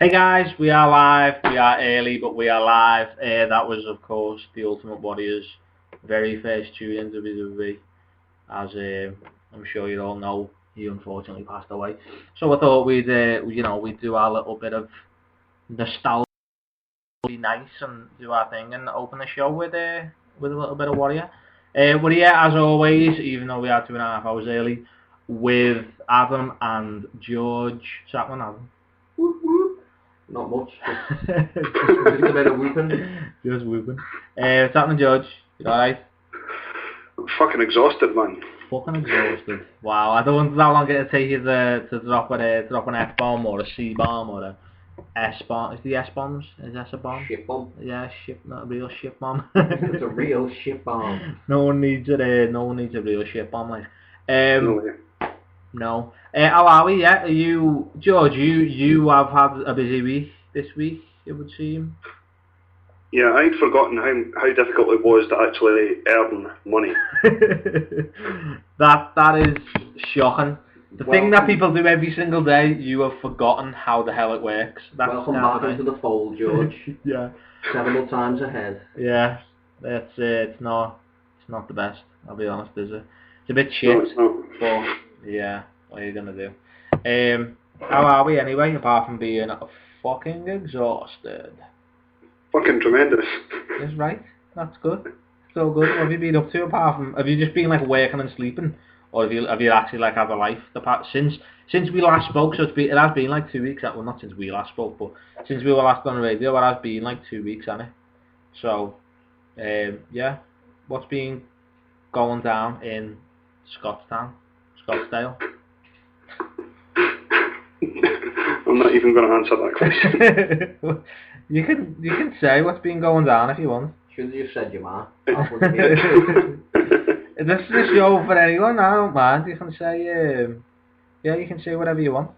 Hey guys, we are live. We are early, but we are live. That was, of course, the Ultimate Warrior's very first tune in WWE. As I'm sure you all know, he unfortunately passed away. So I thought we'd do our little bit of nostalgia, be nice, and do our thing, and open the show with a little bit of Warrior. We're here as always, even though we are 2.5 hours early, with Adam and George. What's Adam? Not much, just a bit of whooping. Just whooping. What's happening, George? You alright? Fucking exhausted, man. Fucking exhausted. Wow, I don't want that long to take you to drop an F-bomb or a C-bomb or a S-bomb. Is the S-bombs? Is S a bomb? Ship bomb? Yeah, ship, not a real ship bomb. It's a real ship bomb. No one needs a real ship bomb, like. No. How are we? Yeah, George? You have had a busy week this week, it would seem. Yeah, I'd forgotten how difficult it was to actually earn money. that is shocking. The thing that people do every single day, you have forgotten how the hell it works. That's welcome back into the fold, George. Yeah. Several times ahead. Yeah, that's it's not the best. I'll be honest, is it? It's a bit shit. No, it's not. But yeah, what are you gonna do? How are we anyway? Apart from being fucking exhausted. Fucking tremendous. That's right. That's good. So good. What have you been up to apart from? Have you just been like working and sleeping, or have you actually like had a life? Since we last spoke, so it has been like 2 weeks. Well, not since we last spoke, but since we were last on the radio, it has been like 2 weeks, hasn't it? So, yeah. What's been going down in Scottsdale? I'm not even going to answer that question. You can say what's been going down if you want. Should you have said your man? This is a show for anyone. I don't mind. You can say you can say whatever you want.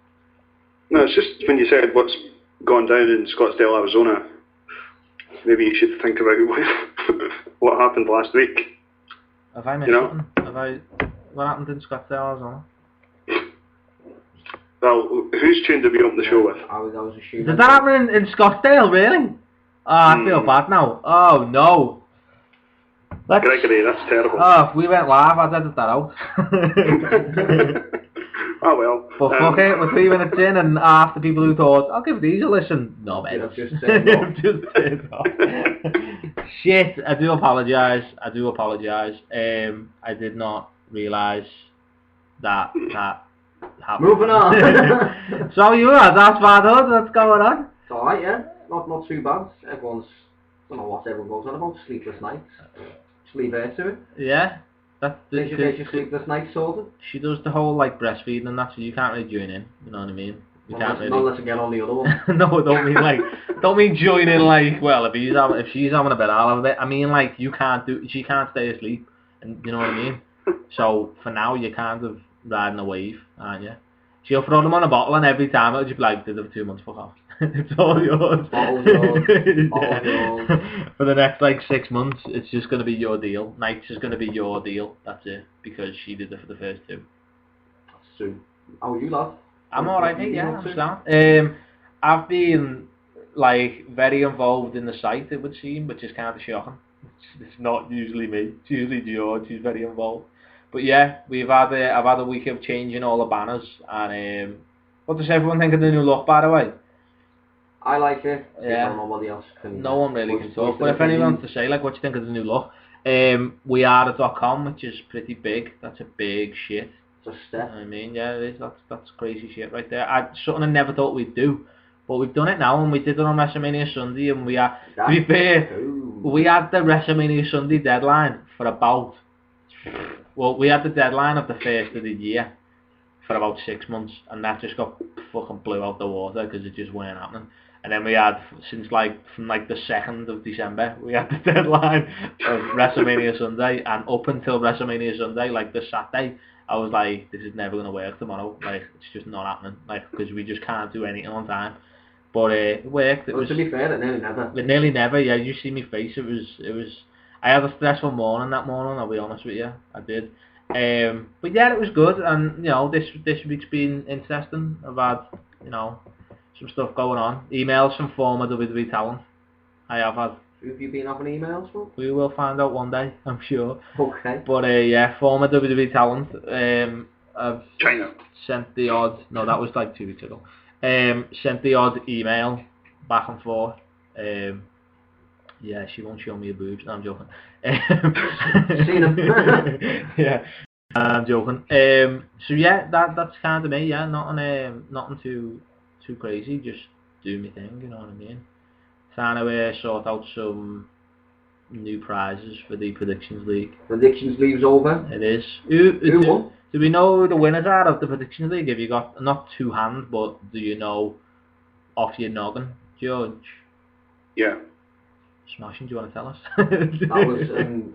No, it's just when you said what's gone down in Scottsdale, Arizona. Maybe you should think about what happened last week. Have I missed something? What happened in Scottsdale, Arizona? Well, whose tune did we open the show with? I was assuming. Did that happen in Scottsdale, really? Oh, I feel bad now. Oh, no. Gregory, that's terrible. Oh, if we went live, I'd edit that out. Oh, well. But fuck it, we're 3 minutes in, and half the people who thought, I'll give these a listen. No, mate. I've just said no. Shit, I do apologise. I did not realise that happened. Moving on. So you are, that's bad, what's going on? It's alright, yeah. Not too bad. I don't know what everyone goes on about, sleepless nights. Just leave her to it. Yeah. That's your sleepless nights sorted. She does the whole like breastfeeding and that, so you can't really join in, you know what I mean? Unless I get on the other one. No, don't mean join in like, well, if she's having a bit, I'll have a bit. I mean like she can't stay asleep, and you know what I mean? So for now you're kind of riding a wave, aren't you? She'll throw them on a bottle, and every time it'll just be like, did it for 2 months, fuck off. It's all yours. Bottle's yours. Bottle's yours. For the next like 6 months, it's just going to be your deal. Nights is going to be your deal. That's it. Because she did it for the first 2. That's true. How are you, lad? I'm alright, mate. Yeah, I'm sound. I've been like very involved in the site, it would seem, which is kind of shocking. It's not usually me. It's usually George who's very involved. But yeah, I've had a week of changing all the banners, and what does everyone think of the new look, by the way? I like it. Yeah. Nobody else can. No one really can talk. But if anyone wants to say like what you think of the new look, we are the .com, which is pretty big. That's a big shit. It's a step. I mean, yeah, it is. That's crazy shit right there. Something I never thought we'd do, but we've done it now, and we did it on WrestleMania Sunday, and we are. To be fair, we had the WrestleMania Sunday deadline for about. Well, we had the deadline of the first of the year for about 6 months, and that just got fucking blew out the water because it just weren't happening. And then we had, from the 2nd of December, we had the deadline of WrestleMania Sunday, and up until WrestleMania Sunday, like the Saturday, I was like, this is never going to work tomorrow, like, it's just not happening, like, because we just can't do anything on time. But it worked. Well, to be fair, it nearly never. It nearly never, yeah, you see my face, it was, I had a stressful morning that morning, I'll be honest with you, I did. But yeah, it was good, and, you know, this week's been interesting. I've had, you know, some stuff going on. Emails from former WWE talent. I have had. Who have you been having emails from? We will find out one day, I'm sure. Okay. But yeah, former WWE talent. I've China. sent the odd. No, that was like 2 weeks ago. Sent the odd email back and forth. Yeah, she won't show me her boobs. No, I'm joking. Seen them. Yeah, I'm joking. So yeah, that's kind of me. Yeah, nothing too crazy. Just do my thing. You know what I mean? Trying to sort out some new prizes for the Predictions League. Predictions League's over. It is. Who won? Do we know who the winners are of the Predictions League? Have you got not two hands, but do you know off your noggin, George? Yeah. Smashing, do you want to tell us? That was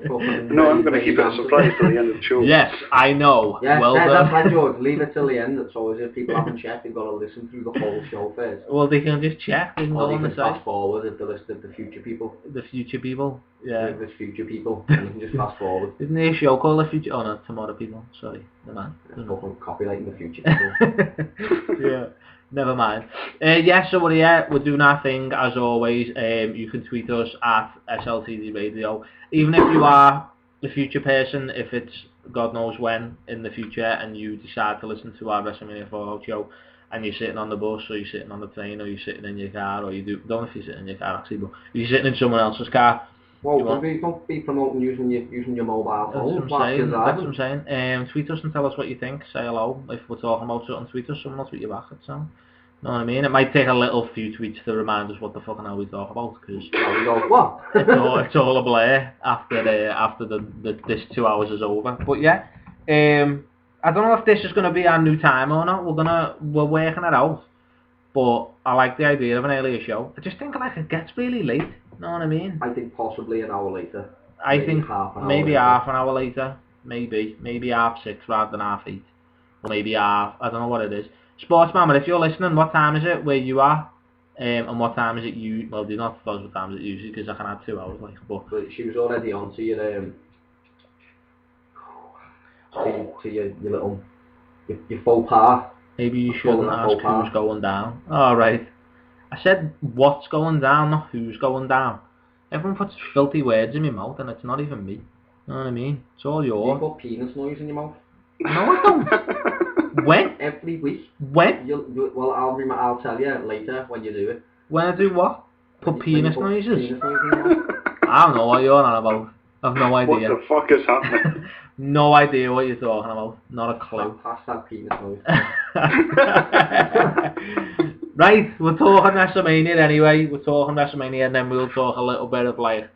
fucking... No, I'm going to keep it a surprise till the end of the show. Yes, I know. Yeah, well that's done. right, George. Leave it till the end. It's always if people haven't checked, they've got to listen through the whole show first. Well, they can just check. They can go Or on they the can site. fast forward if they list of the future people. The future people. Yeah. There's future people. And you can just fast forward. Isn't there a show called The Future? Oh no, Tomorrow People. Sorry, the man. Fucking copyrighting the future people. Yeah. Never mind. Yeah, so we're doing our thing as always. You can tweet us at SLTD Radio. Even if you are the future person, if it's God knows when in the future and you decide to listen to our WrestleMania Fallout show and you're sitting on the bus or you're sitting on the train or you're sitting in your car or don't know if you're sitting in your car actually, but you're sitting in someone else's car. Well, don't be promoting using your mobile phone. That's what I'm saying. Tweet us and tell us what you think. Say hello. If we're talking about something, tweet us. Someone will tweet you back. It's know what I mean? It might take a few tweets to remind us what the fucking hell we talk about, because we go, what? it's all a blur after this 2 hours is over. But yeah, I don't know if this is going to be our new time or not. We're working it out. But I like the idea of an earlier show. I just think like it gets really late. You know what I mean? I think possibly an hour later. I think maybe later. half an hour later. Maybe 6:30 rather than 8:30. Or maybe half. I don't know what it is. Sportsman, if you're listening, what time is it where you are? And what time is it you... Well, do not tell us what time is it usually, because I can have 2 hours. But she was already on to your... to your little... Your faux pas. Maybe you shouldn't ask who's going down. Alright. I said what's going down, not who's going down. Everyone puts filthy words in my mouth and it's not even me. You know what I mean? It's all yours. You put penis noise in your mouth? No, I don't. When? Every week. When? Well, I'll tell you later when you do it. When I do what? Put penis noises? Penis noise in your mouth. I don't know what you're on about. I've no idea. What the fuck is happening? No idea what you're talking about. Not a clue. Hashtag penis noise. Right, we're talking WrestleMania anyway. We're talking WrestleMania and then we'll talk a little bit of like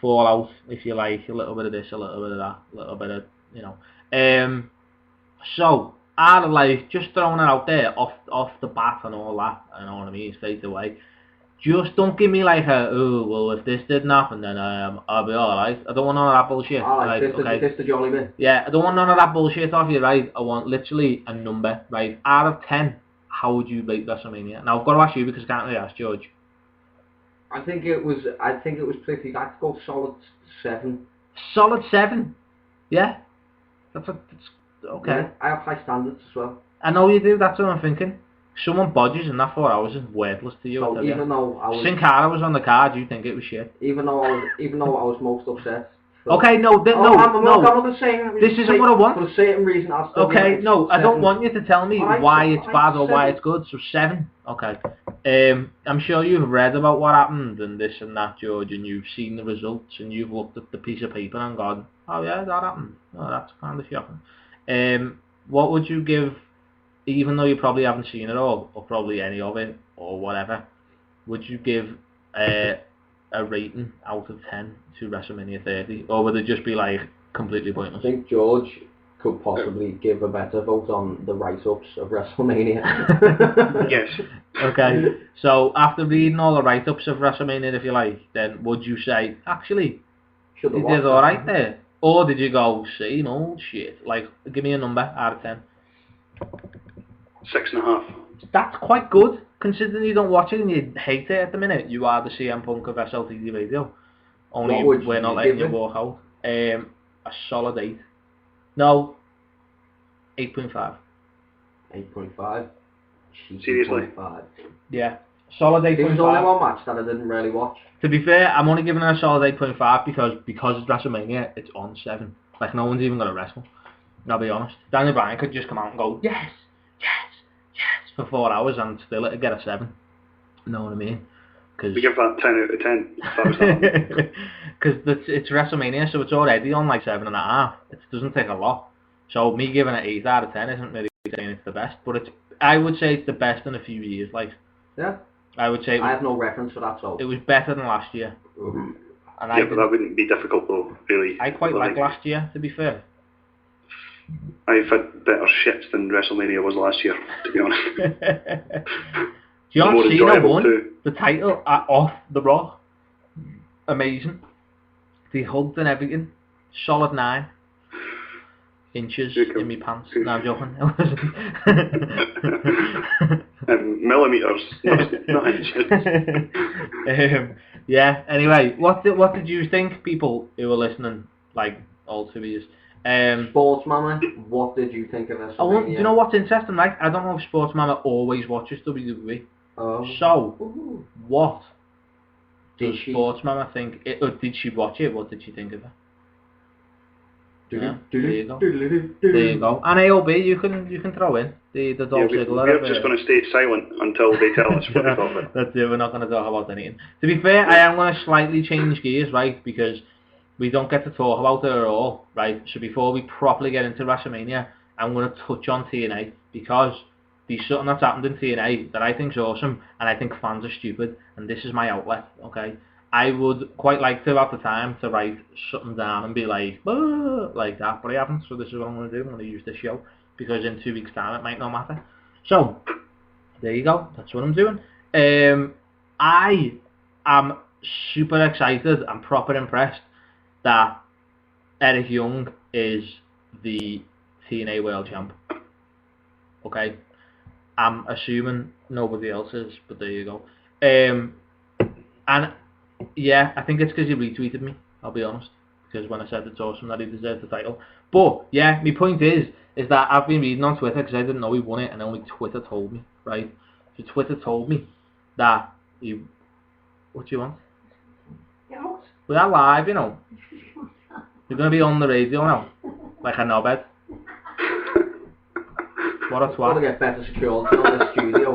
Fallout, if you like. A little bit of this, a little bit of that, a little bit of, you know. So, out of like, just throwing it out there, off the bat and all that, you know what I mean, straight away. Just don't give me like oh, well, if this didn't happen, then I'll be alright. I don't want none of that bullshit. Alright, right, this the jolly bit. Yeah, I don't want none of that bullshit off you, right? I want literally a number, right? Out of 10, how would you rate WrestleMania? Now, I've got to ask you because I can't really ask George. I think it was pretty, I'd go solid 7. Solid 7? Yeah? That's okay. Yeah, I have high standards as well. I know you do, that's what I'm thinking. Someone bodges in that 4 hours is worthless to you. So even though I was... Sin Cara was on the card, you think it was shit. Even though I was most upset. Okay, no. This isn't what I want. For a certain reason, I'll still... Okay, no, I don't want you to tell me why it's bad or why it's good. So 7. Okay. I'm sure you've read about what happened and this and that, George, and you've seen the results and you've looked at the piece of paper and gone, oh yeah, that happened. Oh, that's kind of shocking. what would you give, even though you probably haven't seen it all, or probably any of it, or whatever, would you give a rating out of 10 to WrestleMania 30? Or would it just be like completely pointless? I think George could possibly give a better vote on the write-ups of WrestleMania. Yes. Okay, so after reading all the write-ups of WrestleMania, if you like, then would you say, actually, Should you have did watched alright it. there? Or did you go, same old shit? Like, give me a number out of 10. 6.5. That's quite good, considering you don't watch it and you hate it at the minute. You are the CM Punk of SLTD Radio. Only What would we're not you letting give you it? walk out. A solid 8. No, 8.5. 8.5. Seriously? 8.5. Yeah, solid There was only 8.5. one match that I didn't really watch. To be fair, I'm only giving it a solid 8.5 because it's WrestleMania, it's on 7. Like, no one's even going to wrestle. I'll be honest. Daniel Bryan could just come out and go, yes, yes, yes, for 4 hours and still it'd get a 7. You know what I mean? Cause We give that 10 out of 10. If that was that. Because it's WrestleMania, so it's already on like 7.5. It doesn't take a lot. So me giving it 8 out of 10 isn't really saying it's the best, but I would say it's the best in a few years. Like, Yeah. I would say I have no reference for that, so. it was better than last year. Mhm. And Yeah, but that wouldn't be difficult though, really. I quite like last year, to be fair. I've had better shits than WrestleMania was last year, to be honest. John More Cena enjoyable won too. the title off the Raw. Amazing. They hugged and everything. Solid 9 inches Okay. in my pants. No, I'm joking. Millimeters, not inches. Yeah. Anyway, what did you think, people who were listening? Like all two of you. Sports Mama, what did you think of WrestleMania? Do you know what's interesting? Right, I don't know if Sports Mama always watches WWE. Oh. So, Ooh. what Did does she? Sports Mama think? Or did she watch it? What did she think of it? Yeah, there you go. There you go. And AOB, you can throw in the Yeah, Dolph Ziggler. we're just going to stay silent until they tell us what they thought of it. That's it. We're not going to talk about anything. To be fair, I am going to slightly change gears, right? Because we don't get to talk about it at all, right? So before we properly get into WrestleMania, I'm going to touch on TNA because there's something that's happened in TNA that I think's awesome, and I think fans are stupid, and this is my outlet, okay? I would quite like to have the time to write something down and be like, like that, but I haven't, so this is what I'm going to do. I'm going to use this show, because in 2 weeks' time it might not matter. So, there you go, that's what I'm doing. I am super excited and proper impressed that Eric Young is the TNA World Champ. Okay? I'm assuming nobody else is, but there you go. And yeah, I think it's because he retweeted me, I'll be honest. Because when I said it's awesome that he deserved the title. But, yeah, my point is that I've been reading on Twitter because I didn't know he won it, and only Twitter told me, right? So Twitter told me that he... What do you want? We are live, you know. You're going to be on the radio now, like a knobhead. What a I'm going to twat. get better security on the studio.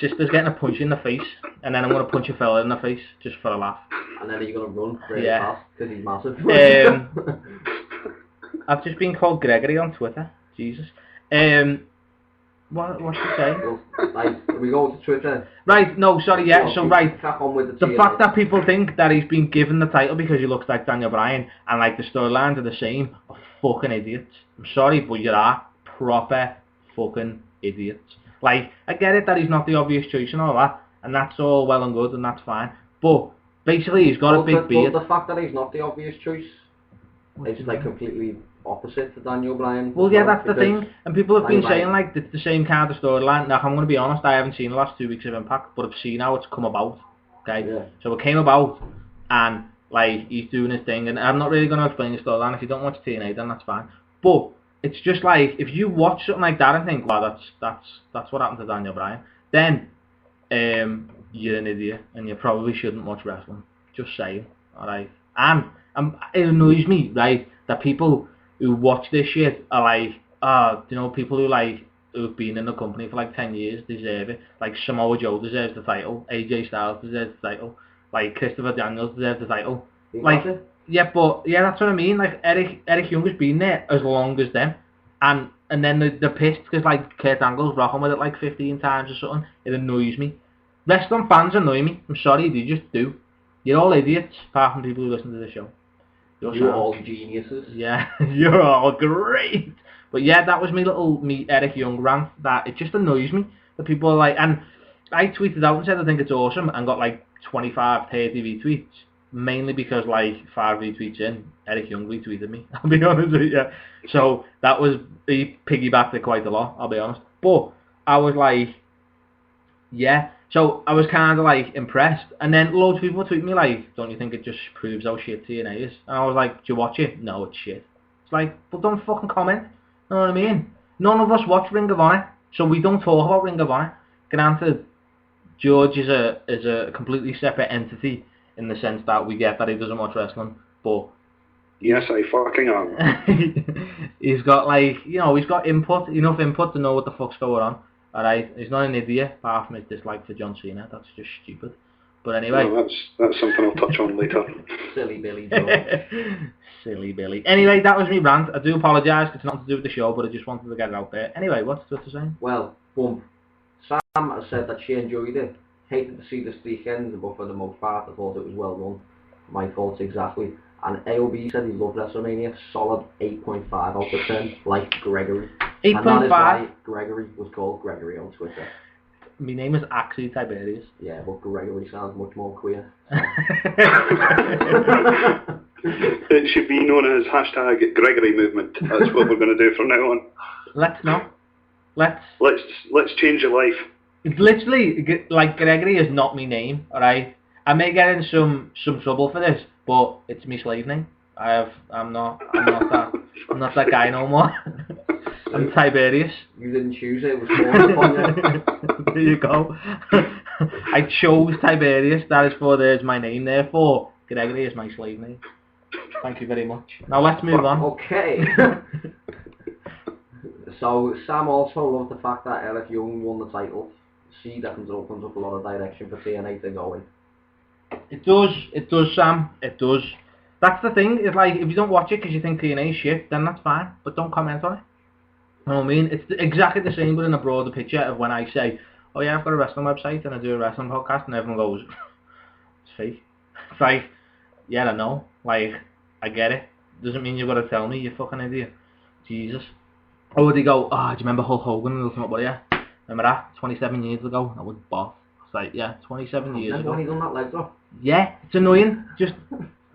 Sister's getting a punch in the face, and then I'm going to punch a fella in the face, just for a laugh. And then he's going to run really Yeah. fast because he's massive. I've just been called Gregory on Twitter. Jesus. What's he saying? Well, like, we go to Twitter. Right, no, sorry, yeah, so right. Crack on with The TNA. fact that people think that he's been given the title because he looks like Daniel Bryan and like the storylines are the same are fucking idiots. I'm sorry, but you are proper fucking idiots. Like, I get it that he's not the obvious choice and all that, and that's all well and good and that's fine. But basically, he's got a big beard. But the fact that he's not the obvious choice is like completely opposite to Daniel Bryan. Well, yeah, that's the because thing. And people have been Daniel saying like it's the same kind of storyline. Now, I'm going to be honest, I haven't seen the last 2 weeks of Impact, but I've seen how it's come about. Okay, Yeah. so it came about, and like he's doing his thing, and I'm not really going to explain the storyline. If you don't watch TNA, then that's fine. But it's just like if you watch something like that and think, wow, that's what happened to Daniel Bryan, then you're an idiot, and you probably shouldn't watch wrestling. Just saying, all right. And it annoys me, right, that people who watch this shit are like, you know, people who've been in the company for like 10 years deserve it. Like Samoa Joe deserves the title, AJ Styles deserves the title, like Christopher Daniels deserves the title. He Like, got it. yeah, but yeah, that's what I mean. Like Eric Young has been there as long as them, and then they're pissed because like Kurt Angle's rocking with it like 15 times or something. It annoys me. Wrestling fans annoy me. I'm sorry, they just do. You're all idiots, apart from people who listen to the show. You're all geniuses. Yeah, you're all great. But yeah, that was me Eric Young rant. That it just annoys me that people are like, and I tweeted out and said I think it's awesome and got like 25, 30 retweets. Mainly because like 5 retweets in, Eric Young retweeted me. I'll be honest with you. So that was, he piggybacked it quite a lot. I'll be honest. But I was like, yeah. So I was kind of like impressed, and then loads of people tweet me like, "Don't you think it just proves how shit TNA is?" And I was like, "Do you watch it?" "No, it's shit." It's like, but don't fucking comment. You know what I mean? None of us watch Ring of Honor, so we don't talk about Ring of Honor. Granted, George is a completely separate entity in the sense that we get that he doesn't watch wrestling, but yes, I fucking am. He's got like, you know, he's got enough input to know what the fuck's going on. Alright, he's not an idiot, apart from his dislike for John Cena. That's just stupid. But anyway. No, that's something I'll touch on later. Silly Billy Joe. Silly Billy. Anyway, that was me rant. I do apologise, it's nothing to do with the show, but I just wanted to get it out there. Anyway, what's Twitter saying? Well, Sam has said that she enjoyed it. Hated to see the streak end, but for the most part I thought it was well done. My thoughts exactly. And AOB said he loved WrestleMania. Solid 8.5 out of 10, like Gregory. 8.5? And that is why Gregory was called Gregory on Twitter. My name is actually Tiberius. Yeah, but Gregory sounds much more queer. It should be known as hashtag Gregory Movement. That's what we're going to do from now on. Let's not. Let's change your life. It's literally, like, Gregory is not my name, alright? I may get in some trouble for this, but it's my slave name. I'm not that guy no more. I'm Tiberius. You didn't choose it, it was forced upon you. There you go. I chose Tiberius, that is for there's my name, therefore Gregory is my slave name. Thank you very much. Now let's move on. Okay. So Sam also loved the fact that Eric Young won the title. She reckons it opens up a lot of direction for TNA to go in. It does, Sam. It does. That's the thing. It's like, if you don't watch it because you think TNA is shit, then that's fine. But don't comment on it. You know what I mean? It's exactly the same, but in a broader picture of when I say, oh yeah, I've got a wrestling website and I do a wrestling podcast, and everyone goes, it's fake. It's like, yeah, I know. Like, I get it. Doesn't mean you've got to tell me, you fucking idiot. Jesus. Or they go, oh, do you remember Hulk Hogan and Ultimate Warrior? Remember that? 27 years ago? That was boss. It's like, yeah, 27 years ago. When he done that leg drop? Yeah, it's annoying. Just,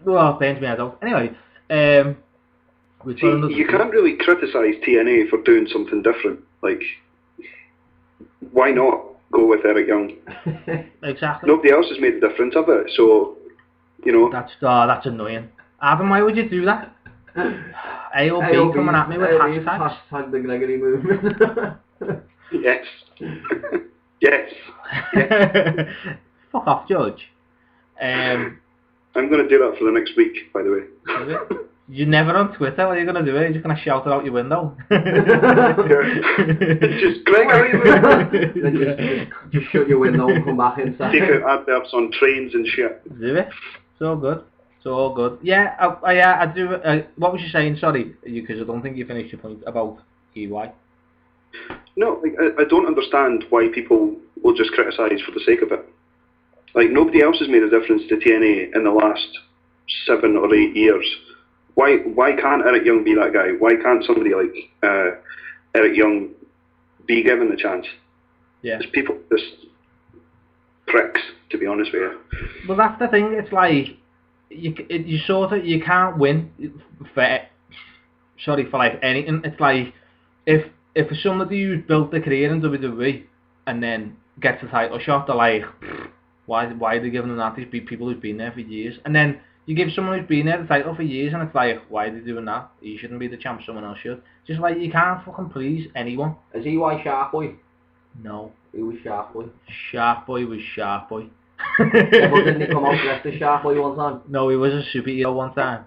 well, it pains me out. Anyway, you can't really criticise TNA for doing something different. Like, why not go with Eric Young? Exactly. Nobody else has made a difference of it, so, you know. That's annoying. Adam, why would you do that? AOB coming at me with hashtags. Hashtag the Gregory Movement. Yes. Yes. Fuck off, George. I'm going to do that for the next week, by the way. You're never on Twitter. What are you going to do? You're just going to shout it out your window. Just Gregory. just shut your window and come back inside. Take out adverbs on trains and shit. Do it. It's all good. It's all good. Yeah, I do. What was you saying? Sorry, because I don't think you finished your point about EY. No, like, I don't understand why people will just criticise for the sake of it. Like, nobody else has made a difference to TNA in the last 7 or 8 years. Why can't Eric Young be that guy? Why can't somebody like Eric Young be given the chance? Yeah. There's people, there's pricks, to be honest with you. Well, that's the thing. It's like you sort of, you can't win for like anything. It's like if somebody who's built a career in WWE and then gets a title shot, they're like, why are they giving them that? These people who've been there for years. And then you give someone who's been there the title for years and it's like, why are they doing that? He shouldn't be the champ, someone else should. Just like, you can't fucking please anyone. Is EY Shark Boy? No. He was Shark Boy. Shark Boy was Shark Boy. But didn't he come out dressed as Shark Boy one time? No, he was a superhero one time.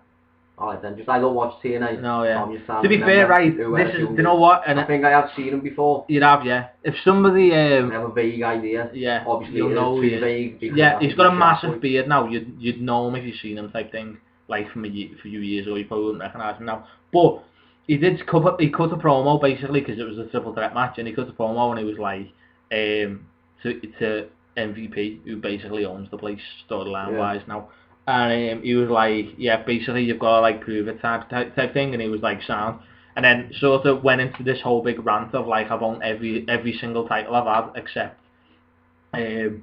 Alright then, just I don't watch TNA. No, yeah. To be fair, right, this is, you know what? And I think I have seen him before. You'd have, yeah. If somebody... I have a vague idea. Yeah. Obviously, you'll know too vague. Yeah, he's got a massive beard now. You'd know him if you've seen him type thing. Like from a few years ago, you probably wouldn't recognise him now. But he cut a promo basically because it was a triple threat match, and he cut a promo and he was like, to MVP, who basically owns the place storyline wise now, and he was like, yeah, basically you've got to like prove it type thing, and he was like, sound. And then sort of went into this whole big rant of like, I've owned every single title I've had except the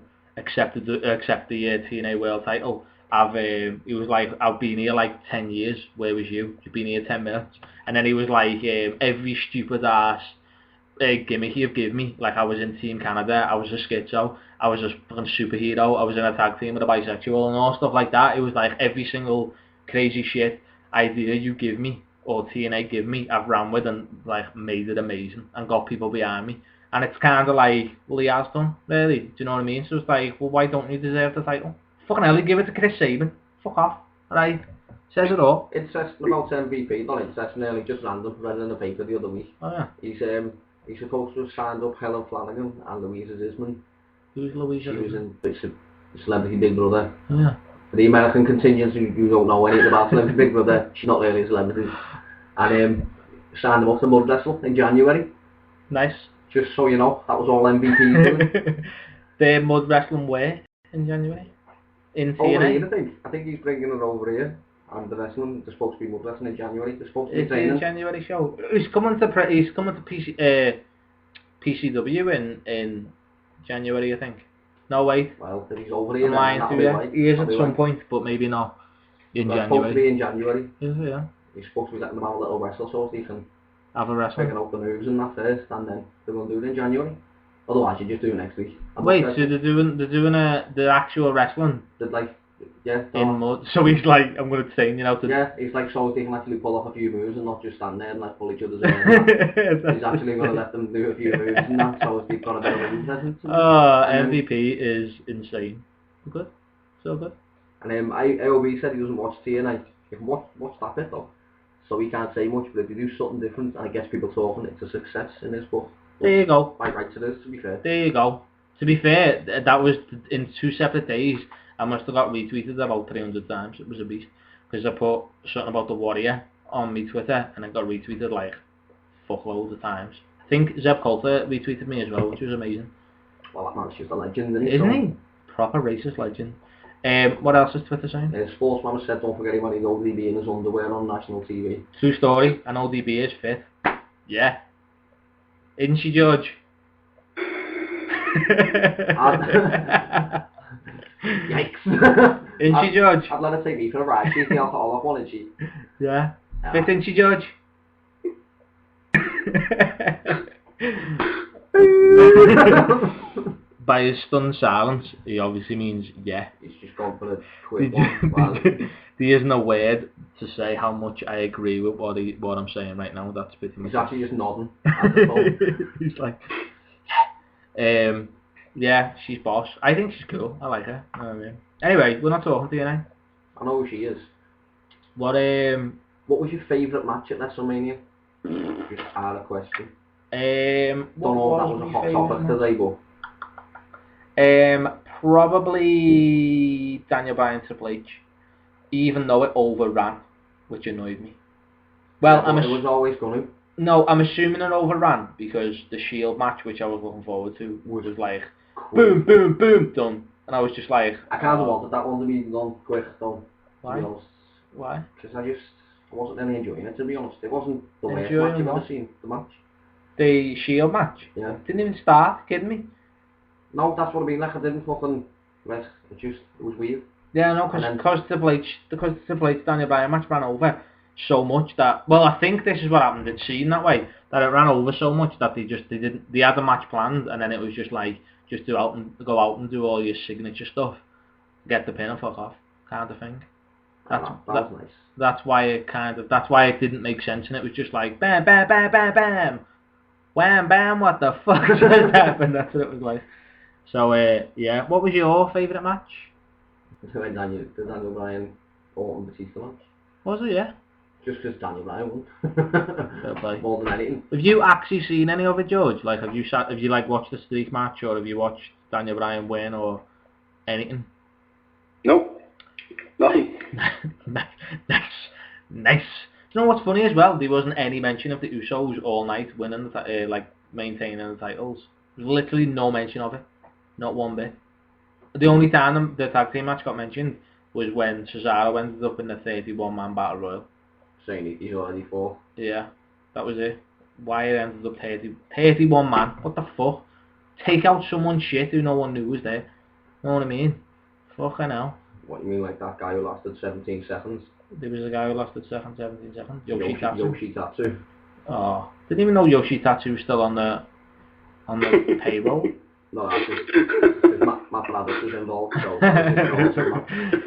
TNA World title. He was like, I've been here like 10 years. Where was you? You've been here 10 minutes. And then he was like, every stupid ass gimmick you've given me. Like, I was in Team Canada. I was a schizo. I was a fucking superhero. I was in a tag team with a bisexual and all stuff like that. It was like every single crazy shit idea you give me or TNA give me, I've ran with and like made it amazing and got people behind me. And it's kind of like, well, he has done, really. Do you know what I mean? So it's like, well, why don't you deserve the title? Fucking hell, give it to Chris Sabin. Fuck off. Right? Says it all. Interesting about MVP, not interesting, nearly just random, read in the paper the other week. Oh, yeah. He's supposed to have signed up Helen Flanagan and Louisa Zisman. Who's Louisa? She was in Celebrity Big Brother. Oh, yeah. For the American contingents who don't know anything about Celebrity Big Brother, she's not really a celebrity. And signed him up to Mud Wrestle in January. Nice. Just so you know, that was all MVP doing. They're Mud Wrestling where in January? In TNA? Over here, I think he's bringing it over here. And the wrestling, there's supposed to be Mud Wrestling in January. There's supposed to be training. It's a January show. He's coming to PCW in January, I think. No, wait. Well, if he's over here, I'm lying to you. right. He is at some point, but maybe not in January. It's supposed to be in January. Is it, yeah? He's supposed to be letting them have a little wrestle so he can have a wrestle. Picking out the moves and that first, and then they're going to do it in January. Otherwise, you just do it next week. Wait, so they're doing the actual wrestling? They're like, yeah. In mud. So he's like, I'm going to train you now to... Yeah, he's like, so they can actually pull off a few moves and not just stand there and like pull each other's hair. He's actually going to let them do a few moves and that, so they've got a bit of an interest. MVP is insane. Good. So good. And AOB said he doesn't watch TNA. You can watch that bit though. So he can't say much, but if you do something different and it gets people talking, it's a success in his book. There you go. By rights it is, to be fair. There you go. To be fair, that was in 2 separate days. I must have got retweeted about 300 times. It was a beast. Because I put something about the Warrior on me Twitter and it got retweeted like fuckloads of times. I think Zeb Coulter retweeted me as well, which was amazing. Well, that man's just a legend, isn't he? Proper racist legend. What else is Twitter saying? Sportsman has said don't forget him when he's ODB in his underwear on national TV. True story, and ODB is fit. Yeah. Isn't she, George? Yikes. Isn't she, George? I'd let her take me for a ride. She's the alcohol off one, isn't she? Yeah. Fit, isn't she, George? By his stunned silence, he obviously means yeah. He's just gone for a quick one. There isn't a word to say how much I agree with what I'm saying right now. That's pretty much. He's actually just nodding. He's like, yeah, she's boss. I think she's cool. I like her. You know what I mean? Anyway, we're not talking to you now. I know who she is. What was your favourite match at WrestleMania? Just add a question. Don't know if that was a hot topic today, but. Probably Daniel Bryan Triple H, even though it overran, which annoyed me. Well, it was always going to. No, I'm assuming it overran because the Shield match, which I was looking forward to, was like boom, boom, boom, done, and I was just like, I kind of wanted that one to be done quick, though. Why? To be honest. Why? Because I wasn't really enjoying it, to be honest. It wasn't the worst Enjoying match I've what? ever seen. The match. The Shield match. Yeah. Didn't even start. Kidding me? No, that's what I mean. Like I didn't fucking rest. It was weird. Yeah, no, because Triple H Daniel Bryan match ran over so much that, well, I think this is what happened. It's seen that way, that it ran over so much that they had the match planned, and then it was just like go out and do all your signature stuff, get the pin and fuck off, kind of thing. That was nice. That's why it didn't make sense, and it was just like bam, bam, bam, bam, bam, wham, bam. What the fuck just happened? That's what it was like. So yeah, what was your favourite match? The Daniel Bryan Orton Batista match. Was it? Yeah. Just because Daniel Bryan won. More than anything. Have you actually seen any of it, George? Like, have you like watched the streak match, or have you watched Daniel Bryan win, or anything? No. Nothing. Nice. you know what's funny as well? There wasn't any mention of the Usos all night winning, maintaining the titles. There was literally no mention of it, not one bit. The only time the tag team match got mentioned was when Cesaro ended up in the 31-man battle royal. Saying he's already 4. Yeah, that was it. Wyatt ended up 31 man. What the fuck? Take out someone's shit who no one knew was there. You know what I mean? Fucking hell. What you mean, like that guy who lasted 17 seconds? There was a guy who lasted 17 seconds. Yoshitatsu. Oh, didn't even know Yoshitatsu was still on the payroll. No, that's just Matt Braddock was involved, so...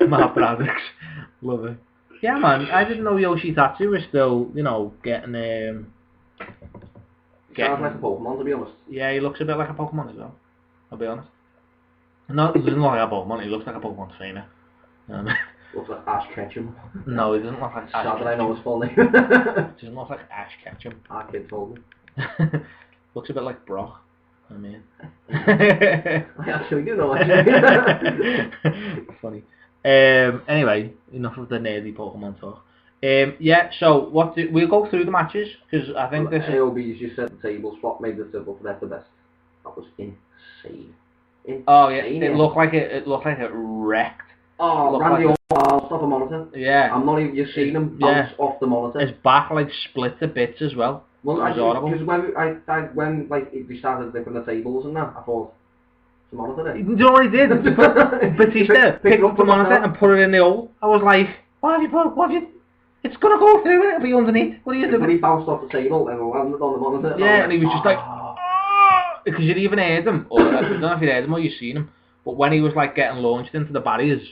Matt Braddock. Love it. Yeah, man, I didn't know Yoshitatsu was still, you know, getting... Sounds like a Pokemon, to be honest. Yeah, he looks a bit like a Pokemon as well, I'll be honest. No, he doesn't look like a Pokemon, he looks like a Pokemon trainer. Looks like Ash Ketchum. No, he doesn't look like Ash Sad that I know his full name. Doesn't look like Ash Ketchum. Our kid told me. Looks a bit like Brock. I mean. I actually do know that. Funny. Anyway, enough of the nerdy Pokemon talk. Yeah, so we'll go through the matches because I think this is... AOB's just said the table spot made the table for that the best. That was insane. Oh yeah, it looked like it wrecked. Oh, Randy Orton bounced off a monitor. Yeah. I'm not even... You've seen him bounce off the monitor. His back like split to bits as well. Well, because when we started flipping the tables and that, I thought, it's a monitor there. You know what he did? Batista picked up the monitor and put it in the hole. I was like, what have you... It's gonna go through it, it'll be underneath. What are you doing? When he bounced off the table and landed on the monitor. Yeah, and he was just like... Because you'd even heard him, or I don't know if you'd heard him or you'd seen him, but when he was like getting launched into the barriers,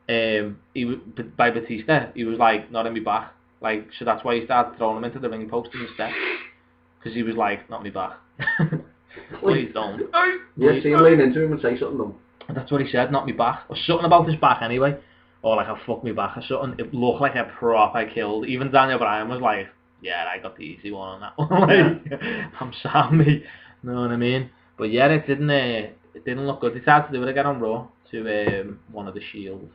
by Batista, he was like, not in me back. Like, so that's why he started throwing him into the ring post instead. Because he was like, not me back. Please don't. Yeah, see him lean into him and say something to him. That's what he said, not me back. Or something about his back anyway. Or like, I'll fuck me back or something. It looked like a proper killed. Even Daniel Bryan was like, yeah, I got the easy one on that one. Like, I'm sorry. You know what I mean? But yeah, it didn't look good. They tried to do it again on Raw to one of the Shield.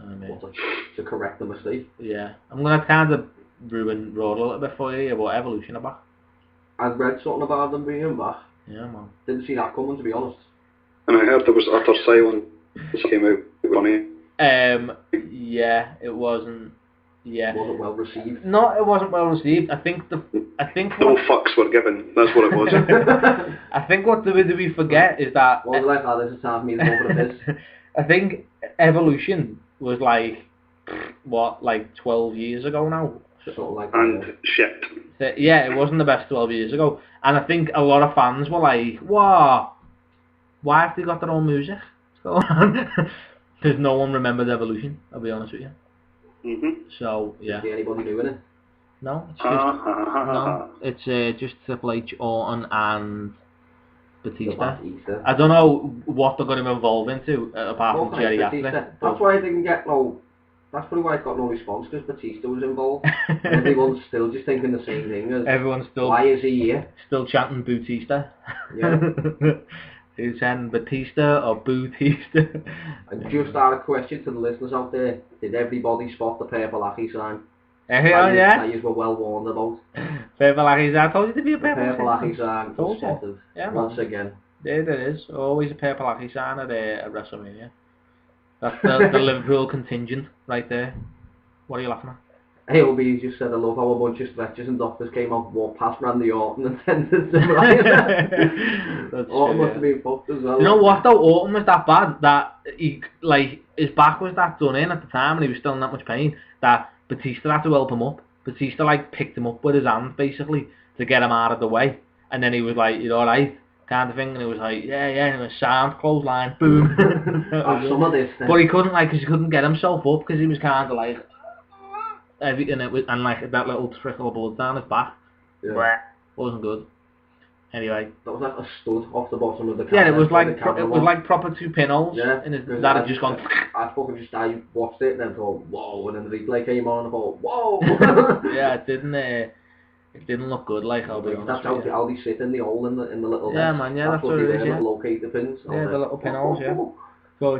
To correct the mistake. Yeah. I'm going to kind of ruin Raw a little bit for you about Evolution are back. I'd read something about them being back. Yeah, man. Didn't see that coming, to be honest. And I heard there was utter silence that came out funny. Yeah, it wasn't. Yeah. Wasn't well received. No, it wasn't well received. I think no fucks were given. That's what it was. I think what do we forget is that... What was like, this is time for me to go for the piss. I think Evolution was like, what, like 12 years ago now? Sort of like and shit. Yeah, it wasn't the best 12 years ago. And I think a lot of fans were like, wow, why have they got their own music? What's going on? Because no one remembered Evolution, I'll be honest with you. So, yeah. Is there anybody doing it? No, it's just Triple H, Orton and Batista. I don't know what they're going to evolve into apart from Jerry Atlee. That's why I didn't get no... That's probably why I got no response, because Batista was involved. Everyone's still just thinking the same thing. Everyone's still... Why is he here? Still chanting Batista. Yeah. Who's saying Batista or Batista? And just out of question to the listeners out there, did everybody spot the purple Aki sign? Yeah. That you were well warned about. Purple Aki sign. I told you to be a purple Aki sign. Spotted. Yeah, once again. Yeah, there is. Always a purple Aki sign at WrestleMania. That's the Liverpool contingent right there. What are you laughing at? AOB just said, I love how a bunch of stretchers and doctors came out, walked past Randy Orton and tended to Ryan. Orton must have been fucked as well. You know what though? Orton was that bad that he, like, his back was that done in at the time and he was still in that much pain that Batista had to help him up. Batista like picked him up with his hand basically to get him out of the way. And then he was like, you're alright, kind of thing, and it was like, yeah, and it was sound, clothesline, boom. Some of this, but he couldn't, like, because he couldn't get himself up, because he was kind of like, and like that little trickle of blood down his back. Yeah. Wasn't good. Anyway. That was like a stud off the bottom of the camera. Yeah, it was like proper two pinholes. Yeah. And that had just gone. I watched it and then thought, whoa, and then the replay came on and I thought, whoa. Yeah, it didn't look good, like, I'll be honest. That's how they sit in the hole in the little... Yeah, man, yeah, that's what it is, yeah. Locate the pins. Yeah, the little pinholes, yeah. So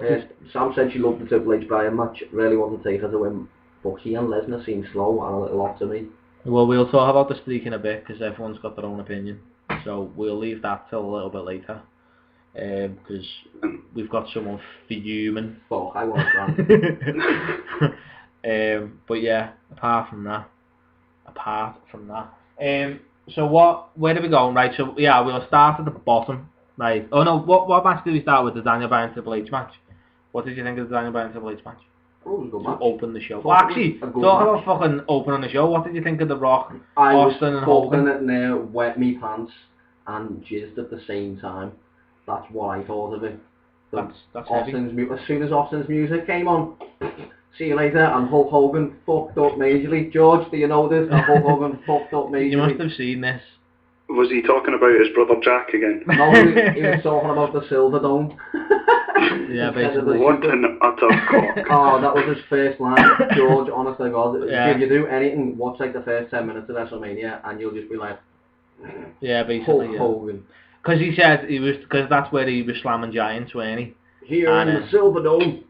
Sam said she loved the Triple H Bryan match, really wanted to take her to win But he and Lesnar seem slow and a little off to me. Well, we'll talk about the streak in a bit because everyone's got their own opinion. So we'll leave that till a little bit later. Because we've got someone fuming. Fuck, I want to but yeah, apart from that. So where do we go? Right, so yeah, we'll start at the bottom. Right. Oh no, what match did we start with? The Daniel Bryan Triple H match. What did you think of the Daniel Bryan Triple H match? Oh, it was a good match. Open the show. Well, actually, talk about fucking opening the show. What did you think of The Rock, Austin and Hogan? I was fucking it wet me pants and jizzed at the same time. That's what I thought of it. That's Austin's as soon as Austin's music came on, see you later, and Hulk Hogan fucked up majorly. George, do you know this? And Hulk Hogan fucked up majorly. You must have seen this. Was he talking about his brother Jack again? No, he was talking about the Silver Dome. Yeah, basically. What an utter cock. Oh, that was his first line. George, honest to God, if you do anything, watch like the first 10 minutes of WrestleMania and you'll just be like, yeah, basically, Hulk Hogan. Because he said because that's where he was slamming giants, weren't he? Here in the Silver Dome.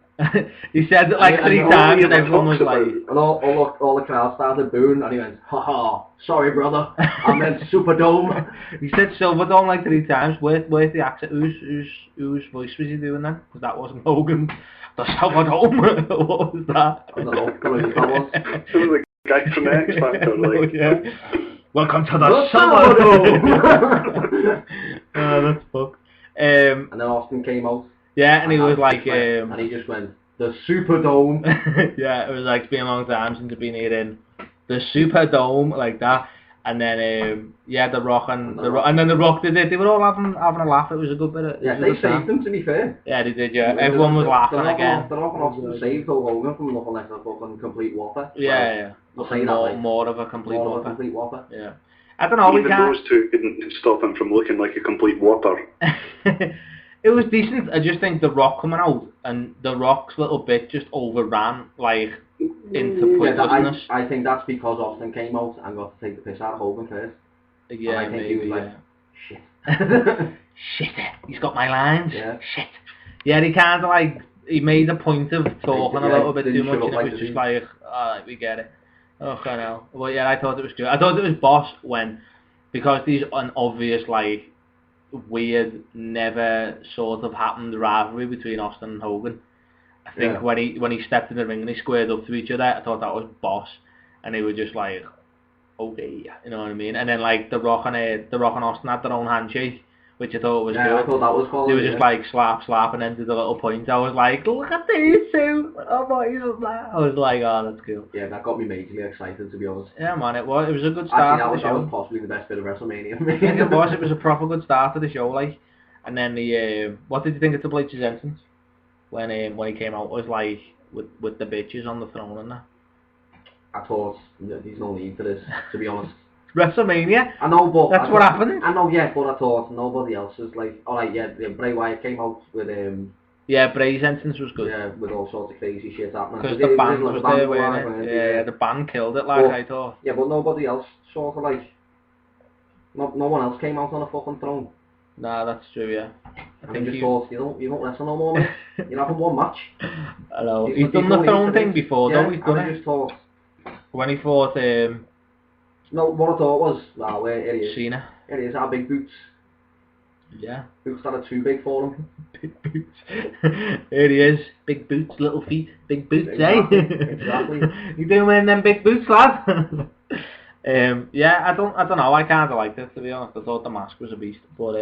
He said it like 3 times and everyone was like... And all the crowd started booing and he went, haha, sorry brother, I meant Superdome. He said Silverdome like 3 times. Where's the accent? Whose voice was he doing then? Because that wasn't Hogan. The Silverdome. What was that? I don't know. It was a guy from the X Factor, like... Yeah. Welcome to the Silverdome. Oh, that's fucked. And then Austin came out. Yeah, and he was like... and he just went, the Superdome. Yeah, it was like, it's been a long time since I've been here in the Superdome, like that. And then, yeah, The Rock and then The Rock did it. They were all having a laugh. It was a good bit of... Yeah, they saved them, to be fair. Yeah, they did, yeah. Everyone was laughing again. The Rock and Austin saved Hulk Hogan from looking like a fucking complete whopper. Yeah, yeah. Looking more of a complete whopper. Yeah. I don't know, even those two couldn't stop him from looking like a complete whopper. It was decent. I just think The Rock coming out and The Rock's little bit just overran, like, into pointlessness. I think that's because Austin came out and got to take the piss out of Hogan first. Yeah, and I think he was like, shit. Shit, he's got my lines. Yeah. Shit. Yeah, he kind of like, he made a point of talking a little bit too much and it was just like, alright, we get it. Oh, I know. Well, yeah, I thought it was good. I thought it was boss because these an obvious, like, weird, never sort of happened rivalry between Austin and Hogan. I think when he stepped in the ring and he squared up to each other, I thought that was boss, and they were just like, okay, you know what I mean. And then like The Rock and Austin had their own handshake, which I thought was good. I thought that was cool. They were just like slap and then did a little point. I was like, look at these two. Oh my God. I was like, oh, that's cool. Yeah, that got me majorly excited, to be honest. Yeah, man, it was a good start to the show. That was possibly the best bit of WrestleMania. It was a proper good start to the show, like. And then what did you think of Triple H's entrance when he came out? It was like with the bitches on the throne and that. I thought there's no need for this, to be honest. WrestleMania. I know, but that's what happened. I know, yeah, but I thought nobody else is like. Alright, yeah, Bray Wyatt came out with Yeah, Bray's entrance was good. Yeah, with all sorts of crazy shit happening. Because the band was there, weren't it? Yeah, the band killed it, like I thought. Yeah, but nobody else sort of like. No one else came out on a fucking throne. Nah, that's true, yeah. I think just thought, you don't wrestle no more, mate. You're having one match. I know. He's done the throne thing before, though. He's done it. I just thought... When he fought... No, what I thought was... Wow, here he is. Cena. Here he is, our big boots. Yeah. Boots that are too big for him. Big boots. Here he is. Big boots, little feet. Big boots, exactly. eh? Exactly. You doing wearing them big boots, lad? Yeah, I don't know. I kind of liked it, to be honest. I thought the mask was a beast, but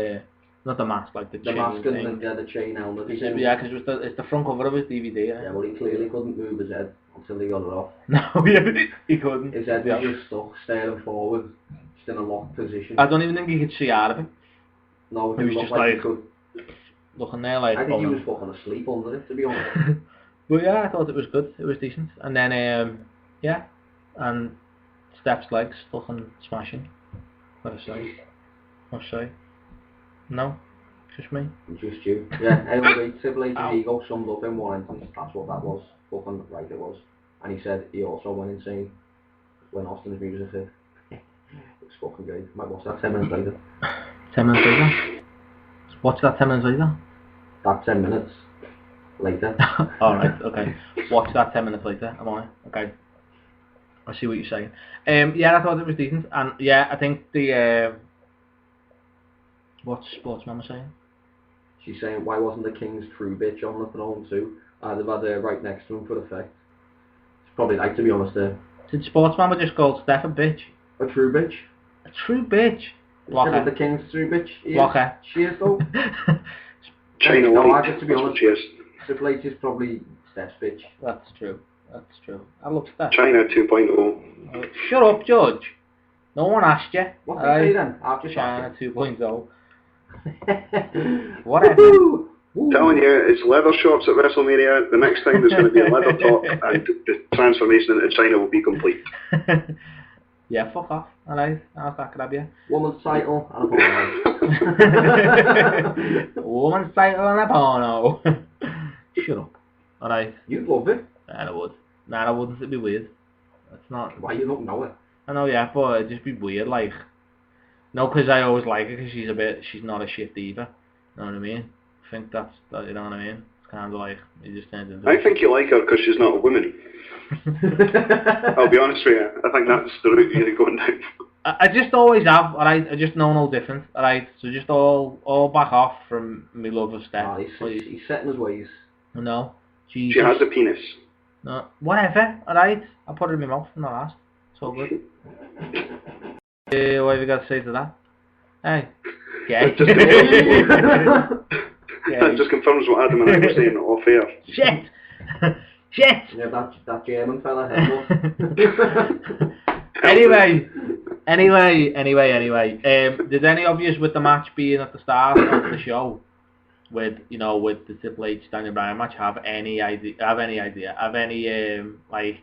not the mask, like the chain mask thing. And the chain helmet. Yeah, because it's the front cover of his DVD. Yeah, well, he clearly couldn't move his head until he got it off. No, he couldn't. His head was just stuck, staring forward, just in a locked position. I don't even think he could see out of it. No, he was just like looking there like. I think he was fucking asleep under it, to be honest. But yeah, I thought it was good. It was decent. And then yeah, and Steph's legs fucking smashing. What I say? No, just me. Just you. Yeah, AOB Triple H's ego summed up in one sentence. That's what that was. Fucking right it was. And he said he also went insane when Austin's music hit. It was fucking great. Might watch that 10 minutes later. 10 minutes later? Watch that 10 minutes later? That 10 minutes later. Alright, okay. Watch that 10 minutes later. I'm on it. Okay. I see what you're saying. Yeah, I thought it was decent, and yeah, I think the what's Sportsman was saying? She's saying, why wasn't the King's true bitch on the throne too? They've had her right next to him for effect. It's probably like, to be honest, Did Sportsman would just call Steph a bitch? a true bitch. A true bitch? Block her. The King's true bitch. Block her. She is though. China No, White. to be honest, She is. Triple H is probably Steph's bitch. That's true. That's true. I love Steph. China 2.0. Shut up, George. No one asked you. What did you say then? I've just China asked you. 2.0. Whatever. Telling you, it's leather shops at WrestleMania. The next time there's going to be a leather top, and the transformation into China will be complete. Yeah, fuck off. Alright, how's that grab you? Woman's title and a porno. Woman's title and a porno. Shut up. Alright. You'd love it. I would. Nah, I wouldn't. It'd be weird. It's not. Why you don't know it? I know, yeah, but it'd just be weird, like. No, because I always like her because she's not a shit diva. You know what I mean? I think that's, you know what I mean? It's kind of like, you just turned into... I think you like her because she's not a woman. I'll be honest with you. I think that's the route you're going down. I just always have, alright? I just know no different, alright? So just all back off from me love of Steph. He's set in his ways. No. She has a penis. No. Whatever, alright? I put it in my mouth and not asked. It's all good. What have you got to say to that? Hey. Yeah. That just confirms what Adam and I were saying off air. Shit! Shit! Yeah, that German fella. Anyway. Did any of you, with the match being at the start of the show, with the Triple H Daniel Bryan match, have any like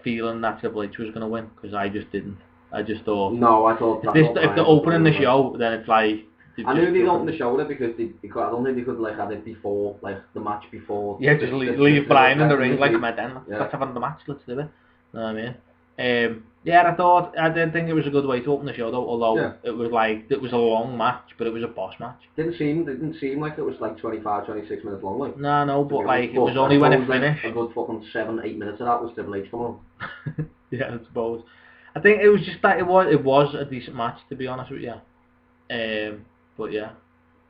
feeling that Triple H was gonna win? Because I just didn't. I just thought. No, I thought. If they're opening the show, then it's like. I knew they'd open the show there because I don't think they could like have it before, like the match before. Yeah, just leave Bryan in the ring like my den. Let's have the match. Let's do it. You know what I mean? Yeah, I did think it was a good way to open the show though. Although it was a long match, but it was a boss match. Didn't seem like it was like 25, 26 minutes long. Like. No, but like it was only when it finished. A good fucking 7-8 minutes of that was Triple H coming on. Yeah, I suppose. I think it was just that it was a decent match, to be honest with you. But yeah,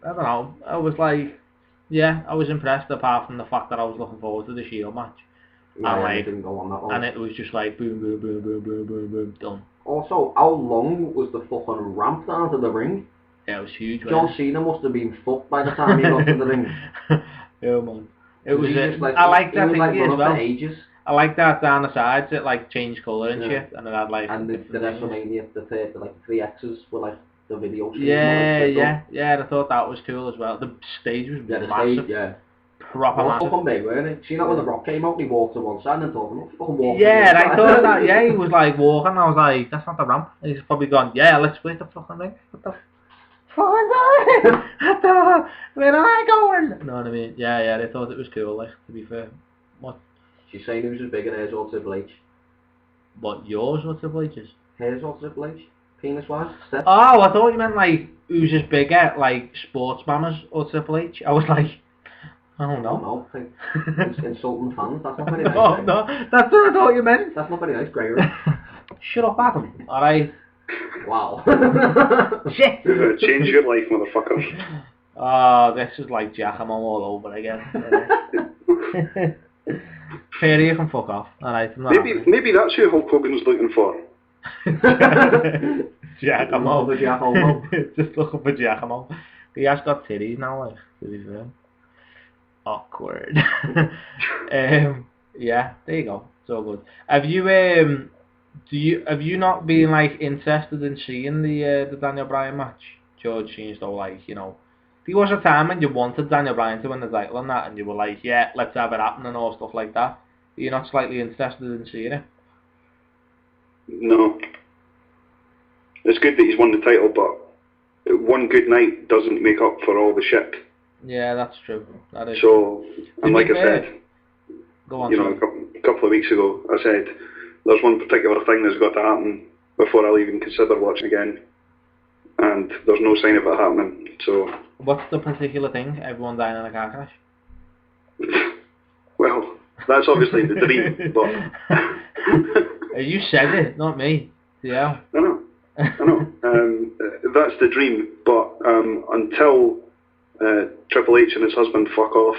I don't know. I was like, yeah, I was impressed apart from the fact that I was looking forward to the Shield match. Yeah, and like, it didn't go on that long. And it was just like boom, boom, boom, boom, boom, boom, boom, done. Also, how long was the fucking ramp down to the ring? Yeah, it was huge. John Cena must have been fucked by the time he got to the ring. Yeah, man. It was. Like, I liked that thing like as well. Ages. I like that down the sides. It like changed colour and shit, and it had like. And the WrestleMania, the 3 X's were like the video. Yeah. I thought that was cool as well. The stage was massive. Proper massive. Fucking big, weren't it? See that when The Rock came out, he walked to one side and told him, fucking walk. Yeah, I thought that. Yeah, he was like walking. I was like, that's not the ramp. And he's probably gone. Yeah, let's split the fucking thing. What the fucking where am I going? You know what I mean? Yeah. They thought it was cool. Like, to be fair. What? She's saying who's as big in hers or Triple H. What, yours or Triple H's? Hers or Triple H? Penis-wise? Steph? Oh, I thought you meant like who's as big at like sports mammers or Triple H. I was like, I don't know. No, insulting fans. That's not very nice. No, that's what I thought you meant. That's not very nice, Gregory. Shut up, Adam. Alright. Wow. Shit. Change your life, motherfucker. Oh, this is like Giacomo all over again. Fair, you can fuck off. Alright. Maybe that's who Hulk Hogan's looking for. Giacomo. Giacomo. Just looking for Giacomo. He has got titties now, like, to be fair. Awkward. Yeah, there you go. It's all good. Have you have you not been like interested in seeing the Daniel Bryan match? George seems though, like, you know, there was a time when you wanted Daniel Bryan to win the title and that, and you were like, yeah, let's have it happen and all stuff like that. Are you not slightly interested in seeing it? No. It's good that he's won the title, but one good night doesn't make up for all the shit. Yeah, that's true. That is so, and like I said, go on, you know, a couple of weeks ago, I said, there's one particular thing that's got to happen before I'll even consider watching again. And there's no sign of it happening, so... What's the particular thing? Everyone dying in a car crash? Well, that's obviously the dream, but... You said it, not me. Yeah. I know. That's the dream, but until Triple H and his husband fuck off,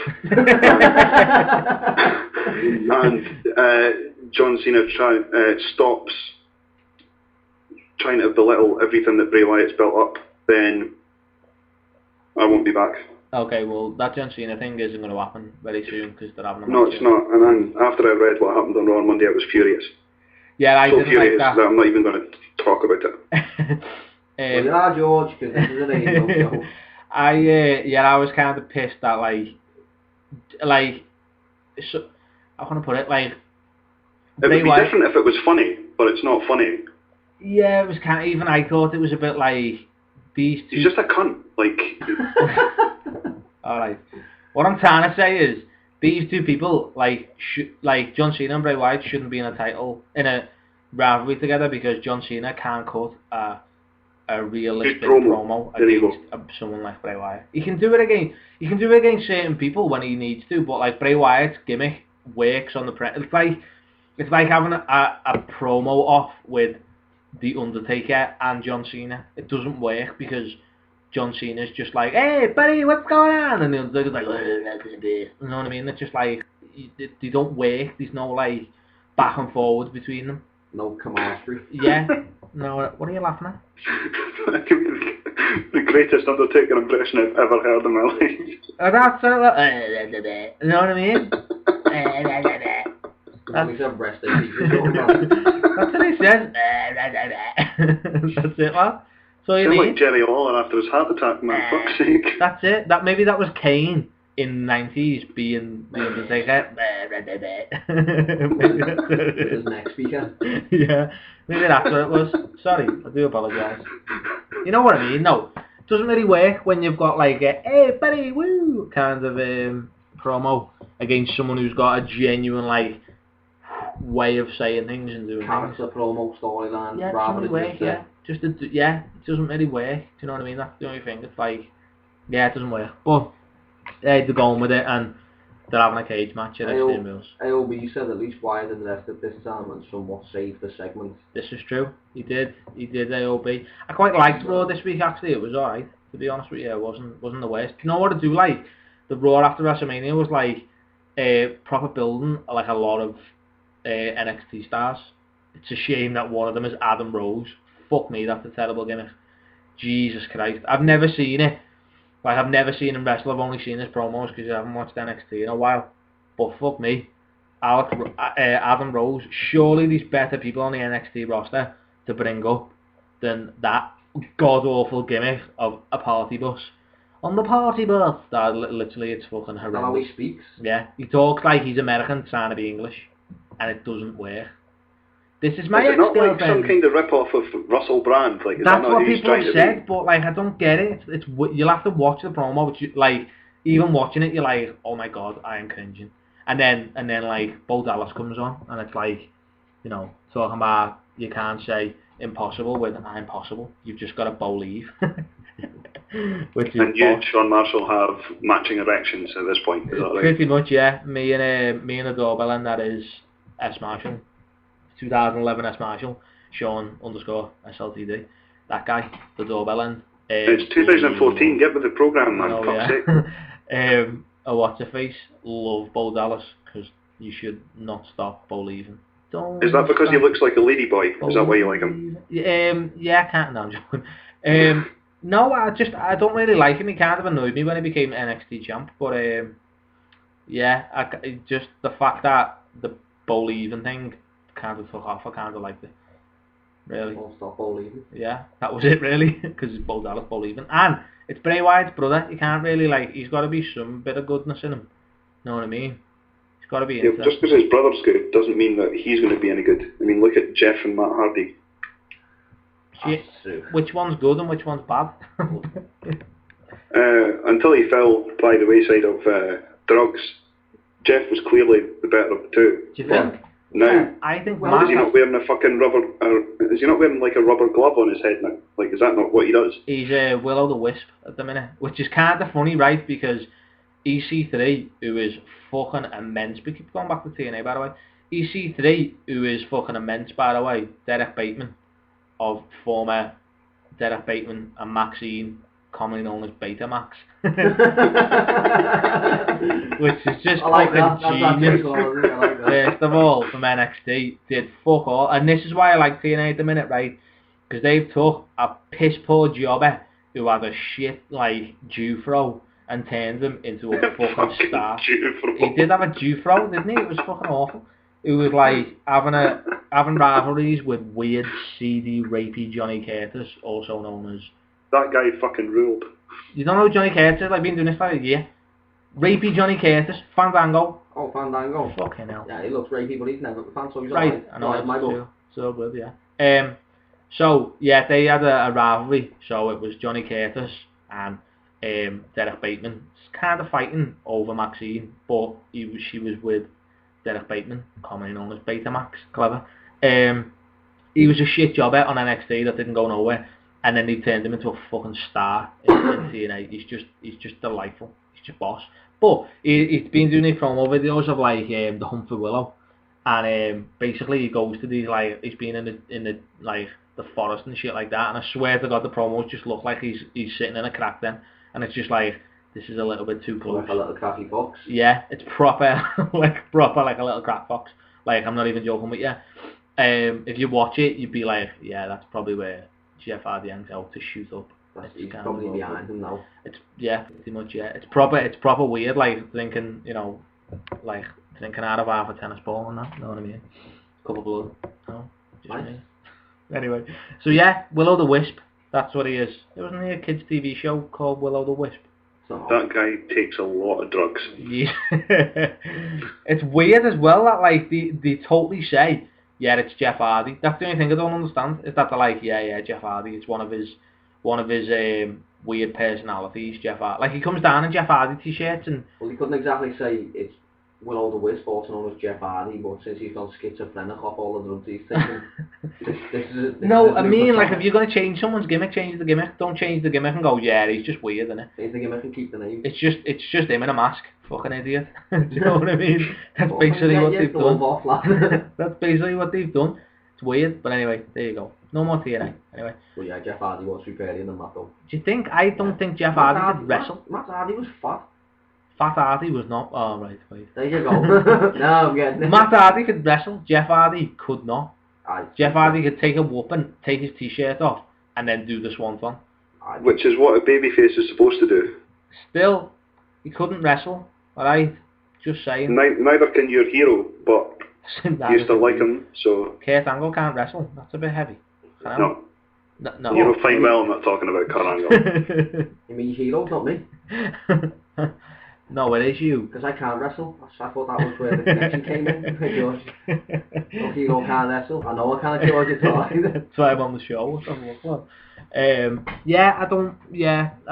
and John Cena stops trying to belittle everything that Bray Wyatt's built up, then I won't be back. Okay, well, that John Cena thing isn't going to happen very soon because they're having a match. No, it's not. And then after I read what happened on Raw on Monday, I was furious. Yeah, I didn't furious like that. that I'm not even going to talk about it. Well, you are, George, because this is an ego show. I was kind of pissed that so, I want to put it it would be different if it was funny, but it's not funny. Yeah, it was kind of, even I thought it was a bit like these two. He's just a cunt, like. Alright. What I'm trying to say is these two people, like John Cena and Bray Wyatt, shouldn't be in a rivalry together because John Cena can't cut a realistic promo against someone like Bray Wyatt. He can do it against certain people when he needs to, but like Bray Wyatt's gimmick works on the it's like having a promo off with The Undertaker and John Cena. It doesn't work because John Cena's just like, hey buddy, what's going on? And The Undertaker's like, you know what I mean? It's just like they don't work. There's no like back and forwards between them. No chemistry. Yeah. No, what are you laughing at? The greatest Undertaker impression I've ever heard in my life. That's you know what I mean? That's what he says. That's it, lad. So you like Jerry Lawler after his heart attack, man. Fuck's sake. That's it. Maybe that was Kane in the 90s being the Undertaker. His next speaker. Yeah, maybe that's what it was. Sorry, I do apologise. You know what I mean? No, it doesn't really work when you've got like a hey buddy, woo kind of promo against someone who's got a genuine like way of saying things and doing things. The promo storyline, yeah, rather than work, it doesn't really work. Do you know what I mean? That's the only thing. It's like, yeah, it doesn't work. But they're going with it, and they're having a cage match at Extreme Rules. AOB said at least Wyatt and the rest of this time and somewhat saved the segment. This is true. He did, AOB. I quite liked Raw this week, actually. It was alright, to be honest with you. It wasn't the worst. You know what I do like? The Raw after WrestleMania was like proper building, like a lot of NXT stars. It's a shame that one of them is Adam Rose. Fuck me, that's a terrible gimmick. Jesus Christ. I've never seen it. Like, I've never seen him wrestle. I've only seen his promos because I haven't watched NXT in a while. But fuck me. Adam Rose. Surely there's better people on the NXT roster to bring up than that god-awful gimmick of a party bus. On the party bus. That, literally, it's fucking horrendous. That's how he speaks. Yeah. He talks like he's American trying to be English. And it doesn't work. This is my ex-girlfriend. It's not like some kind of rip-off of Russell Brand. Like, that's what people have said, but like I don't get it. It's you'll have to watch the promo, but like even watching it, you're like, oh my god, I am cringing. And then like Bo Dallas comes on, and it's like, you know, talking about you can't say impossible with I'm possible. You've just got to believe. And you and Shawn Marshall have matching erections at this point. Is that right? Pretty much, yeah. Me and the doorbell, and that is S Marshall. 2011 S Marshall, Sean _SLTD. That guy, the doorbell end. It's 2014, get with the programme, man. Oh, fuck's sake. A what's-her-face, love Bo Dallas, because you should not stop believing. Is that because he looks like a ladyboy? Is that why you like him? Yeah, I can't, no, I'm joking. No, I don't really like him. He kind of annoyed me when he became NXT champ, but yeah, just the fact that the believing thing kind of took off, I kind of liked it. Really. Won't stop believing. Yeah, that was it really, because it's Bo Dallas believing. And it's Bray Wyatt's brother. You can't really like, he's got to be some bit of goodness in him. You know what I mean? He's got to be interesting. Just because his brother's good doesn't mean that he's going to be any good. I mean, look at Jeff and Matt Hardy. Which one's good and which one's bad? Until he fell by the wayside of drugs, Jeff was clearly the better of the two. Do you think? No. I think. Is he not wearing a fucking rubber? Is he not wearing like a rubber glove on his head now? Like, is that not what he does? He's a Will-o'-the-Wisp at the minute, which is kind of funny, right? Because EC3, who is fucking immense, we keep going back to TNA by the way. EC3, who is fucking immense, by the way, Derek Bateman, of former Derek Bateman and Maxine, commonly known as Betamax, which is just fucking genius. First of all, from NXT, did fuck all, and this is why I like TNA at the minute, right? Because they've took a piss poor jobber who had a shit like Jufro and turned him into a fucking star. He did have a Jufro, didn't he? It was fucking awful. It was like having rivalries with weird, seedy, rapey Johnny Curtis, also known as... That guy fucking ruled. You don't know who Johnny Curtis is? I've been doing this for a year. Rapey Johnny Curtis, Fandango. Oh, Fandango. Fucking hell. Yeah, he looks rapey, but he's never a fan, so he's right. Alright. I know, my book. So good, yeah. So, yeah, they had a rivalry. So it was Johnny Curtis and Derek Bateman. Kind of fighting over Maxine, but she was with Derek Bateman, commonly known as Betamax. Clever. He was a shit jobber on NXT that didn't go nowhere, and then they turned him into a fucking star in TNA. He's just delightful. He's just boss. But he's been doing these promo videos of like the Hunt for Willow, and basically he goes to these like he's been in the like the forest and shit like that, and I swear to God the promos just look like he's sitting in a crack den, and it's just like, this is a little bit too close. Like a little cracky fox. Yeah, it's proper like a little crack fox. Like, I'm not even joking with you. If you watch it, you'd be like, yeah, that's probably where Jeff Hardy hangs out to shoot up. He's probably behind him now. It's pretty much, yeah. It's proper weird, like drinking, like drinking out of half a tennis ball and that. You know what I mean? Cup of blood. No, just nice. Me. Anyway, so yeah, Will the Wisp. That's what he is. There wasn't a kids' TV show called Will the Wisp. That guy takes a lot of drugs. Yeah. It's weird as well that like they totally say, yeah, it's Jeff Hardy. That's the only thing I don't understand, is that they're like, yeah, Jeff Hardy. It's one of his weird personalities, Jeff Hardy. Like, he comes down in Jeff Hardy t-shirts and... Well, he couldn't exactly say it's Will the Wisp, also known as Jeff Hardy, but since he's gone schizophrenic off all the drugs he's taking, No, I mean, like, if you're going to change someone's gimmick, change the gimmick. Don't change the gimmick and go, yeah, he's just weird, isn't it? Change the gimmick and keep the name. It's just him in a mask. Fucking idiot. Do you know what I mean? That's basically what they've done. That's basically what they've done. It's weird, but anyway, there you go. No more TNA. Anyway. Well, yeah, Jeff Hardy was superior than that, though. Do you think? I don't think Jeff Hardy could wrestle. Matt Hardy was fat. Fat Hardy was not. Oh, right. There you go. No, I'm getting it. Matt Hardy could wrestle. Jeff Hardy could not. Jeff Hardy could take a whooping, take his t-shirt off, and then do the swanton. Which is what a babyface is supposed to do. Still, he couldn't wrestle. Alright? Just saying. Neither can your hero, but you used to like him, so... Kurt Angle can't wrestle. That's a bit heavy. No. No. You'll find well I'm not talking about Kurt Angle. You mean hero, not me? No, it is you. Because I can't wrestle. I thought that was where the connection came in. No, hero can't wrestle. I know I can't George at all either. That's why I'm on the show. I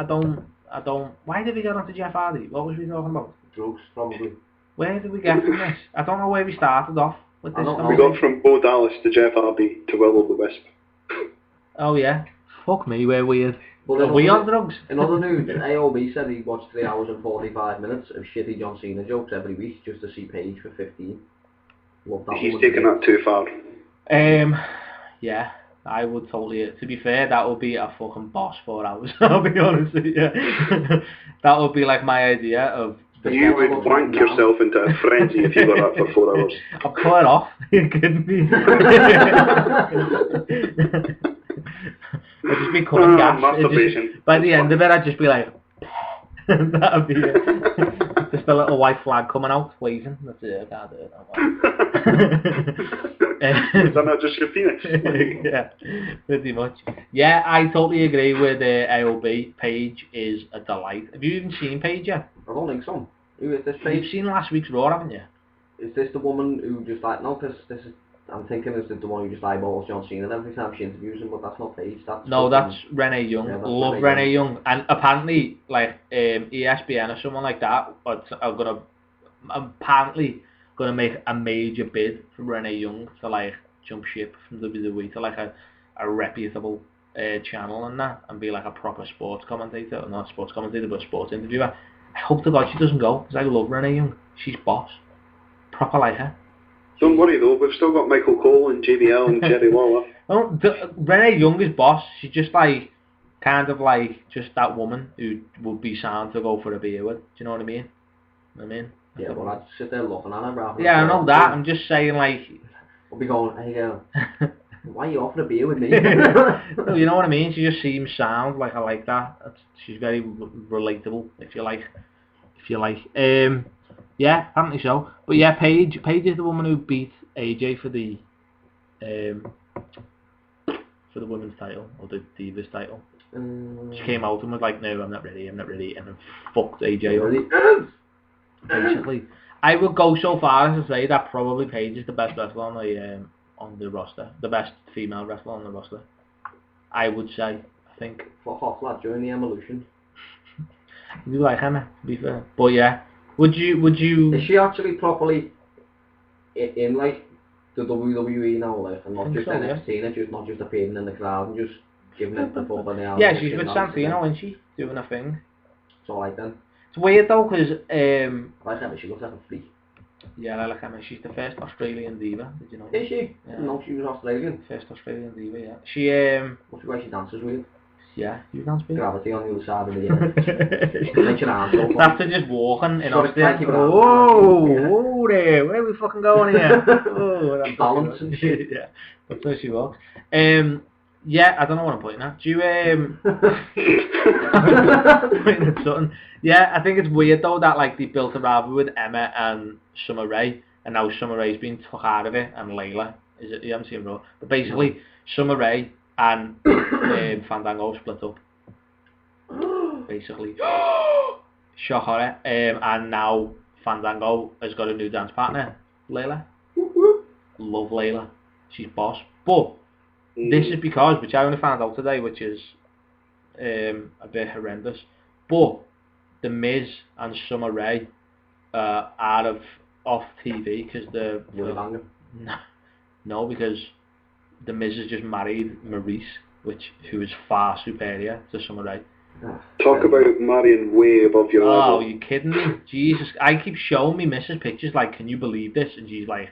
don't. Why did we get onto Jeff Hardy? What was we talking about? Drugs, probably. Where did we get from this? I don't know where we started off with this. We got from Bo Dallas to Jeff Hardy to Will the Wisp. Oh yeah. Fuck me, we're weird. Well, are we on drugs? In other news, AOB said he watched 3 hours and 45 minutes of shitty John Cena jokes every week just to see Paige for 15. He's taking that too far. Yeah, I would totally. To be fair, that would be a fucking boss 4 hours. I'll be honest with you. That would be like my idea of. You would wank yourself into a frenzy if you were up for 4 hours. I'll pull it off. You're kidding me? I'd just be cutting gas. By the end of it, I'd just be like, that'd be it. Just a little white flag coming out, waving. That's it. I can't do it. Is that not just your penis? Yeah, pretty much. Yeah, I totally agree with AOB. Paige is a delight. Have you even seen Paige yet? I don't think so. Who is this Paige? You've seen last week's Raw, haven't you? Is this the woman who just like, no, this is, I'm thinking is the one who just eyeballs John Cena every time she interviews him, but that's not Paige. That's Renee Young. Yeah, Love Renee Young. And apparently, like, ESPN or someone like that are apparently gonna make a major bid for Renee Young to like jump ship from WWE to like a reputable channel and that, and be like a proper sports commentator, or not a sports commentator, but a sports interviewer. I hope to God she doesn't go, because I love Renee Young. She's boss. Proper like her. Don't worry though, we've still got Michael Cole and JBL and Jerry Lawler. Well, Renee Young is boss. She's just like, kind of like, just that woman who would be sound to go for a beer with. Do you know what I mean? Yeah, well, I'd sit there looking at her rather. Yeah, I know that. I'm just saying, like... I'll be going, hey girl, why are you offering a beer with me? No, you know what I mean? She just seems sound. Like, I like that. She's very relatable, if you like. Yeah, apparently so. But yeah, Paige is the woman who beat AJ for the women's title, or the Divas title. She came out and was like, no, I'm not ready, and then fucked AJ up. Basically. I would go so far as to say that probably Paige is the best wrestler on the roster. The best female wrestler on the roster. I would say, I think. For hot lad during the evolution. You like Hannah, to be fair. But yeah. Would you... Is she actually properly in like the WWE now, like, and not just so, NXT, and just not just appearing in the crowd and just giving it the full banana? Yeah, she's with Santino, isn't she? Doing a thing. It's alright then. It's weird though, because... I like Emma, she looks like a freak. Yeah, I like Emma. She's the first Australian diva, did you know? Is she? Yeah. No, she was Australian. First Australian diva, yeah. She, What's the way she dances with? Yeah, you dance with Gravity on the other side of the make your arms go. After just walking in Sorry, Austin. thank you, Whoa there, where are we fucking going here? Oh, that's balance and shit. Yeah, that's where she walks. Yeah, I don't know what I'm pointing at. Do you pointing at something? Yeah, I think it's weird though that like they built a rivalry with Emma and Summer Rae, and now Summer Rae's been took out of it, and Layla is it? You haven't seen Raw, but basically Summer Rae and Fandango split up. Basically, shock horror. And now Fandango has got a new dance partner, Layla. Love Layla, she's boss. But this is because, which I only found out today, which is a bit horrendous. But The Miz and Summer Rae are off TV because the no, because The Miz has just married Maurice, who is far superior to Summer Rae. Talk about marrying way above your level. Oh, you kidding me? Jesus, I keep showing me Mrs. pictures like, can you believe this? And she's like,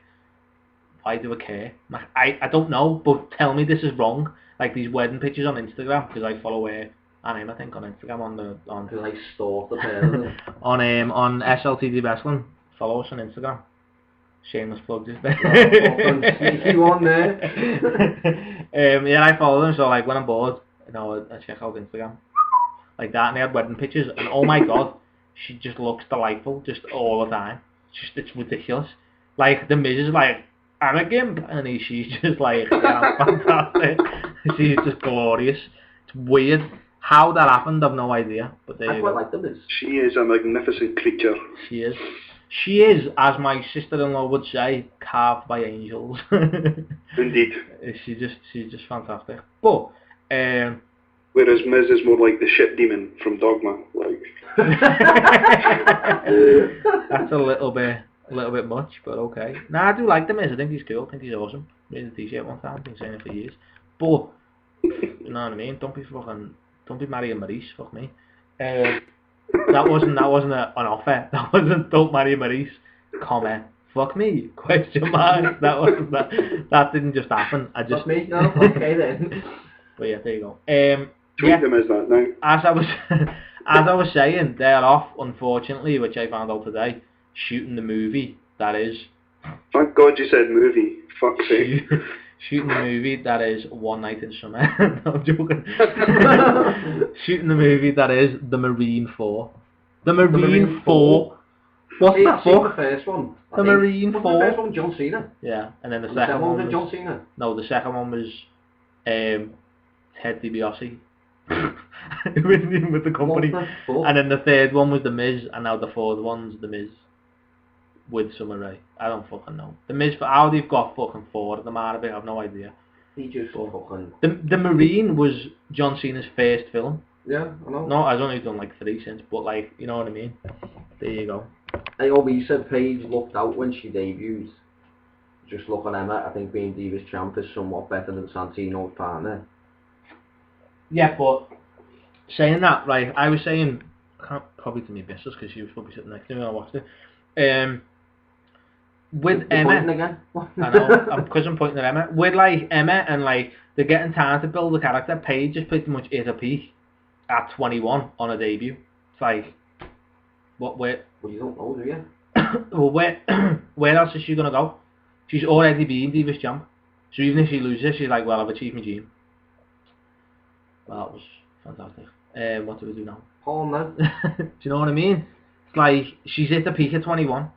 why do I care? I don't know, but tell me this is wrong. Like these wedding pictures on Instagram, because I follow her and him, I think, on Instagram on because I stalked the pair on SLTD Wrestling. Follow us on Instagram. Shameless plug just there. Sneaky one there. Yeah, I follow them, so like when I'm bored, I check out Instagram. Like that, and they had wedding pictures, and oh my god, she just looks delightful, just all the time. It's ridiculous. Like, The Miz is like, I'm a gimp, and she's just like, yeah, I'm fantastic. She's just glorious. It's weird. How that happened, I've no idea. But I quite like The Miz. She is a magnificent creature. She is. She is, as my sister-in-law would say, carved by angels. Indeed. She's just fantastic. But, whereas Miz is more like the shit demon from Dogma, like. That's a little bit much, but okay. Nah, I do like The Miz. I think he's cool. I think he's awesome. Made a t-shirt one time. I've been saying it for years. But you know what I mean. Don't be marrying Maurice. Fuck me. That wasn't an offer. That wasn't don't marry Maurice. Comment. Fuck me? Question mark. That didn't just happen. Fuck me? No. Okay then. But yeah, there you go. Tweet them as that now. As I was saying, they're off, unfortunately, which I found out today, shooting the movie that is. Thank God you said movie. Fuck's sake. Shooting the movie that is One Night in Summer. No, I'm joking. Shooting the movie that is The Marine 4. The Marine 4. What the fuck? The first one. The Marine 4. The first one, John Cena. Yeah, and then the second one was John Cena. No, the second one was Ted DiBiase. with the company. And then the third one was The Miz, and now the fourth one's The Miz with Summer Rae. I don't fucking know. The Miz, how they've got fucking four of them out of it, I have no idea. He just fucking... The Marine was John Cena's first film. Yeah, I know. No, I've only done like 3 since, but like, you know what I mean? There you go. I always said Paige looked out when she debuted. Just look at Emma, I think being Divas Champ is somewhat better than Santino's partner. Yeah, but saying that, right, I was saying, probably to me missus, because she was probably sitting next to me when I watched it, with You're Emma. pointing again. I know, because I'm pointing at Emma. With like Emma and like they're getting time to build the character. Paige just pretty much hit a peak at 21 on her debut. It's like, what? Where? Well, you don't know, do you? Well, where else is she gonna go? She's already been Divas champ. So even if she loses, she's like, well, I've achieved my dream. Well, that was fantastic. What do we do now? Paul, man. Do you know what I mean? It's like, she's hit the peak at 21.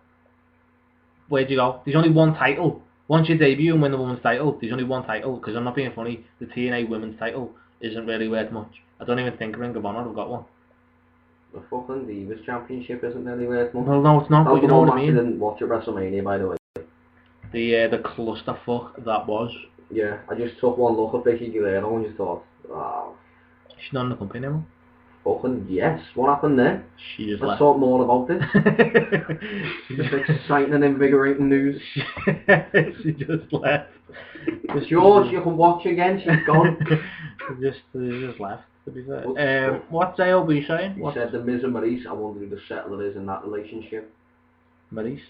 Where'd you go? There's only one title. Once you debut and win the women's title, there's only one title. Because I'm not being funny, the TNA women's title isn't really worth much. I don't even think Ring of Honor have got one. The fucking Divas Championship isn't really worth much. Well, no, it's not, but you know what I mean. I didn't watch at WrestleMania, by the way. The clusterfuck that was. Yeah, I just took one look at Vicky Guerrero and just thought, oh, she's not in the company anymore. Fucking yes, what happened there? She just Let's left. talk more about this. Just exciting and invigorating news. She just left. George, you can watch again, she's gone. She just left, to be fair. What's AOB saying? He said the Miz and Maurice, I wonder who the settler is in that relationship. Maurice?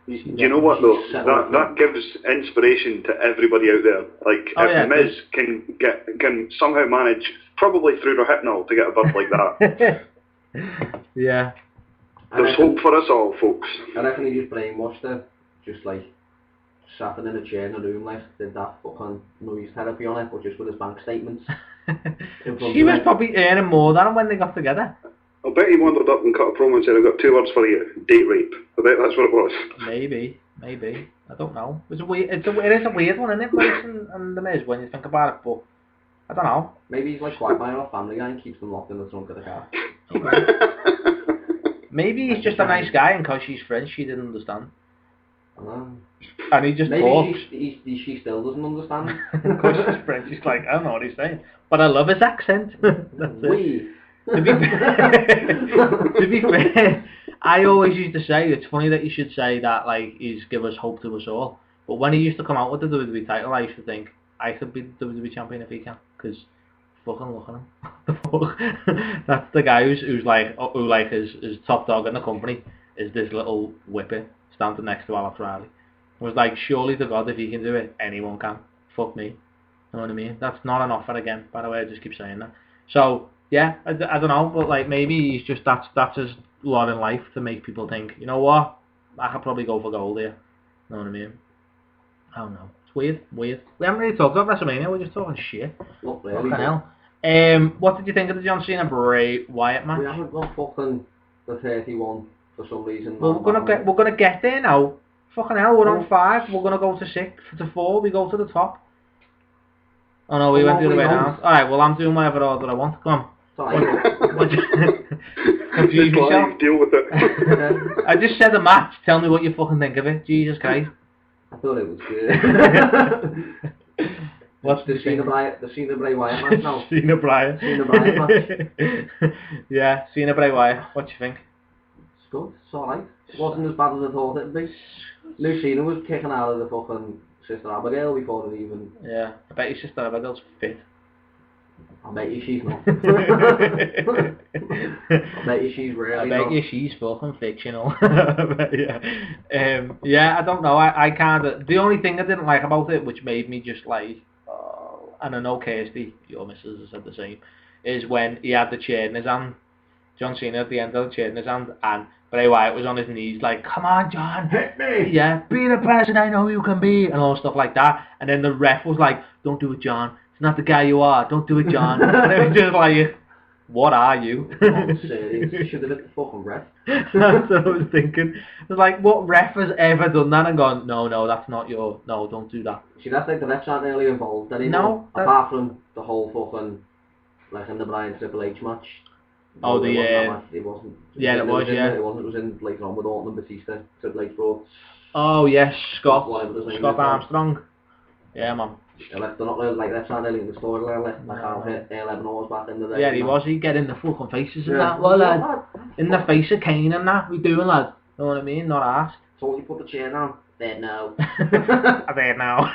Do you know what though? That gives inspiration to everybody out there. Like if Miz can somehow manage, probably through the hypno, to get a birth like that. Yeah. There's hope for us all, folks. I reckon he just brainwashed her, just like sat her in a chair in a room, like did that fucking noise therapy on it, but just with his bank statements. She was probably earning more than him when they got together. I bet he wandered up and cut a promo and said, I've got 2 words for you, date rape. I bet that's what it was. Maybe. I don't know. It is a weird one, isn't it, Mason and The Miz, when you think about it, but I don't know. Maybe he's like Qui-Gon or Family Guy and keeps them locked in the trunk of the car. Maybe he's just a nice guy, and because she's French, she didn't understand. I know. And he just talks. Maybe she still doesn't understand. Because she's French, she's like, I don't know what he's saying. But I love his accent. That's it. To be fair, I always used to say, it's funny that you should say that, like, he's give us hope to us all. But when he used to come out with the WWE title, I used to think, I could be the WWE champion if he can. Because, fucking look at him. That's the guy who's his top dog in the company is this little whipper standing next to Alex Riley. I was like, surely to God, if he can do it, anyone can. Fuck me. You know what I mean? That's not an offer again, by the way, I just keep saying that. So, yeah, I don't know, but like maybe he's just that's his lot in life to make people think, you know what, I could probably go for gold here. You know what I mean? I don't know. It's weird. We haven't really talked about WrestleMania, we're just talking shit. Not really. Fucking hell. What did you think of the John Cena Bray Wyatt match? We haven't got fucking the 31 for some reason. Well, we're gonna get there now. Fucking hell, we're on 5. We're gonna go to 6 to 4. We go to the top. Oh no, we went the other way around. All right, well I'm doing whatever order I want. Come on. Confuse yourself. Deal with it. I just said a match. Tell me what you fucking think of it. Jesus Christ. I thought it was good. What's the Cena Bray Wyatt match now? Cena Bray match. Yeah, Cena Bray Wyatt. What do you think? It's good. It's alright. It wasn't as bad as I thought it'd be. New Cena was kicking out of the fucking Sister Abigail before it even... Yeah, I bet your Sister Abigail's fit. I bet you she's not. I bet you she's really not. I bet you she's fucking fictional. Yeah, I don't know. I kinda... The only thing I didn't like about it, which made me just like... and I know Kirsty, your missus has said the same, is when he had the chair in his hand. John Cena at the end of the chair in his hand, and Bray Wyatt was on his knees like, come on John, hit me! Yeah, be the person I know you can be, and all stuff like that. And then the ref was like, don't do it John, it's not the guy you are, don't do it John. And it was just like, what are you? I'm serious, you should have hit the fucking ref. That's what I was thinking. It was like, what ref has ever done that and gone, no, that's not your, no, don't do that. See, that's like the refs aren't really involved anymore. No. Apart from the whole fucking, like in the Bryan Triple H match. Oh, the it wasn't. Yeah, it was. Yeah, it wasn't. It was in later on with Orton and Batista. Triple H brought. Oh yes, Scott Armstrong. Yeah, man. Yeah, like, they're not really like they're trying to link the storyline. Like how hit 11 hours back in the day. Yeah, he was. He get in the fucking faces and that. Well, lad, in the face of Kane and that. We doing, lad. Know what I mean? Not asked. So you put the chair down. There now. I'm there now.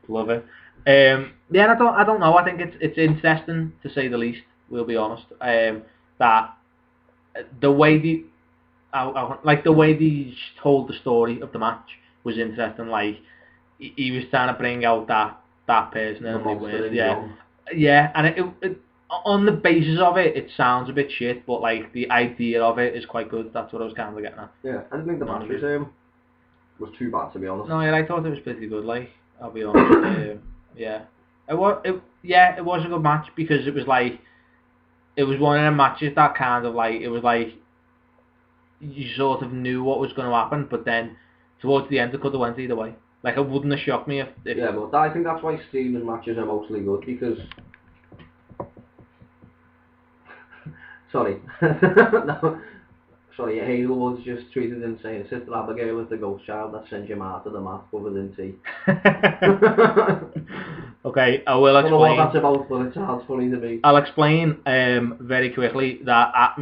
Love it. Yeah, I don't know. I think it's interesting to say the least. We'll be honest. That the way like the way they told the story of the match was interesting. Like he was trying to bring out that person and and it on the basis of it, it sounds a bit shit, but like the idea of it is quite good. That's what I was kind of getting at. Yeah, I didn't think the match was too bad, to be honest. No, yeah, I thought it was pretty good. Like, I'll be honest. Yeah, it was a good match because it was like it was one of the matches that kind of like it was like you sort of knew what was going to happen, but then towards the end it could have went either way. Like, it wouldn't have shocked me if yeah, but I think that's why streaming matches are mostly good because. Sorry. No. Sorry, Hazelwood's just tweeted in saying, Sister Abigail is the ghost child that sends your ma to the mat covered in tea. Okay, I will explain. I don't know what that's about, but it sounds funny to me. I'll explain very quickly that at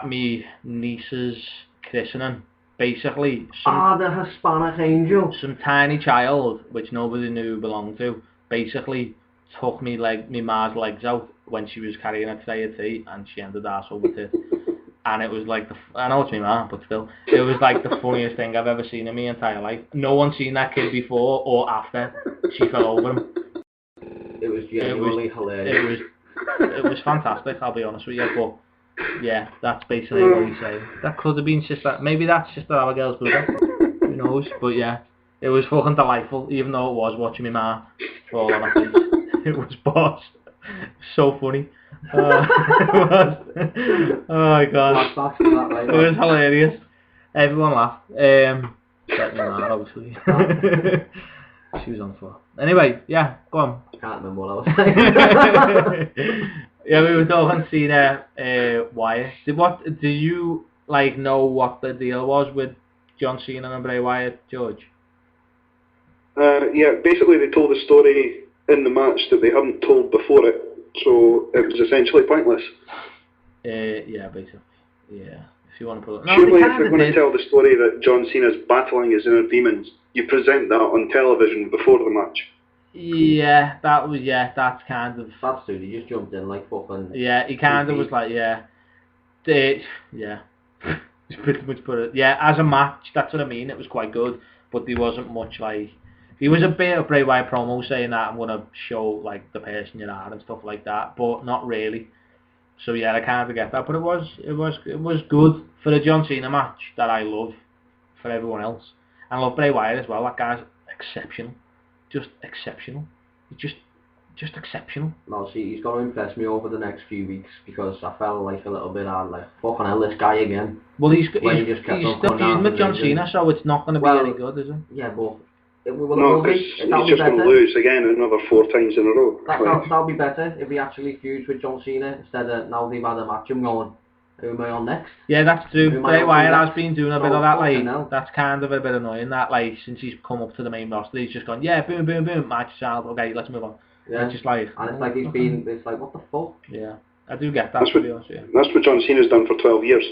me niece's christening, basically, the Hispanic angel. Some tiny child, which nobody knew belonged to, basically took me ma's legs out when she was carrying a tray of tea, and she ended arsehole with it. And it was like, I know it's my ma, but still, it was like the funniest thing I've ever seen in my entire life. No one's seen that kid before or after she fell over him. It was genuinely hilarious. It was fantastic, I'll be honest with you, but yeah, that's basically what he's saying. That could have been maybe that's Sister Abigail's brother, who knows, but yeah, it was fucking delightful, even though it was watching my ma fall on her face. It was boss. So funny. It was. Oh my god. It was hilarious. Everyone laughed. Except my ma, obviously. She was on the floor. Anyway, yeah, go on. I can't remember what I was saying. Yeah, we were talking Cena, Wyatt. Do you like know what the deal was with John Cena and Bray Wyatt, George? Yeah, basically they told a story in the match that they hadn't told before it, so it was essentially pointless. Yeah, basically. Yeah, if you want to put it. No, surely if they're going to tell the story that John Cena's battling his inner demons, you present that on television before the match. Yeah, that's kind of... That's true, he just jumped in like fucking... Yeah, he kind of was like, yeah. Just pretty much put it... Yeah, as a match, that's what I mean, it was quite good, but there wasn't much like... He was a bit of Bray Wyatt promo saying that I'm going to show like the person you are and stuff like that, but not really. So yeah, I kind of get that, but it was good for a John Cena match that I love for everyone else. And I love Bray Wyatt as well. That guy's exceptional, just exceptional. He's just exceptional. No, see, he's going to impress me over the next few weeks because I felt like a little bit on like fucking hell, this guy again. Well, he's still feuding with John Cena, so it's not going to be any good, is it? Yeah, but. No, because he's just going to lose again another 4 times in a row. That'll be better if he actually feuds with John Cena instead of now they've had a match him going, who am I on next? Yeah, that's true. Bray Wyatt has been doing a bit of that, like, that's kind of a bit annoying, that, like, since he's come up to the main roster, he's just gone, yeah, boom, boom, boom, match child, okay, let's move on. Yeah. It's just like... And it's like it's like, what the fuck? Yeah, I do get that, to be honest with you. That's what John Cena's done for 12 years.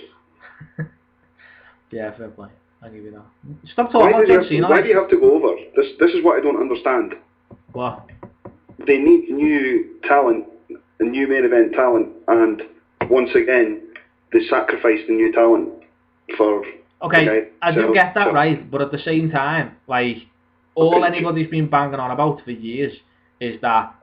Yeah, fair play. I'll give you that. Stop talking about John Cena. Why do you have to go over? This is what I don't understand. What? They need new talent, a new main event talent, and once again, they sacrifice the new talent for... Okay, I do get that, right, but at the same time, like, all anybody's been banging on about for years is that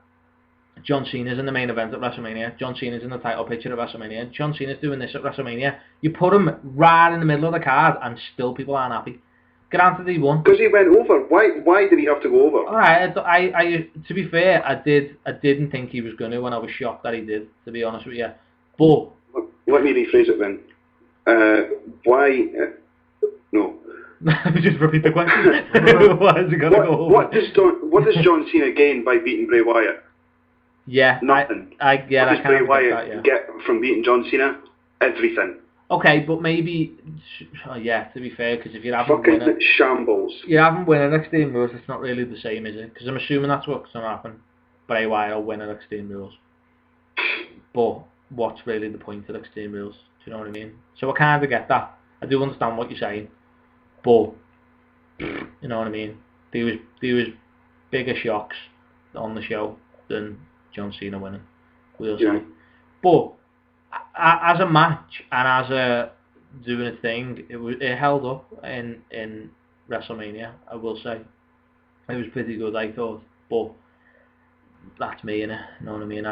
John Cena's in the main event at WrestleMania, John Cena's in the title picture at WrestleMania, John Cena's doing this at WrestleMania. You put him right in the middle of the card and still people aren't happy. Granted he won. Because he went over. Why did he have to go over? Alright, I to be fair, I didn't think he was going to, and I was shocked that he did, to be honest with you. But... Let me rephrase it then. Why... no. Just repeat the question. Why is he going to go over? What does John Cena gain by beating Bray Wyatt? Yeah, nothing. What does Bray Wyatt get from beating John Cena? Everything. Okay, but maybe, yeah, to be fair, because if you haven't fucking shambles. You haven't won an Extreme Rules, it's not really the same, is it? Because I'm assuming that's what's going to happen. Bray Wyatt will win an Extreme Rules. But what's really the point of Extreme Rules? Do you know what I mean? So I kind of get that. I do understand what you're saying. But, you know what I mean? There was bigger shocks on the show than John Cena winning, we'll say. But as a match and as a doing a thing. It held up in WrestleMania, I will say. It was pretty good, I thought, but that's me, innit? You know what I mean?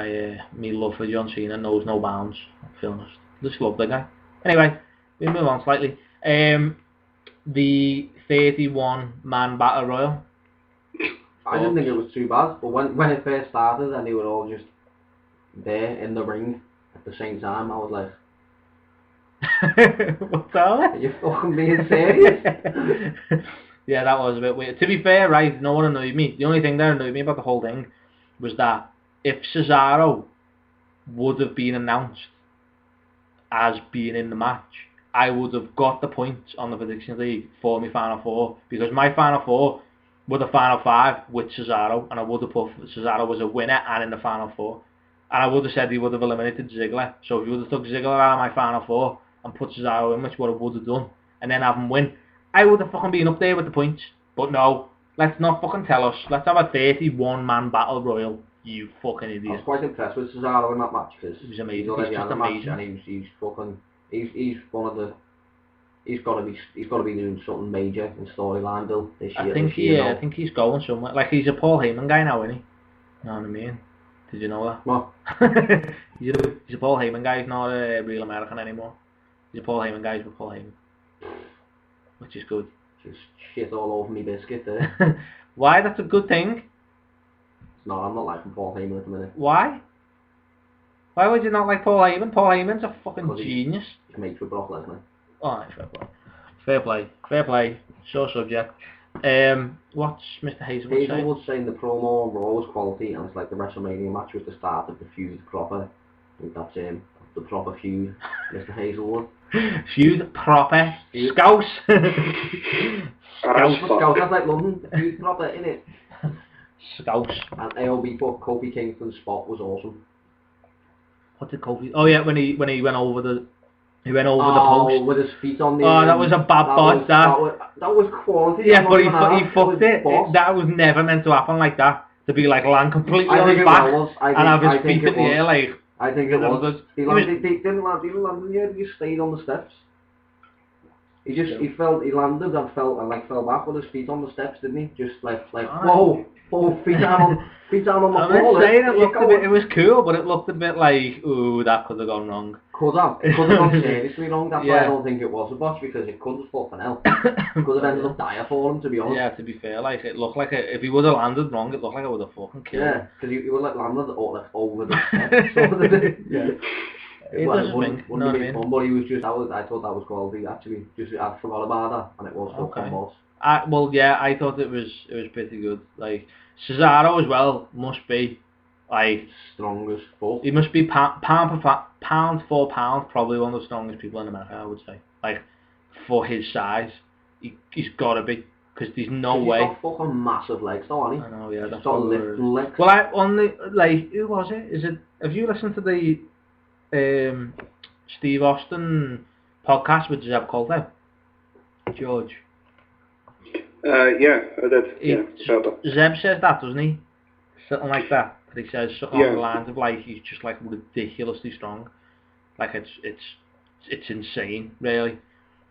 Me love for John Cena knows no bounds. I'm feeling honest. Just love the guy. Anyway, we move on slightly. The 31-man battle royal. I didn't think it was too bad, but when it first started and they were all just there in the ring at the same time, I was like, what's that? are you fucking being serious? Yeah, that was a bit weird. To be fair, right, no one annoyed me. The only thing that annoyed me about the whole thing was that if Cesaro would have been announced as being in the match, I would have got the points on the prediction league for my Final Four, because my Final Four were the Final Five with Cesaro, and I would have put Cesaro as a winner and in the Final Four. And I would have said he would have eliminated Ziggler. So if you would have took Ziggler out of my Final Four and put Cesaro in, which what I would have done, and then have him win, I would have fucking been up there with the points. But no, let's not fucking tell us. Let's have a 31-man battle royal, you fucking I idiot. was quite impressed with Cesaro in that match, because He was amazing. he's already He's had just a match, amazing. and he's one of the, he's got to be doing something major in storyline though this year. I think he's going somewhere. Like, he's a Paul Heyman guy now, isn't he? You know what I mean? Did you know that? What? he's a Paul Heyman guy. He's not a real American anymore. He's a Paul Heyman guy. He's with Paul Heyman, which is good. Just shit all over me biscuit there. Why? That's a good thing. No, I'm not liking Paul Heyman at the minute. Why? Why would you not like Paul Heyman? Paul Heyman's a fucking genius. He's mates with Brock Lesnar. Oh, fair play. Fair play. Fair play. Sore subject. What's Mr. Hazelwood saying? Hazelwood's saying the promo on Raw was quality, and it's like the WrestleMania match was the start of the feud proper. I think that's the proper feud, Mr. Hazelwood. Feud proper. Scouse. Scouse, that's like London. Feud proper, innit? Scouse. And AOB put Kofi Kingston's spot was awesome. What did Kofi? Oh yeah, when he went over the the post. With his feet on the. Oh, that was a bad bot. That was quality. Yeah, but he fucked it. That was never meant to happen like that. To be like land completely on his back and have his feet in the air like. I think it was. He didn't land in the air. He just stayed on the steps. He landed and fell back with his feet on the steps, didn't he? Just like whoa, feet down on the floor. I'm saying it was cool, but it looked a bit like, ooh, that could have gone wrong. It could have gone seriously wrong. That's why I don't think it was a botch, because it could have fucking hell. It could have ended up dire for him, to be honest. Yeah, to be fair, like it looked like if he would have landed wrong, it looked like it would have fucking killed him. Yeah, because he would have landed over the steps. Sort of thing. Yeah. It doesn't ring, you know what I mean? But he was just, I thought that was quality, actually. I forgot about that, and it was fucking boss. Well, yeah, I thought it was pretty good. Like, Cesaro as well must be, like... Strong as fuck. He must be pound for pound, probably one of the strongest people in America, I would say. Like, for his size, he's got to be. Because there's no way... He's got fucking massive legs, though, hasn't he? I know, yeah. He's got lifting legs. Well, who was it? Have you listened to the Steve Austin podcast with Zeb Coulter? George? Yeah, I did. Zeb says that, doesn't he? Something like that. But he says something along the lines of like he's just like ridiculously strong. Like it's insane, really.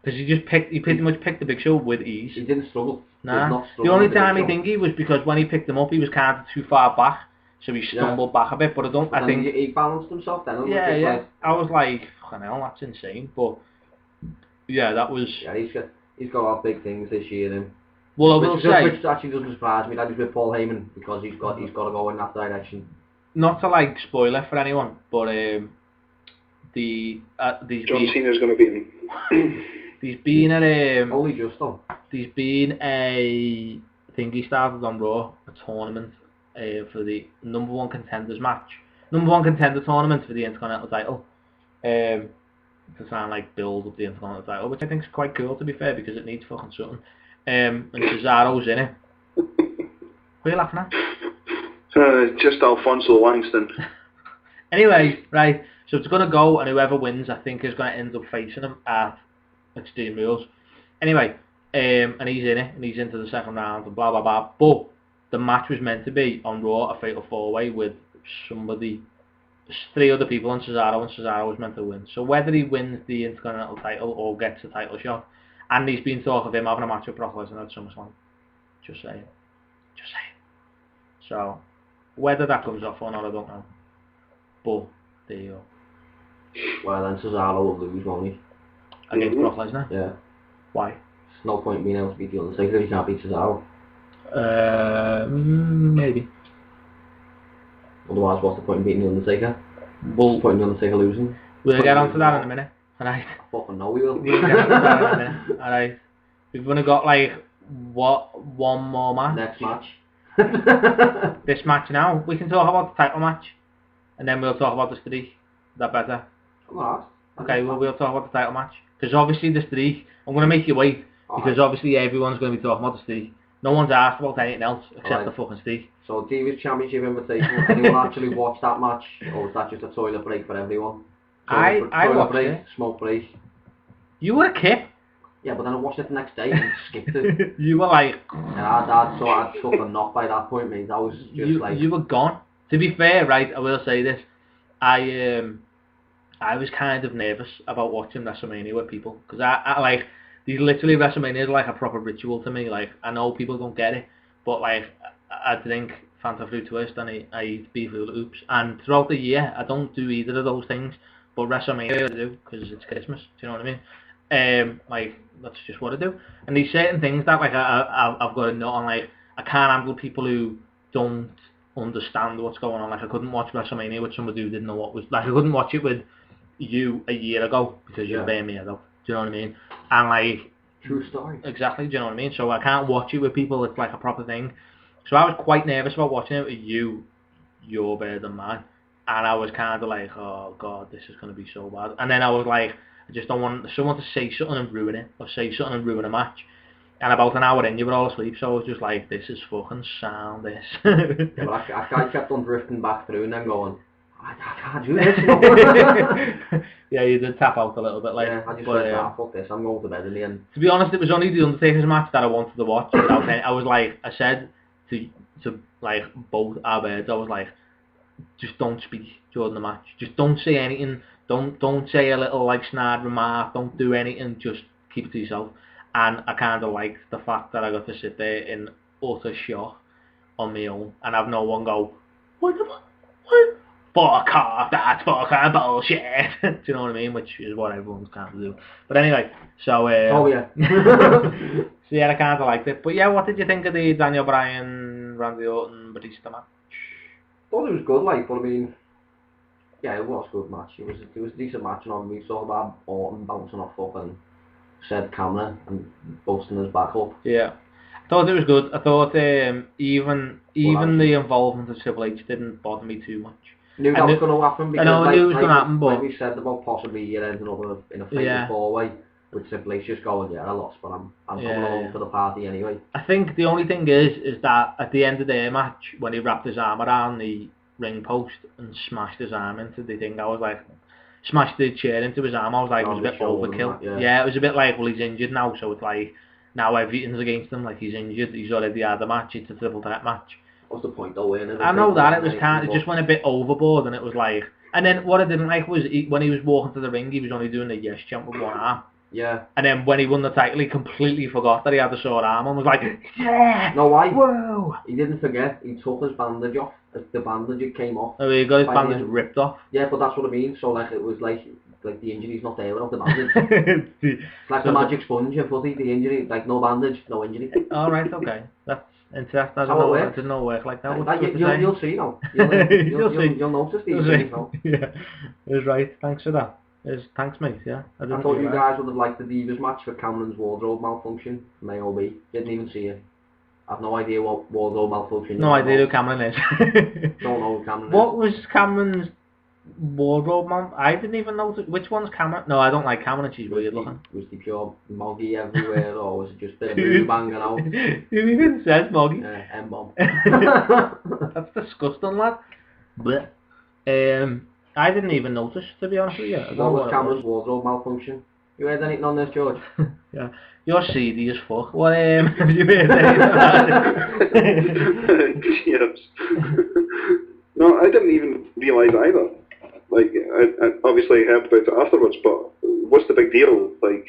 Because he pretty much picked the Big Show with ease. He didn't struggle. Nah. The only time I think he was because when he picked him up, he was kind of too far back, so he stumbled back a bit. But I think he balanced himself then. Yeah. I was like, fucking hell, that's insane. But yeah, that was. Yeah, he's got a lot of big things this year. Then. Well, I will say, which actually doesn't surprise me that he's with Paul Heyman, because he's got to go in that direction. Not to like spoil it for anyone, but John Cena's going to beat him. There's been only just though. There's been a thing he started on Raw, a tournament for the number one contender tournament for the Intercontinental title. To try and like build up the Intercontinental title, which I think is quite cool, to be fair, because it needs fucking something. And Cesaro's in it. What are you laughing at? Just Alfonso Langston. Anyway, right, so it's going to go, and whoever wins, I think, is going to end up facing him at Extreme Rules. Anyway, and he's in it, and he's into the second round, and blah, blah, blah. But the match was meant to be on Raw, a Fatal 4-Way with somebody three other people and Cesaro was meant to win. So whether he wins the Intercontinental title or gets a title shot, and he's been talk of him having a match with Brock Lesnar at SummerSlam. Just saying. So whether that comes off or not, I don't know. But there you go. Well, then Cesaro will lose, won't he? Against Brock Lesnar? Yeah. Why? There's no point being able to beat the Undertaker if he can't beat Cesaro. Maybe. Otherwise, what's the point in beating the Undertaker? Well, what's the point in the Undertaker losing? We'll get onto that in a minute. Alright. I fucking know we will. We'll get onto that in a minute. Alright. We've only got like one more match. Next match. This match now. We can talk about the title match, and then we'll talk about the streak. Is that better? Alright. Okay, well we'll talk about the title match. Because obviously the streak, I'm going to make you wait, because obviously everyone's going to be talking about the streak. No one's asked about anything else except the fucking streak. So Divas Championship Invitational, anyone actually watch that match? Or was that just a toilet break for everyone? I watched break, it. Smoke break. You were a kid. Yeah, but then I watched it the next day and skipped it. You were like... And I'd took a knock by that point, mate. That was just You were gone. To be fair, right, I will say this. I was kind of nervous about watching WrestleMania with people. Because I like... These literally WrestleMania is like a proper ritual to me. Like, I know people don't get it, but like, I drink Fanta Fruit Twist and I eat beef hoops. And throughout the year, I don't do either of those things. But WrestleMania I do, because it's Christmas. Do you know what I mean? Like, that's just what I do. And these certain things that like I've got to know on, like, I can't handle people who don't understand what's going on. Like, I couldn't watch WrestleMania with somebody who didn't know what was... Like, I couldn't watch it with you a year ago because you burned me head up. Do you know what I mean? And like... True story. Exactly, do you know what I mean? So I can't watch it with people, it's like a proper thing. So I was quite nervous about watching it with you. You're better than mine. And I was kind of like, oh god, this is going to be so bad. And then I was like, I just don't want someone to say something and ruin it. Or say something and ruin a match. And about an hour in, you were all asleep, so I was just like, this is fucking sound, this. Yeah, but I kept on drifting back through and then going, I can't do this. Yeah, you did tap out a little bit, like. Yeah, I just went, fuck this, I'm going to bed in the end. To be honest, it was only the Undertaker's match that I wanted to watch. I was like, I said to like both our beds, I was like, just don't speak during the match. Just don't say anything. Don't say a little like snide remark. Don't do anything. Just keep it to yourself. And I kind of liked the fact that I got to sit there in utter shock on my own and have no one go, what the fuck? What? Fuck off, that's fucking bullshit. Do you know what I mean? Which is what everyone's kind of do. But anyway, so... oh yeah. So yeah, I kind of liked it. But yeah, what did you think of the Daniel Bryan, Randy Orton, Batista match? Thought it was good, like, but I mean... Yeah, it was a good match. It was a decent match, and we saw about Orton bouncing off fucking said camera and busting his back up. Yeah. I thought it was good. I thought even the involvement of Triple H didn't bother me too much. Knew that was going to happen because I knew it was going to happen, but like we said about possibly ending up in a fatal four-way with Triple H just going, yeah, I lost, but I'm coming along for the party anyway. I think the only thing is that at the end of their match, when he wrapped his arm around the ring post and smashed his arm into the thing, I was like, smashed the chair into his arm, I was like, it was a bit overkill. Yeah, it was a bit like, well, he's injured now, so it's like, now everything's against him, like he's injured, he's already had the match, it's a triple threat match. What's the point though, isn't it? I know that, it was kind of, it just went a bit overboard, and it was like, and then what I didn't like was, when he was walking to the ring, he was only doing the yes chant with one arm. Yeah. And then when he won the title, he completely forgot that he had the sore arm and was like, yeah! No, why? Whoa! He didn't forget, he took his bandage off, the bandage came off. Oh, he got his bandage ripped off. Yeah, but that's what I mean, so like, it was like the injury's not there without the bandage. It's like the magic sponge in footy, the injury, like no bandage, no injury. Alright, okay. That's interesting. I didn't know it worked like that. You'll see now. You'll notice these things now. Yeah, it's right. Thanks for that. Thanks, mate. Yeah. I thought you guys would have liked the Divas match for Cameron's wardrobe malfunction from AOB. Didn't even see it. I've no idea what wardrobe malfunction is. No idea who Cameron is. Don't know who Cameron is. What was Cameron's wardrobe, man? I didn't even know which one's Cameron. No, I don't like Cameron. She's weird looking. Was the pure Moggy everywhere, or was it just a bit of banging out? Who even says Moggy? M-bomb. That's disgusting, lad. But I didn't even notice, to be honest with you. What was Cameron's wardrobe malfunction? You heard anything on this, George? Yeah. You're seedy as fuck. What have you heard anything about it? Yes. No, I didn't even realise either. Like, I obviously heard about it afterwards, but what's the big deal? Like,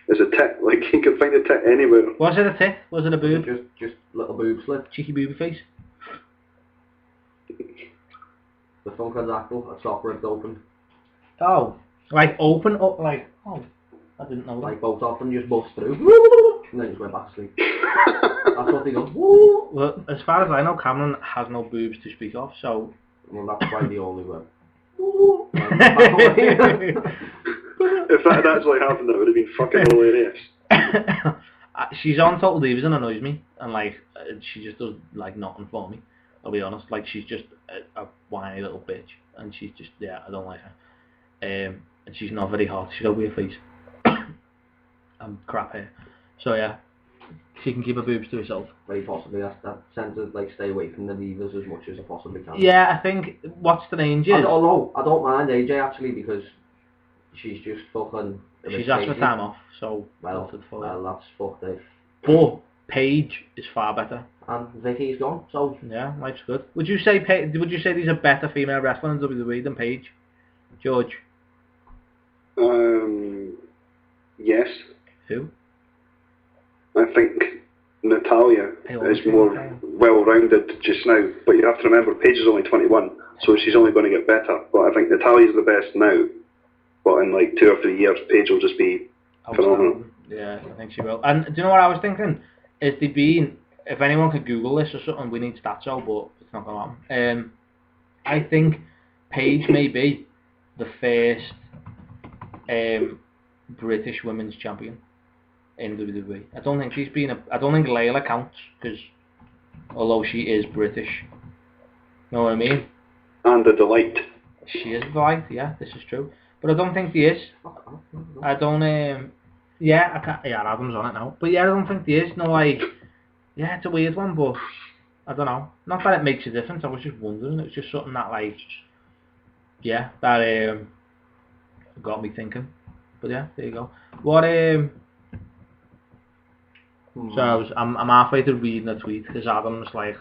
is a tit? Like, you can find a tit anywhere. Was it a tit? Was it a boob? Just little boob slip. Cheeky booby face? The Funkadactyl, a top ripped open. Oh. Like open up, like, oh, I didn't know that. Like both of them just bust through. And then just went back to sleep. That's what they go. Woo! Well, as far as I know, Cameron has no boobs to speak of, so... Well, that's why they only went. If that had actually happened, that would have been fucking hilarious. She's on Total Divas and annoys me, and like, she just does like nothing for me, I'll be honest. Like, she's just a whiny little bitch, and she's just, yeah, I don't like her. And she's not very hot, she's got a weird face. And crap hair. So yeah, she can keep her boobs to herself. Very possibly. That tends to like stay away from the divas as much as I possibly can. Yeah, I think what's strange is... I don't mind AJ actually, because she's just fucking... She's asked for time off, so... Well, that's fucked it. But Paige is far better. And Vicky's gone, so... Yeah, life's good. Would you say these are better female wrestlers in WWE than Paige? George? Yes. Who? I think Natalia is more well-rounded just now, but you have to remember Paige is only 21, so she's only going to get better. But I think Natalia's the best now, but in like 2 or 3 years, Paige will just be phenomenal. Yeah, I think she will. And do you know what I was thinking? If anyone could Google this or something, we need stats out, but it's not going to happen. I think Paige may be the first British women's champion in WWE. I don't think Layla counts, because although she is British, you know what I mean? And a delight. She is a delight, yeah, this is true. But I don't think she is. I don't, yeah, I can't, yeah, Adam's on it now. But yeah, I don't think there is, no, like, yeah, it's a weird one, but I don't know. Not that it makes a difference, I was just wondering, it was just something that, like, yeah, that got me thinking. But yeah, there you go. What, so I'm halfway through reading a tweet, because Adam's, like,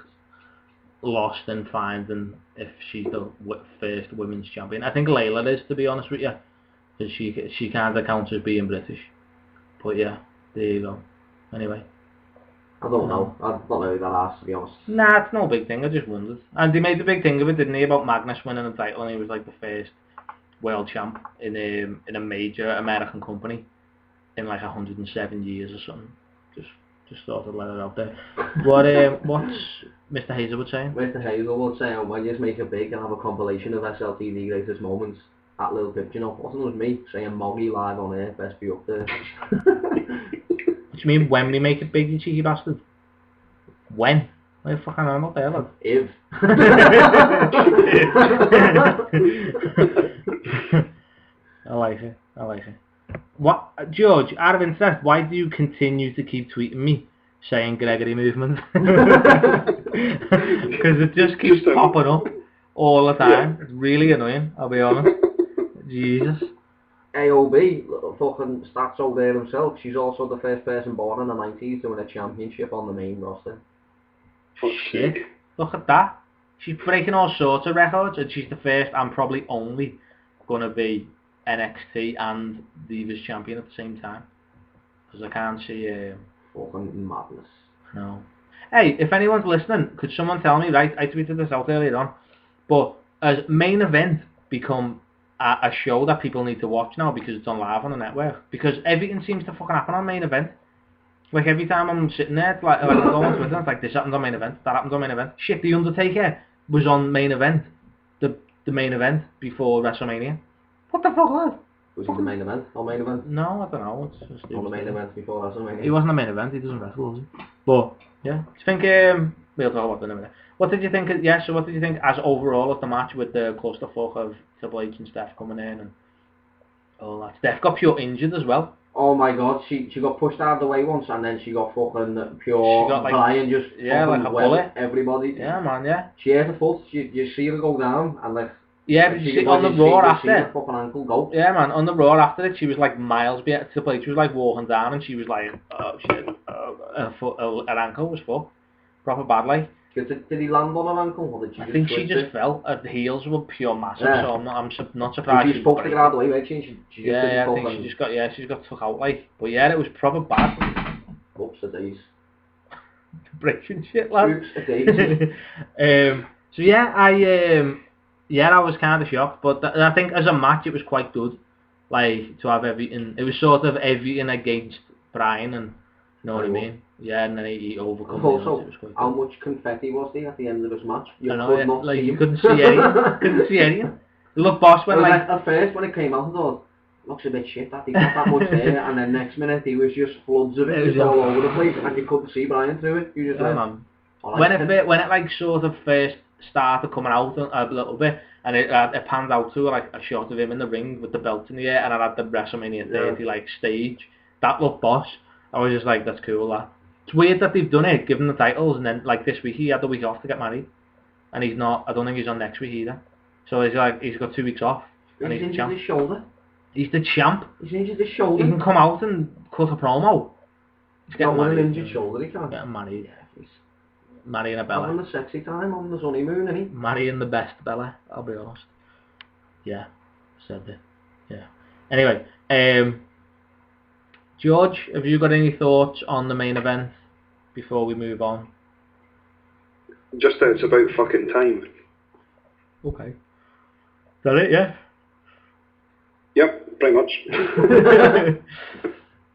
lost in finding if she's the first women's champion. I think Layla is, to be honest with you, because she kind of counts as being British. But yeah, there you go. Anyway. I don't know. I don't know who that has, to be honest. Nah, it's no big thing, I just wondered. And they made the big thing of it, didn't they, about Magnus winning the title, and he was like the first world champ in a major American company in like 107 years or something. Just thought I'd let it out there. What's Mr. Hazelwood saying? Mr. Hazelwood saying, why just make it big and have a compilation of SLTV greatest moments at Little Pip, you know? Wasn't it me saying Moggy live on air, best be up there? What do you mean, when we make it big, you cheeky bastard? When? Where the fuck am I not there, lad? If. I like it. What, George, out of interest, why do you continue to keep tweeting me saying Gregory movement? Because it just keeps popping up all the time. Yeah. It's really annoying, I'll be honest. Jesus. AOB, fucking stats out there himself. She's also the first person born in the 90s to win a championship on the main roster. Shit. Look at that. She's breaking all sorts of records, and she's the first and probably only going to be NXT and Divas champion at the same time. Because I can't see... fucking madness. No. Hey, if anyone's listening, could someone tell me, right, I tweeted this out earlier on, but has main event become a show that people need to watch now because it's on live on the network? Because everything seems to fucking happen on main event. Like every time I'm sitting there, it's like I'm going on Twitter, it's like this happened on main event, that happened on main event. Shit, The Undertaker was on main event, the main event before WrestleMania. What the fuck, lad? Was he the main event or main event? No, I don't know. It's just on the main event before WrestleMania. He wasn't the main event, he doesn't wrestle, does he? But, yeah. Do you think, we'll talk about that in a minute. What did you think, so what did you think as overall of the match with the clusterfuck of Triple H and Steph coming in and all that? Steph got pure injured as well. Oh my god, she got pushed out of the way once and then she got fucking pure Brian just like a bullet. Everybody. Yeah, man, yeah. She hit her foot, you see her go down and like... Yeah, but you see on the Raw after. Fucking ankle go. Yeah, man, on the Raw after it, she was like miles behind Triple H. She was like walking down and she was like, oh shit, her ankle was fucked. Proper bad, like. Did he land on her ankle, or did she I think she just fell. Her heels were pure massive, so not surprised. She's supposed to get out of the way, right? She just I think she's got took out like. But yeah, it was proper bad. Oops a days. Breaking shit, lad. Oops a days. So yeah, I was kind of shocked, but I think as a match it was quite good. Like to have everything. It was sort of everything against Brian, and you know what I mean. Yeah, and then he overcome. Also, how much confetti was there at the end of his match? You couldn't see anything. Look, boss, when at first when it came out, I thought, looks a bit shit that he got that much there, and then next minute he was just floods of it, just all over the place, and you couldn't see Brian through it. You just when it like sort of first started coming out a little bit, and it panned out to like a shot of him in the ring with the belt in the air, and I had the WrestleMania 30 like stage. That looked boss. I was just like, that's cool. That. It's weird that they've done it, given the titles, and then like this week he had the week off to get married, and he's not. I don't think he's on next week either. So he's got 2 weeks off, and he's the champ. His shoulder. He's the champ. He's injured his shoulder. He can come out and cut a promo. He's got an injured shoulder. He can't. Get married. Yeah, he's marrying a Bella. Having the sexy time on the honeymoon, isn't he? Marrying the best Bella. I'll be honest. Yeah, said it. Yeah. Anyway, George, have you got any thoughts on the main event before we move on? Just that it's about fucking time. Okay. Is that it, yeah? Yep, pretty much.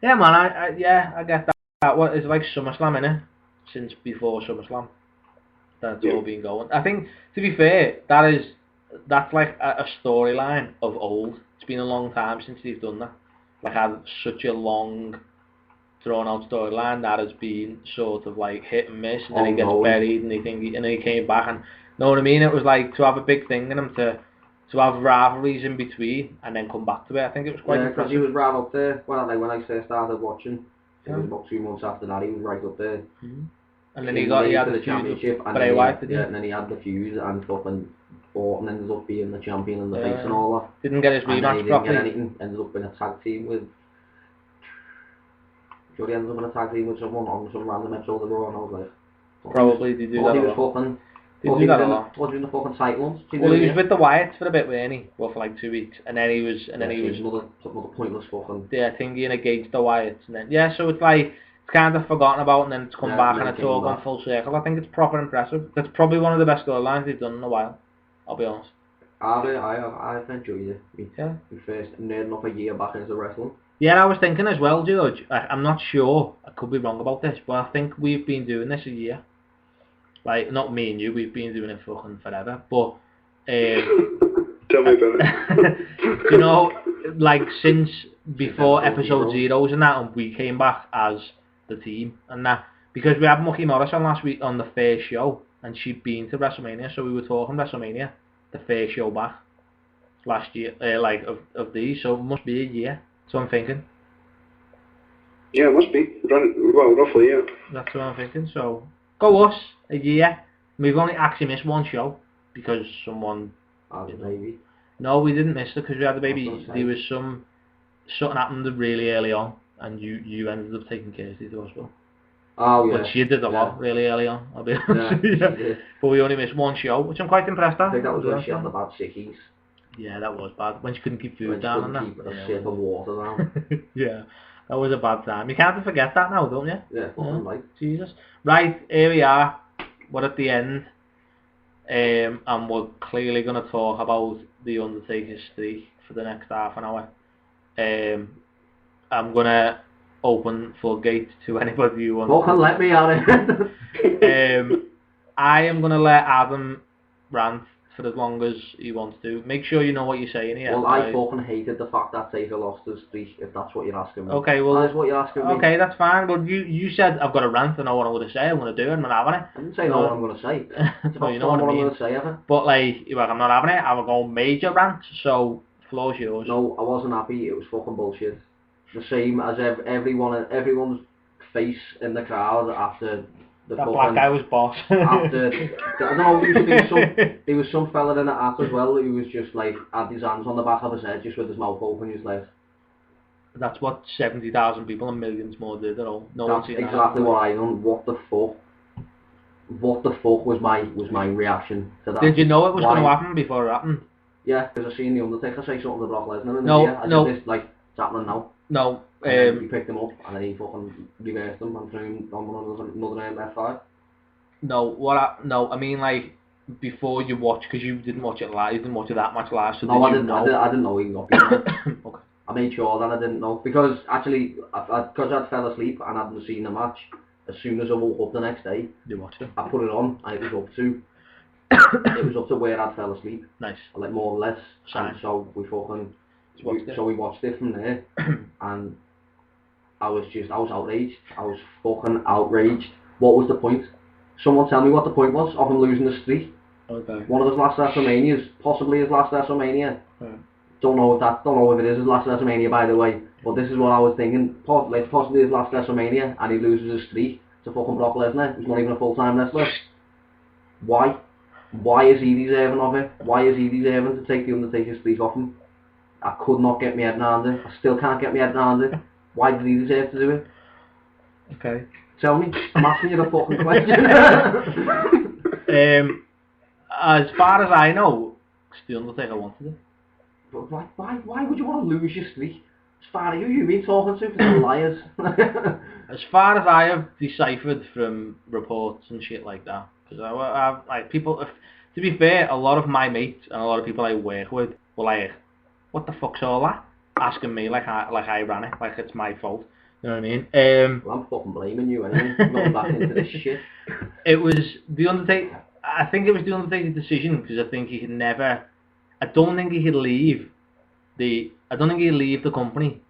Yeah, man, I get that. What is like SummerSlam, innit? Since before SummerSlam. That's all been going. I think, to be fair, that's like a storyline of old. It's been a long time since they've done that. Like had such a long, drawn out storyline that has been sort of like hit and miss, and then he gets buried, and then he came back, and know what I mean? It was like to have a big thing in him to have rivalries in between and then come back to it. I think it was quite impressive. He was right up there. When I first started watching, it was about 2 months after that. He was right up there. And then he had the championship, and then he had the fuse and stuff, and Orton ended up being the champion and the face and all that. Didn't get his rematch properly. Didn't get anything. Ended up in a tag team with. Sure, he ended up in a tag team with someone on some random episode of Raw, and I was like, probably they do that a lot. He do that a lot. Was he in the fucking cyclones? Well, he was with the Wyatts for a bit, weren't he? Well, for like 2 weeks, and then he was, another pointless fucking. Yeah, thinking against the Wyatts, and then so it's like it's kind of forgotten about, and then it's come back, and it's all gone full circle. I think it's proper impressive. That's probably one of the best storylines they've done in a while. I'll be honest. I've enjoyed it. We first nerding up a year back into wrestling. Yeah, I was thinking as well, George. I'm not sure. I could be wrong about this, but I think we've been doing this a year. Like, not me and you, we've been doing it fucking forever, but... Tell me about it. You know, like, since before episode 0s and that, and we came back as the team, and that, because we had Mucky Morris on last week on the first show, and she'd been to WrestleMania, so we were talking WrestleMania, the first show back, last year, of these, so it must be a year, that's what I'm thinking. Yeah, it must be. Well, roughly, yeah. That's what I'm thinking, so... Go us, a year. We've only actually missed one show because someone... Had a baby. No, we didn't miss it because we had the baby. There was something happened really early on, and you ended up taking Kirsty to hospital. Oh yeah. But she did a lot really early on. I'll be honest. Yeah. But we only missed one show, which I'm quite impressed at. I think that was when she had the bad sickies. Yeah, that was bad. When she couldn't keep food down and that. Keep a sip of water down. Yeah. That was a bad time. You can't forget that now, don't you? Yeah, fucking right. Jesus. Right, here we are. We're at the end. And we're clearly going to talk about the Undertaker's streak for the next half an hour. I'm going to open floodgates to anybody who wants to... let me out of it. I am going to let Adam rant for as long as he wants to. Make sure you know what you're saying here. Well, I fucking hated the fact that Taker lost his streak, if that's what you're asking me. Okay, well... That's what you're asking me. Okay, that's fine. Well, you said I've got a rant, I know what I'm going to say, I'm going to do it, I'm not having it. I didn't say know what I'm going to say. Well, you know what I mean. I'm going to say, ever. But, like, I'm not having it, I'm going major rant, so, floor's yours. No, I wasn't happy, it was fucking bullshit. The same as everyone's face in the crowd after... That black guy was boss. After, I don't know, there was some fella in the app as well who was just like, had his hands on the back of his head just with his mouth open, he was like... That's what 70,000 people and millions more did, no that's exactly what I done, what the fuck? what the fuck was my reaction to that. Did you know it was going to happen before it happened? Yeah, because I seen the Undertaker say something to Brock Lesnar in the No, video. I no. said, this, like, it's happening now. No. And then he picked him up and then he fucking reversed him and threw him on another F5. No, I mean, like, before you watch, because you didn't watch it live, you didn't watch it that much live, so no, I didn't know he got beat. Okay. I made sure that I didn't know, because actually, because I'd fell asleep and I hadn't seen the match, as soon as I woke up the next day, You watched it? I put it on and it was up to where I'd fell asleep. Nice. Like, more or less. Same. And so we watched it from there, and I was outraged. I was fucking outraged. What was the point? Someone tell me what the point was of him losing the streak. Okay. One of his last WrestleManias, possibly his last WrestleMania. Yeah. Don't know if it is his last WrestleMania, by the way. But this is what I was thinking. Possibly his last WrestleMania, and he loses his streak to fucking Brock Lesnar, who's not even a full-time wrestler. Why? Why is he deserving of it? Why is he deserving to take the Undertaker's streak off him? I could not get my head around it. I still can't get my head around it. Why did he deserve to do it? Okay. Tell me. I'm asking you the fucking question. As far as I know, the Undertaker wanted it. But why would you want to lose your streak? As far as you've been talking to, because liars. As far as I have deciphered from reports and shit like that, because I like people. To be fair, a lot of my mates and a lot of people I work with were like, "What the fuck's all that?" Asking me like I ran it, like it's my fault. You know what I mean? Well, I'm fucking blaming you anyway. Going back into this shit. It was the Undertaker. I think it was the Undertaker's decision, because I think he could never. I don't think he could leave the company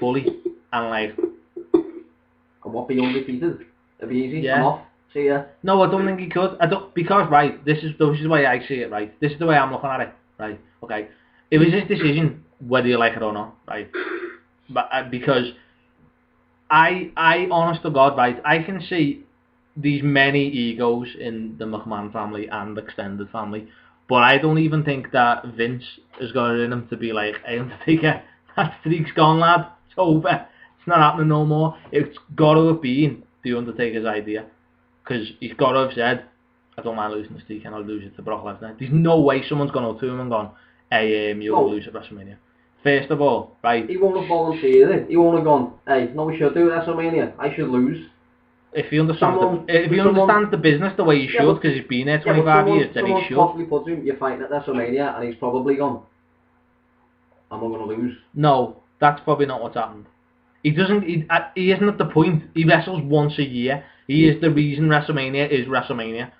fully and like. And what, be undefeated? It'd be easy. Yeah. I'm off. See ya. No, I don't think he could. Because right. This is the way I see it. Right. This is the way I'm looking at it. Right. Okay. It was his decision, whether you like it or not. Right. But because I honest to God, right, I can see these many egos in the McMahon family and extended family, but I don't even think that Vince has got it in him to be like, "Hey, Undertaker, that streak's gone, lad. It's over. It's not happening no more." It's got to have been the Undertaker's idea, because he's got to have said, "I don't mind losing the streak, and I'll lose it to Brock Lesnar." There's no way someone's gone up to him and gone, "Hey, you'll lose at WrestleMania." First of all, right? He won't have volunteered it. He won't have gone, "Hey, no, we should do WrestleMania. I should lose." If he understands the business the way he should, because he's been there 25 years, then he should. Possibly puts him, you're fighting at WrestleMania, and he's probably gone, "I'm not going to lose." No, that's probably not what's happened. He doesn't. He isn't at the point. He wrestles once a year. He is the reason WrestleMania is WrestleMania,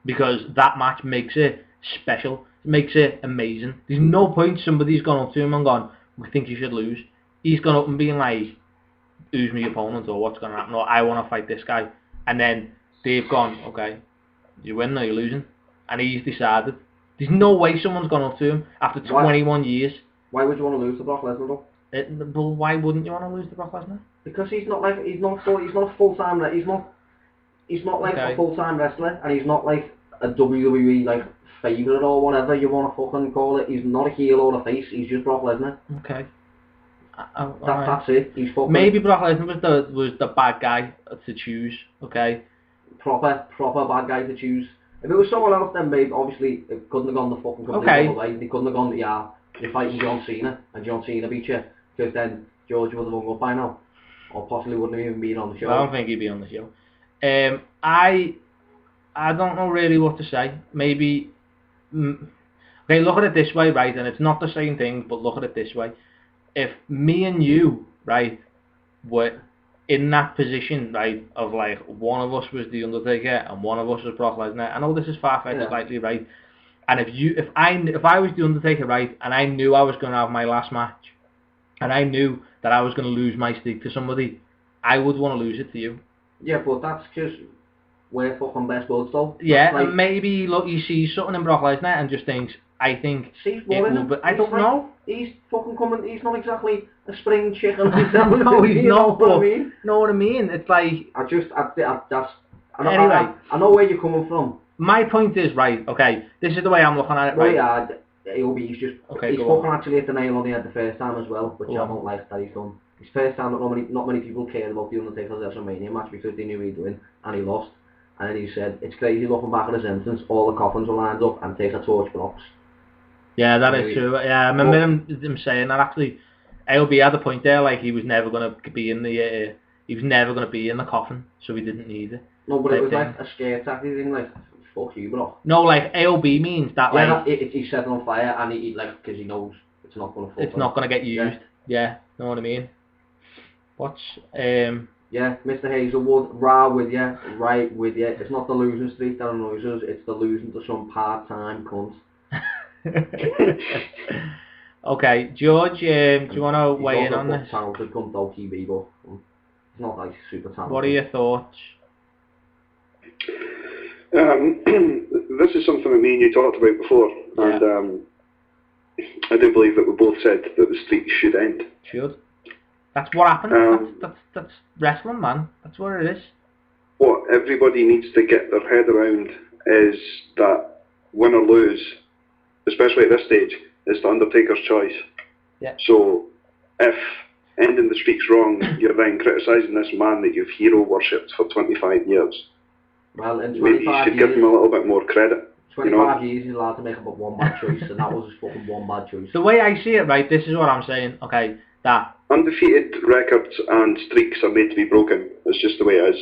because that match makes it special, makes it amazing. There's no point somebody's gone up to him and gone, "We think you should lose." He's gone up and being like, "Who's my opponent?" or "What's going to happen?" or "I want to fight this guy." And then they've gone, "Okay, you win or you're losing," and he's decided. There's no way someone's gone up to him after 21 years. Why would you want to lose to Brock Lesnar though? But why wouldn't you want to lose to Brock Lesnar? Because he's not a full-time a full-time wrestler, and he's not like a WWE like favourite or whatever you want to fucking call it. He's not a heel or a face. He's just Brock Lesnar. Okay. That's it. He's fucking maybe Brock Lesnar was the bad guy to choose. Okay. Proper bad guy to choose. If it was someone else, then maybe obviously it couldn't have gone the fucking complete other way. They couldn't have gone, "Yeah, you're fighting John Cena, and John Cena beat you," because then George would have hung up by now, or possibly wouldn't have even been on the show. I don't think he'd be on the show. I don't know really what to say. Maybe. Okay, look at it this way, right? And it's not the same thing, but look at it this way. If me and you, right, were in that position, right, of like one of us was the Undertaker and one of us was Brock Lesnar. I know this is far-fetched slightly, right? And if I was the Undertaker, right, and I knew I was going to have my last match, and I knew that I was going to lose my streak to somebody, I would want to lose it to you. Yeah, but that's because we're fucking best buds though. Yeah, like, and maybe look, he sees something in Brock Lesnar and just thinks, I think it will be. I don't know. He's fucking coming. He's not exactly a spring chicken. No, he's not. Know what I mean? Know what I mean? It's like anyway. I know where you're coming from. My point is, right, okay, this is the way I'm looking at it, right? Yeah, he's fucking actually hit the nail on the head the first time as well, which I don't like that he's done. His first time, not many people cared about the Undertaker's WrestleMania match because they knew he was doing, and he lost. And then he said, it's crazy looking back at his entrance, all the coffins were lined up and take a torch box. Yeah, that is true. Yeah, I remember him saying that actually. AOB had a point there, like he was never gonna be in the coffin, so he didn't need it. No, but it was like a scare tactic thing, like fuck you, bro. No, like AOB means that he's set on fire and he like because he knows it's not gonna. It's not gonna get used. Yeah, know what I mean. What's Yeah, Mr. Hazelwood, with you, right with you. It's not the losing streak that annoys us, it's the losing to some part-time cunt. Okay, George, do you want to weigh in on this? Talented cunt though, TV, but it's not like super talented. What are your thoughts? This is something that me and you talked about before, and I do believe that we both said that the streak should end. Should. That's what happened. That's wrestling, man. That's what it is. What everybody needs to get their head around is that win or lose, especially at this stage, is the Undertaker's choice. Yeah. So if ending the streak's wrong, you're then criticising this man that you've hero worshipped for 25 years. Well, in 25 maybe you should give him a little bit more credit. 25 years he's allowed to make about one bad choice, and that was his fucking one bad choice. The way I see it, right, this is what I'm saying, okay, that... Undefeated records and streaks are made to be broken. It's just the way it is.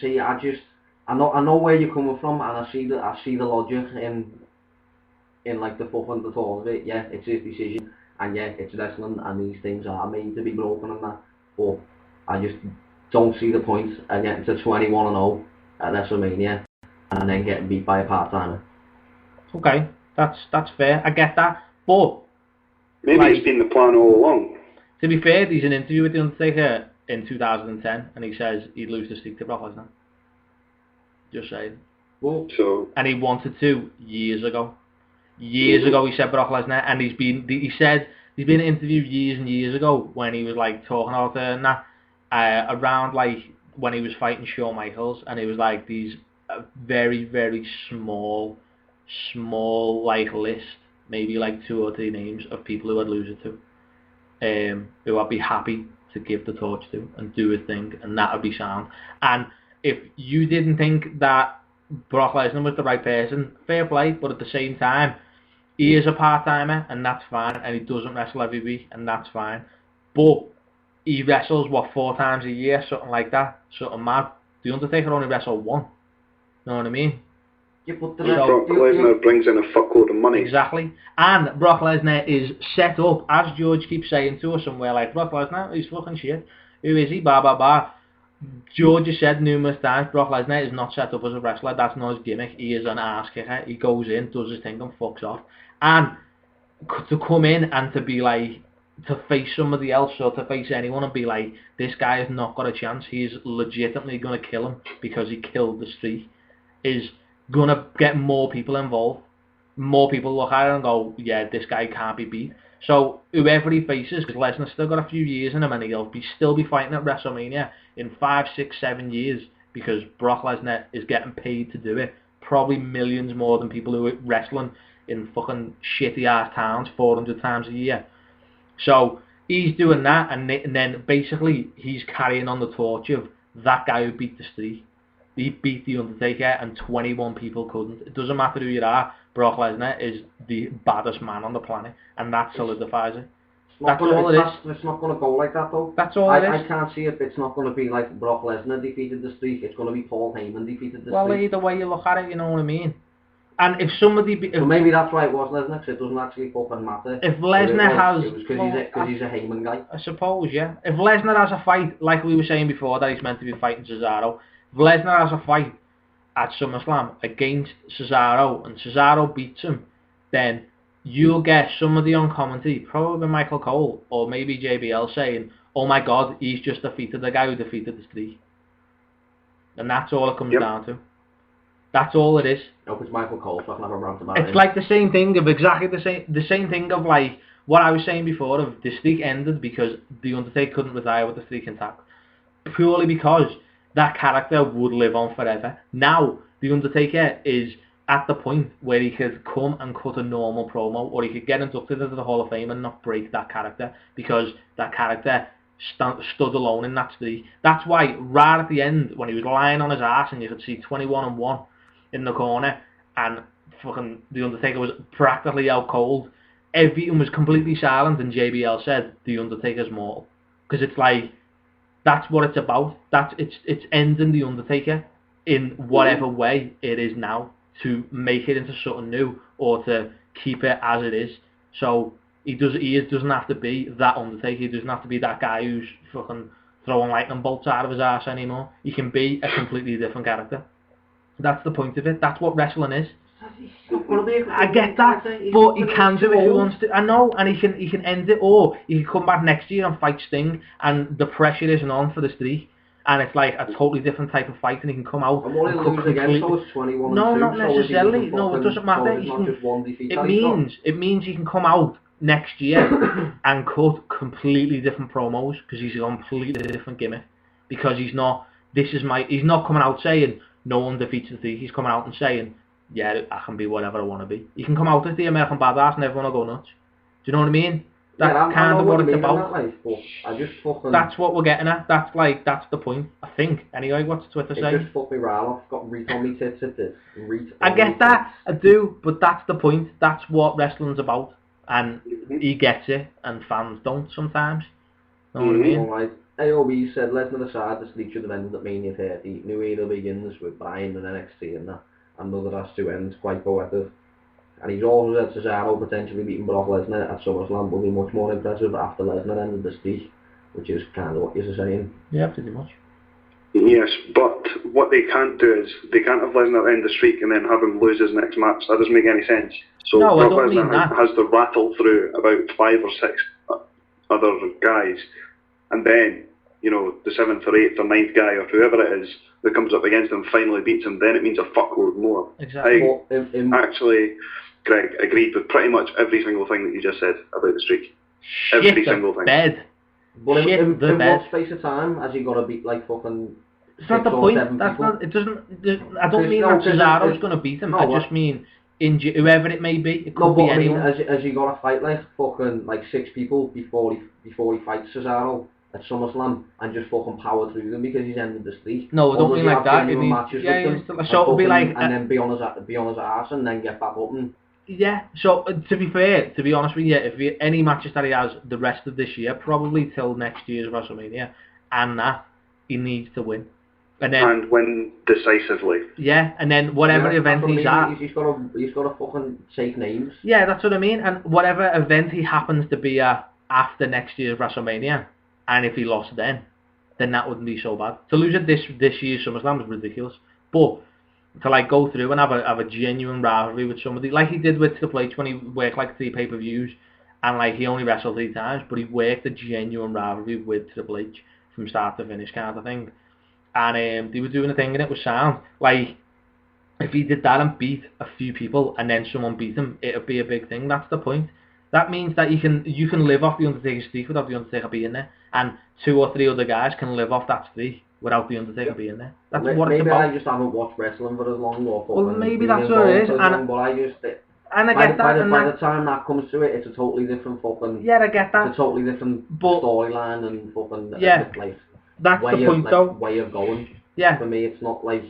See, I know where you're coming from, and I see the logic in like the fucking the thought of it. Yeah, it's his decision, and yeah, it's wrestling, and these things are made to be broken and that. But I just don't see the point of getting to 21-0 at WrestleMania and then getting beat by a part-timer. Okay, that's fair. I get that, but maybe it's been the plan all along. To be fair, there's an interview with The Undertaker in 2010, and he says he'd lose the streak to Brock Lesnar. Just saying. Well, and he wanted to years ago. Years ago, he said Brock Lesnar, and he said he's been interviewed years and years ago when he was like talking about it and that around like when he was fighting Shawn Michaels, and it was like these very, very small like list, maybe like 2 or 3 names of people who I'd lose it to, who I'd be happy to give the torch to and do a thing, and that would be sound. And if you didn't think that Brock Lesnar was the right person, fair play, but at the same time, he is a part-timer, and that's fine, and he doesn't wrestle every week, and that's fine. But he wrestles, 4 times a year, something like that, something mad. The Undertaker only wrestled 1. Know what I mean? Yeah, but Brock Lesnar brings in a fuckload of money. Exactly. And Brock Lesnar is set up, as George keeps saying to us somewhere, like, Brock Lesnar, he's fucking shit. Who is he? Blah, blah, blah. George has said numerous times, Brock Lesnar is not set up as a wrestler. That's not his gimmick. He is an ass kicker. He goes in, does his thing, and fucks off. And to come in and to be like, to face somebody else or to face anyone and be like, this guy has not got a chance, he's legitimately going to kill him because he killed the streak, is going to get more people involved. More people look at it and go, yeah, this guy can't be beat. So whoever he faces, because Lesnar's still got a few years in him, and he'll still be fighting at WrestleMania in 5, 6, 7 years, because Brock Lesnar is getting paid to do it. Probably millions more than people who are wrestling in fucking shitty ass towns 400 times a year. So he's doing that, and then basically he's carrying on the torch of that guy who beat the streak. He beat The Undertaker, and 21 people couldn't. It doesn't matter who you are, Brock Lesnar is the baddest man on the planet, and that solidifies it. That's all it is. It's not going to go like that, though. That's all it is. I can't see it. It's not going to be like Brock Lesnar defeated the streak. It's going to be Paul Heyman defeated the streak. Well, either way you look at it, you know what I mean. And if somebody... So maybe that's why it was Lesnar, because it doesn't actually fucking matter. If Lesnar has... It was because he's a Heyman guy. I suppose, yeah. If Lesnar has a fight, like we were saying before, that he's meant to be fighting Cesaro, if Lesnar has a fight at SummerSlam against Cesaro, and Cesaro beats him, then you'll get somebody on commentary, probably Michael Cole, or maybe JBL, saying, oh my god, he's just defeated the guy who defeated the streak. And that's all it comes down to. That's all it is. I hope it's Michael Cole, so I can have a rant about it. It's like the same thing of exactly the same thing of like what I was saying before of the streak ended because The Undertaker couldn't retire with the streak intact. Purely because that character would live on forever. Now, The Undertaker is at the point where he could come and cut a normal promo, or he could get inducted into the Hall of Fame and not break that character, because that character stood alone in that streak. That's why right at the end, when he was lying on his ass and you could see 21-1 in the corner, and fucking The Undertaker was practically out cold, everything was completely silent, and JBL said, The Undertaker's mortal. Because it's like, that's what it's about. It's ending The Undertaker in whatever way it is now, to make it into something new, or to keep it as it is. So he doesn't have to be that Undertaker. He doesn't have to be that guy who's fucking throwing lightning bolts out of his ass anymore. He can be a completely different character. That's the point of it. That's what wrestling is. I get that, but he can do it if he wants to. I know, and he can end it, or he can come back next year and fight Sting, and the pressure isn't on for the streak, and it's like a totally different type of fight, and he can come out. And what he'll lose again, so it's 21-2. No, not necessarily. No, it doesn't matter. It means he can come out next year and cut completely different promos, because he's a completely different gimmick. Because he's not coming out saying no one defeats the Thief. He's coming out and saying, yeah, I can be whatever I want to be. You can come out as the American Badass and everyone will go nuts. Do you know what I mean? That's kind of what it's about. That's what we're getting at. That's the point, I think. Anyway, what's Twitter saying? It just fucked me right off. Got reet on me tits at this. I get that. I do, but that's the point. That's what wrestling's about. And he gets it, and fans don't sometimes. You know what I mean? Alright. AOB said, Lesnar aside, the streak should have ended at Mania 30. New era begins with Bryan and NXT and that. And the last two ends quite poetic. And he's also said Cesaro potentially beating Brock Lesnar at SummerSlam will be much more impressive after Lesnar ended the streak, which is kind of what you're saying. Yeah, pretty much. Yes, but what they can't do is they can't have Lesnar end the streak and then have him lose his next match. That doesn't make any sense. So no, Brock Lesnar has to rattle through about 5 or 6 other guys, and then, you know, the 7th or 8th or 9th guy or whoever it is that comes up against him finally beats him, then it means a fuckload more. Exactly. Actually, Greg, agreed with pretty much every single thing that you just said about the streak. Every single thing. Bed. But in what space of time has he got to beat like fucking... It's not the point. That's not. It doesn't. I don't mean that Cesaro's going to beat him. I just mean whoever it may be. It could be anyone. I mean, has he got to fight like fucking like 6 people before he fights Cesaro at SummerSlam and just fucking power through them because he's ended the streak? No, I don't mean like that. So it'll be like and then be on his arse and then get back up and. Yeah, so to be fair, to be honest with you, if any matches that he has the rest of this year, probably till next year's WrestleMania, and that, he needs to win. And win decisively. Yeah, and then whatever event he's at... He's got to fucking take names. Yeah, that's what I mean, and whatever event he happens to be at after next year's WrestleMania, and if he lost then that wouldn't be so bad. To lose at this year's SummerSlam is ridiculous, but... to like go through and have a genuine rivalry with somebody, like he did with Triple H when he worked like 3 pay-per-views, and like he only wrestled 3 times, but he worked a genuine rivalry with Triple H from start to finish kind of thing. And they were doing a thing and it was sound. Like, if he did that and beat a few people and then someone beat him, it would be a big thing. That's the point. That means that you can live off the Undertaker's streak without the Undertaker being there, and 2 or 3 other guys can live off that streak without the Undertaker being there. That's what it's about. Maybe I just haven't watched wrestling for as long. Well, maybe that's what it is. But I get that. By the time that comes to it, it's a totally different fucking... Yeah, I get that. It's a totally different storyline and fucking... Yeah, that's the point though. Way of going. Yeah. For me, it's not like...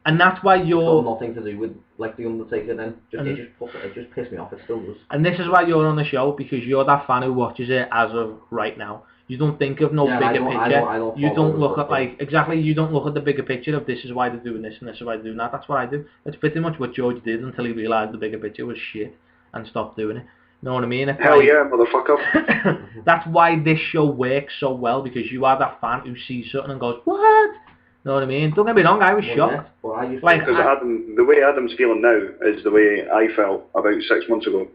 And that's why you're... It's got nothing to do with like the Undertaker then. It just pissed me off, it still does. And this is why you're on the show, because you're that fan who watches it as of right now. You don't think of no bigger picture. You don't look at you don't look at the bigger picture of this is why they're doing this and this is why they're doing that. That's what I do. That's pretty much what George did until he realised the bigger picture was shit and stopped doing it. You know what I mean? Hell yeah, motherfucker. That's why this show works so well, because you are that fan who sees something and goes, what? You know what I mean? Don't get me wrong, I was shocked. Because Adam, the way Adam's feeling now is the way I felt about 6 months ago.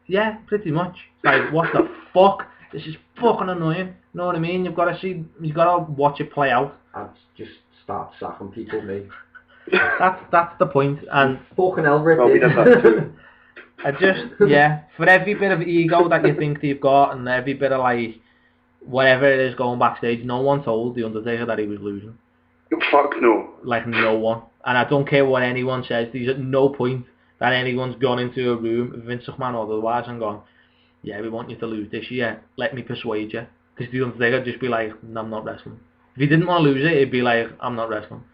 Yeah, pretty much. Like, what the fuck? This is fucking annoying. You know what I mean? You've got to watch it play out. I'd just start sacking people, me. That's the point. And fucking Elbert we did that too. For every bit of ego that you think they've got, and every bit of like whatever it is going backstage, no one told the Undertaker that he was losing. Fuck no. Like, no one. And I don't care what anyone says. There's at no point that anyone's gone into a room, Vince McMahon or otherwise, and gone, yeah, we want you to lose this year. Let me persuade you. Because the Undertaker would just be like, no, I'm not wrestling. If he didn't want to lose it, he'd be like, I'm not wrestling.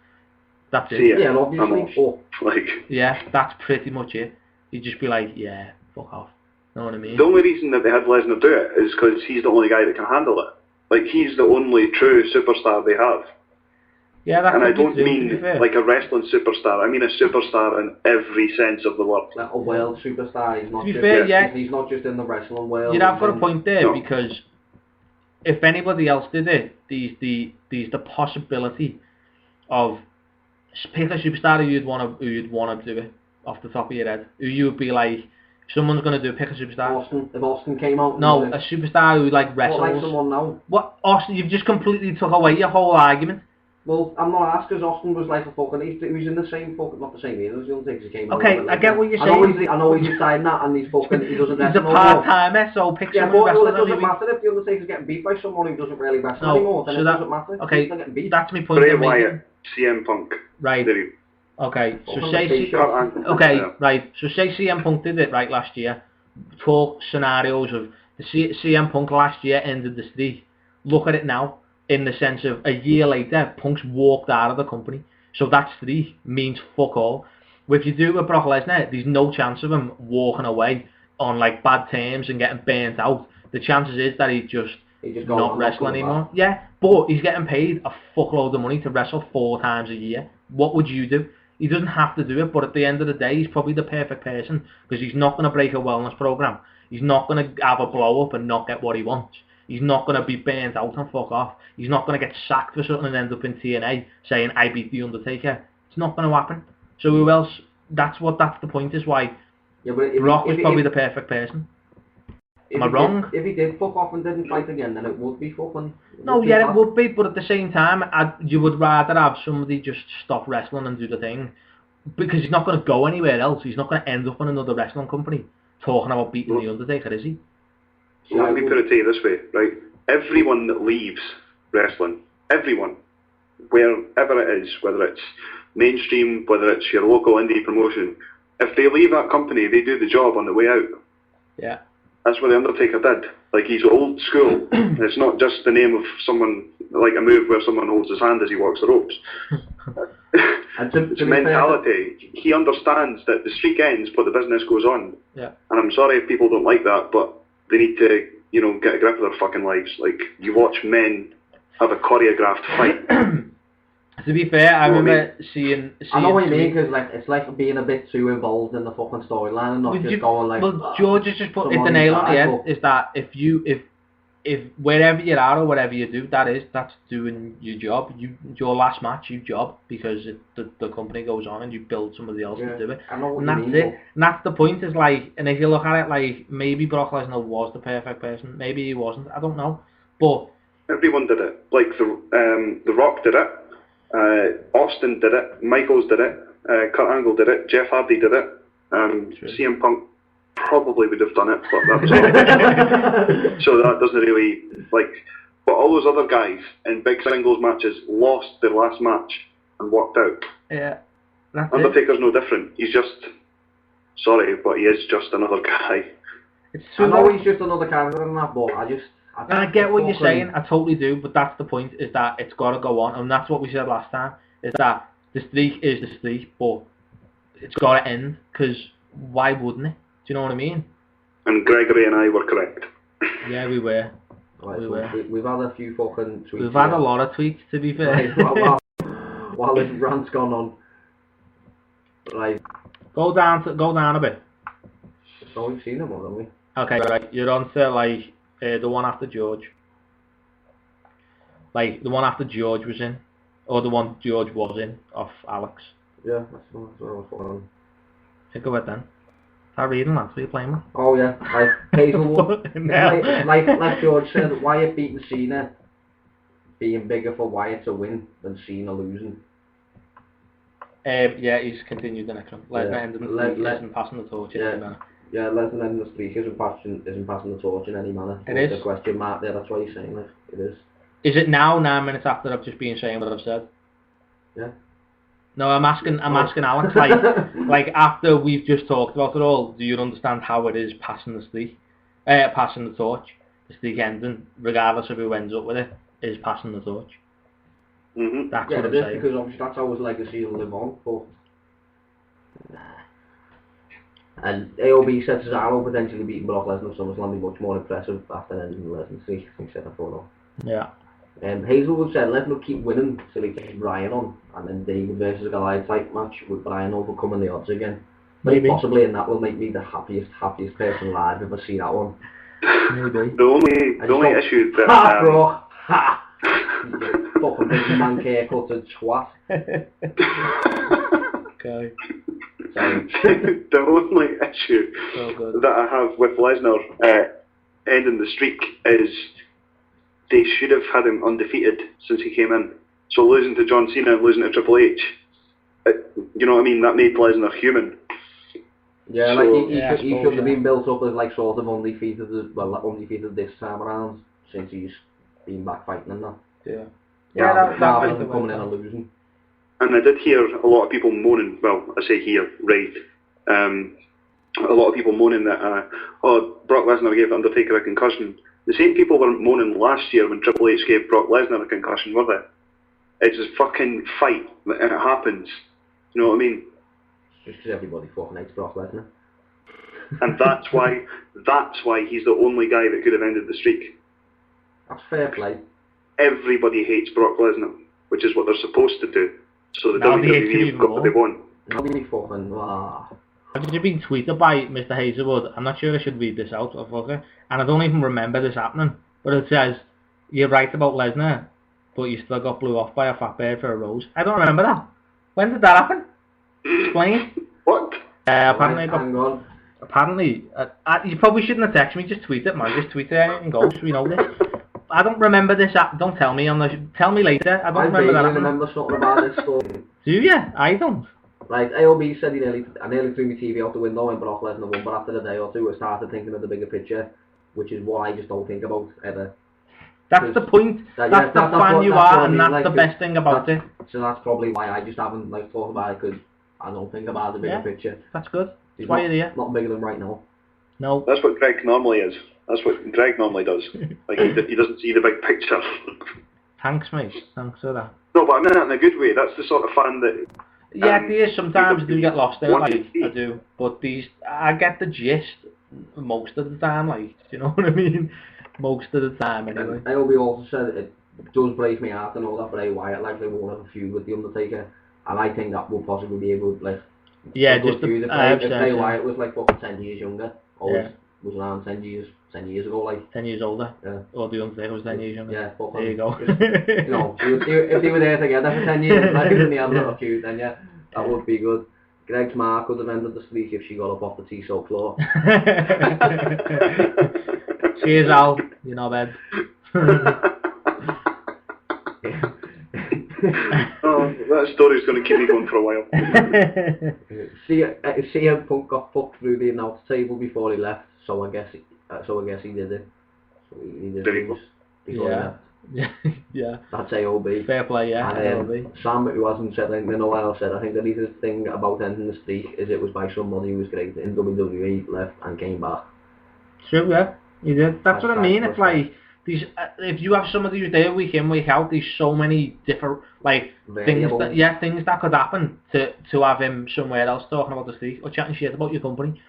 That's it. Yeah, obviously. Yeah, that's pretty much it. He'd just be like, yeah, fuck off. Know what I mean? The only reason that they had Lesnar do it is because he's the only guy that can handle it. Like, he's the only true superstar they have. Yeah, that's and what I don't do, mean like a wrestling superstar. I mean a superstar in every sense of the word. Like a world superstar. He's not to be just, fair, yeah. He's not just in the wrestling world. You'd have got a point there, No. because if anybody else did it, there's the possibility of pick a superstar who you'd want to do it off the top of your head. Who you would be like, if someone's going to do pick a superstar. If Austin came out. No, a superstar who like wrestles. What, like someone now? What, Austin? You've just completely took away your whole argument. Well, I'm not asked because Austin was like a fucking. He was in the same fucking, not the same year as the Undertaker. He came. Okay, I get what you're saying. I know he's deciding that, and he's fucking. He doesn't. He's a part-timer, so pick someone who wrestles. It doesn't matter if the Undertaker's getting beat by someone who doesn't really wrestle anymore. Then so it doesn't matter. Okay, that's my point. Bray Wyatt, CM Punk. Right. Okay, so say So say CM Punk did it right last year. Talk scenarios of the CM Punk last year ended the streak. Look at it now. In the sense of a year later, Punk's walked out of the company. So that streak means fuck all. If you do it with Brock Lesnar, there's no chance of him walking away on like bad terms and getting burnt out. The chances is that he's just not wrestling anymore. Yeah, but he's getting paid a fuckload of money to wrestle 4 times a year. What would you do? He doesn't have to do it, but at the end of the day, he's probably the perfect person because he's not going to break a wellness program. He's not going to have a blow up and not get what he wants. He's not going to be burnt out and fuck off. He's not going to get sacked for something and end up in TNA saying, I beat The Undertaker. It's not going to happen. So who else? That's the point, is why Brock was probably the perfect person. Am I wrong? If he did fuck off and didn't fight again, then it would be fucking... No, yeah, it would be, but at the same time, you would rather have somebody just stop wrestling and do the thing. Because he's not going to go anywhere else. He's not going to end up in another wrestling company talking about beating The Undertaker, is he? So let me put it to you this way, right? Everyone that leaves wrestling, everyone, wherever it is, whether it's mainstream, whether it's your local indie promotion, if they leave that company, they do the job on the way out. Yeah. That's what The Undertaker did. Like, he's old school. It's not just the name of someone, like a move where someone holds his hand as he walks the ropes. It's mentality. He understands that the streak ends, but the business goes on. Yeah. And I'm sorry if people don't like that, but they need to, get a grip of their fucking lives. Like, you watch men have a choreographed fight. To be fair, I remember seeing... I know what you mean, because it's like being a bit too involved in the fucking storyline and not just going like... Well, George has just put the nail on the head, is that if wherever you are or whatever you do, that's doing your job. Your last match, your job, because the company goes on and you build somebody else to do it. I know what and you that's mean, it. And that's the point, is like, and if you look at it, like, maybe Brock Lesnar was the perfect person, maybe he wasn't, I don't know. But everyone did it. Like, the Rock did it. Austin did it, Michaels did it, Kurt Angle did it, Jeff Hardy did it, CM Punk probably would have done it, but that was all. So that doesn't really, but all those other guys in big singles matches lost their last match and walked out. Yeah, Undertaker's no different. He's just, sorry, but he is just another guy. I know he's just another character in that, but I get what you're saying, I totally do, but that's the point, is that it's got to go on, and that's what we said last time, is that the streak is the streak, but it's got to end, because why wouldn't it? Do you know what I mean? And Gregory and I were correct. Yeah, we were. Right, we've had a few fucking tweets. We've had a lot of tweets, to be fair. Right, while this rant's gone on. Right. Go down a bit. So we've seen them all, haven't we? Okay, right, you're on to, the one after George. Like, the one after George was in. Or the one George was in, off Alex. Yeah, that's what I was on. Think of it then. Start reading, that's what you're playing with. Oh yeah, like Hazelwood. like George said, Wyatt beating Cena being bigger for Wyatt to win than Cena losing. Yeah, he's continued the next one. Lesnar ended the passing the torch. Yeah, Lesnar ending the streak isn't passing the torch in any manner. It is. The question mark there, that's what he's saying, like, it is. Is it now, 9 minutes after I've just been saying what I've said? Yeah. No, I'm asking Alex, like after we've just talked about it all, do you understand how it is passing the streak? Passing the torch? the streak ending, regardless of who ends up with it, is passing the torch. Mm-hmm. That's Yeah, what I'm it is, saying. because obviously that's how his legacy will live on, but... And AOB said Cesaro potentially beating Brock Lesnar at SummerSlam be much more impressive after ending the Lesnar streak. I think said that for Yeah. Hazelwood said Lesnar keep winning till he gets Bryan on, and then David versus Goliath type match with Bryan overcoming the odds again. Maybe possibly, and that will make me the happiest person alive if I see that one. Maybe. The only issue that Ha, bro! Ha! You fucking big man haircut twat. Okay. The only issue that I have with Lesnar ending the streak is they should have had him undefeated since he came in. So losing to John Cena and losing to Triple H, you know what I mean? That made Lesnar human. Yeah, so, like he should have been built up as like sort of undefeated this time around since he's been back fighting and that. Yeah. Rather than coming in and losing. And I did hear a lot of people moaning, well, I say here, right, a lot of people moaning that, Brock Lesnar gave Undertaker a concussion. The same people weren't moaning last year when Triple H gave Brock Lesnar a concussion, were they? It's a fucking fight, and it happens. You know what I mean? Just because everybody fucking hates Brock Lesnar. And that's why he's the only guy that could have ended the streak. That's fair play. Everybody hates Brock Lesnar, which is what they're supposed to do. So the WWE have got what they want. Nobody fucking, I've just been tweeted by Mr. Hazelwood. I'm not sure I should read this out, and I don't even remember this happening. But it says, "You're right about Lesnar, but you still got blew off by a fat bird for a rose." I don't remember that. When did that happen? Explain. What? Apparently, you probably shouldn't have texted me. Just tweet it, man. Just tweet it and go. So we know this. I don't remember this. Don't tell me. Tell me later. I don't remember that. I remember something about this story. Do you? I don't. Like, AOB said I nearly threw my TV out the window when Brock Lesnar won, but after a day or two I started thinking of the bigger picture, which is what I just don't think about ever. That's the point. That's the fan you are, and that's the best thing about it. So that's probably why I just haven't thought about it, because I don't think about the bigger picture. That's good. That's why you're here. Not bigger than right now. No. That's what Greg normally is. That's what Greg normally does. Like he doesn't see the big picture. Thanks, mate. Thanks for that. No, but I mean that in a good way. That's the sort of fan that. Yeah, there is sometimes do get lost in it, like I do. But I get the gist most of the time, like, you know what I mean? Most of the time, anyway. AOB also said it does break me heart to know that Bray Wyatt they won't have a feud with The Undertaker, and I think that will possibly be able to, yeah, just feud. If Bray Wyatt was fucking 10 years younger, or was around 10 years ago, 10 years older. Yeah. Or The Undertaker was 10 years younger. Yeah, there you go. You know, if they were there together for 10 years, and they had a little feud, then yeah, that would be good. Greg's mark would have ended the streak if she got up off the T-so floor. Cheers, Al. You know, bed. Oh, that story's going to keep me going for a while. CM Punk got fucked through the announce table before he left, so I guess he did it. So he did lose before he left. Yeah. That's AOB. Fair play, yeah. And, AOB. Sam, who hasn't said anything in a while, said, I think the neatest thing about ending the streak is it was by somebody who was great in WWE, left and came back. True, yeah. He did. That's what I mean. It's like these. If you have somebody who's there week in, week out, there's so many different things that could happen to have him somewhere else talking about the streak or chatting shit about your company.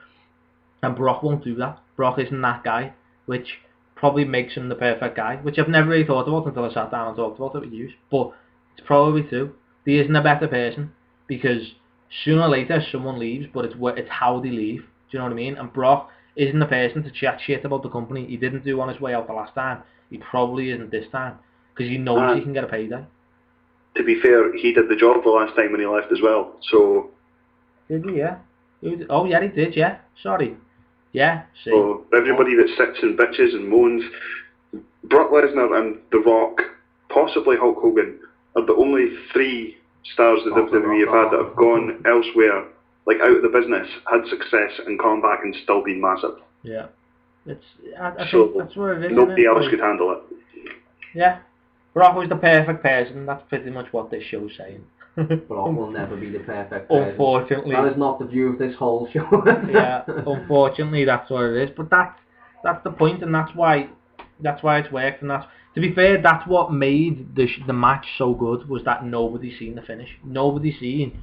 And Brock won't do that. Brock isn't that guy, which probably makes him the perfect guy, which I've never really thought about until I sat down and talked about it with you. But it's probably true. There isn't a better person, because sooner or later someone leaves, but it's how they leave. Do you know what I mean? And Brock isn't the person to chat shit about the company. He didn't do on his way out the last time. He probably isn't this time, because he knows he can get a payday. To be fair, he did the job the last time when he left as well. So. Did he? Yeah. Oh yeah, he did. Yeah. Sorry. Yeah. See. So everybody that sits and bitches and moans, Brock Lesnar and The Rock, possibly Hulk Hogan, are the only 3 stars that WWE have had that have gone elsewhere, like out of the business, had success and come back and still been massive. Yeah. I think that's where it is. Nobody else could handle it. Yeah. Brock was the perfect person. That's pretty much what this show's saying. Brock will never be the perfect person. Unfortunately. That is not the view of this whole show. Yeah, unfortunately that's what it is. But that's the point, and that's why That's why it's worked, and that's, to be fair, that's what made the match so good, was that nobody seen the finish. Nobody seen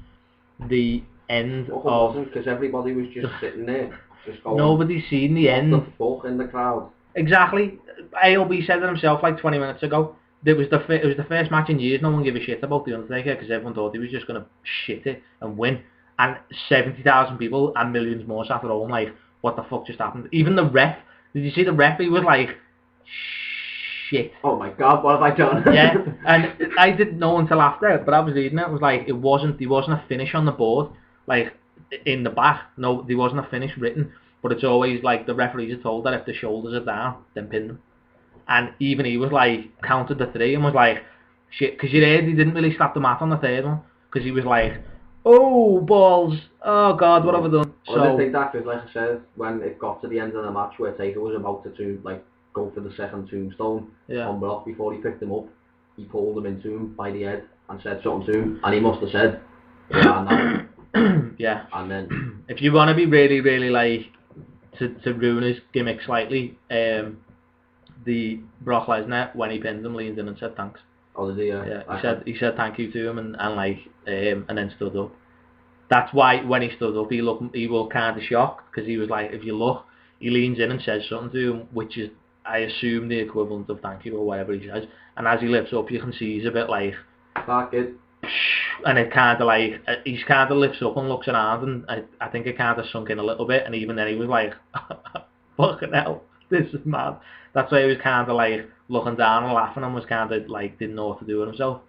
the end of... Because everybody was just sitting there, just going... Nobody seen the end. What the fuck in the crowd? Exactly. AOB said it himself like 20 minutes ago. It was the first match in years no one gave a shit about The Undertaker, because everyone thought he was just going to shit it and win. And 70,000 people and millions more sat at home like, what the fuck just happened? Even the ref, did you see the ref? He was like, shit. Oh my god, what have I done? Yeah, and I didn't know until after, but I was reading it. It was like, there wasn't a finish on the board, like in the back. No, there wasn't a finish written, but it's always like the referees are told that if the shoulders are down, then pin them. And even he was like, counted the 3 and was like, shit, because you heard he didn't really slap the mat on the 3rd one, because he was like, oh balls, oh god, what have I done? I didn't think that, because like I said, when it got to the end of the match where Taker was about to go for the second tombstone on Brock, before he picked him up, he pulled him into him by the head and said something to him, and he must have said, yeah, no. Yeah. And then, if you want to be really, really like, to ruin his gimmick slightly, the Brock Lesnar, when he pinned him, leaned in and said thanks. Oh, did he? Yeah, he said thank you to him and then stood up. That's why when he stood up, he looked kind of shocked, because he was like, if you look, he leans in and says something to him, which is, I assume, the equivalent of thank you or whatever he says. And as he lifts up, you can see he's a bit like, fuck it. And it kind of like, he's kind of lifts up and looks around, and I think it kind of sunk in a little bit, and even then he was like, fucking hell, this is mad. That's why he was kind of like looking down and laughing, and was kind of like, didn't know what to do with himself.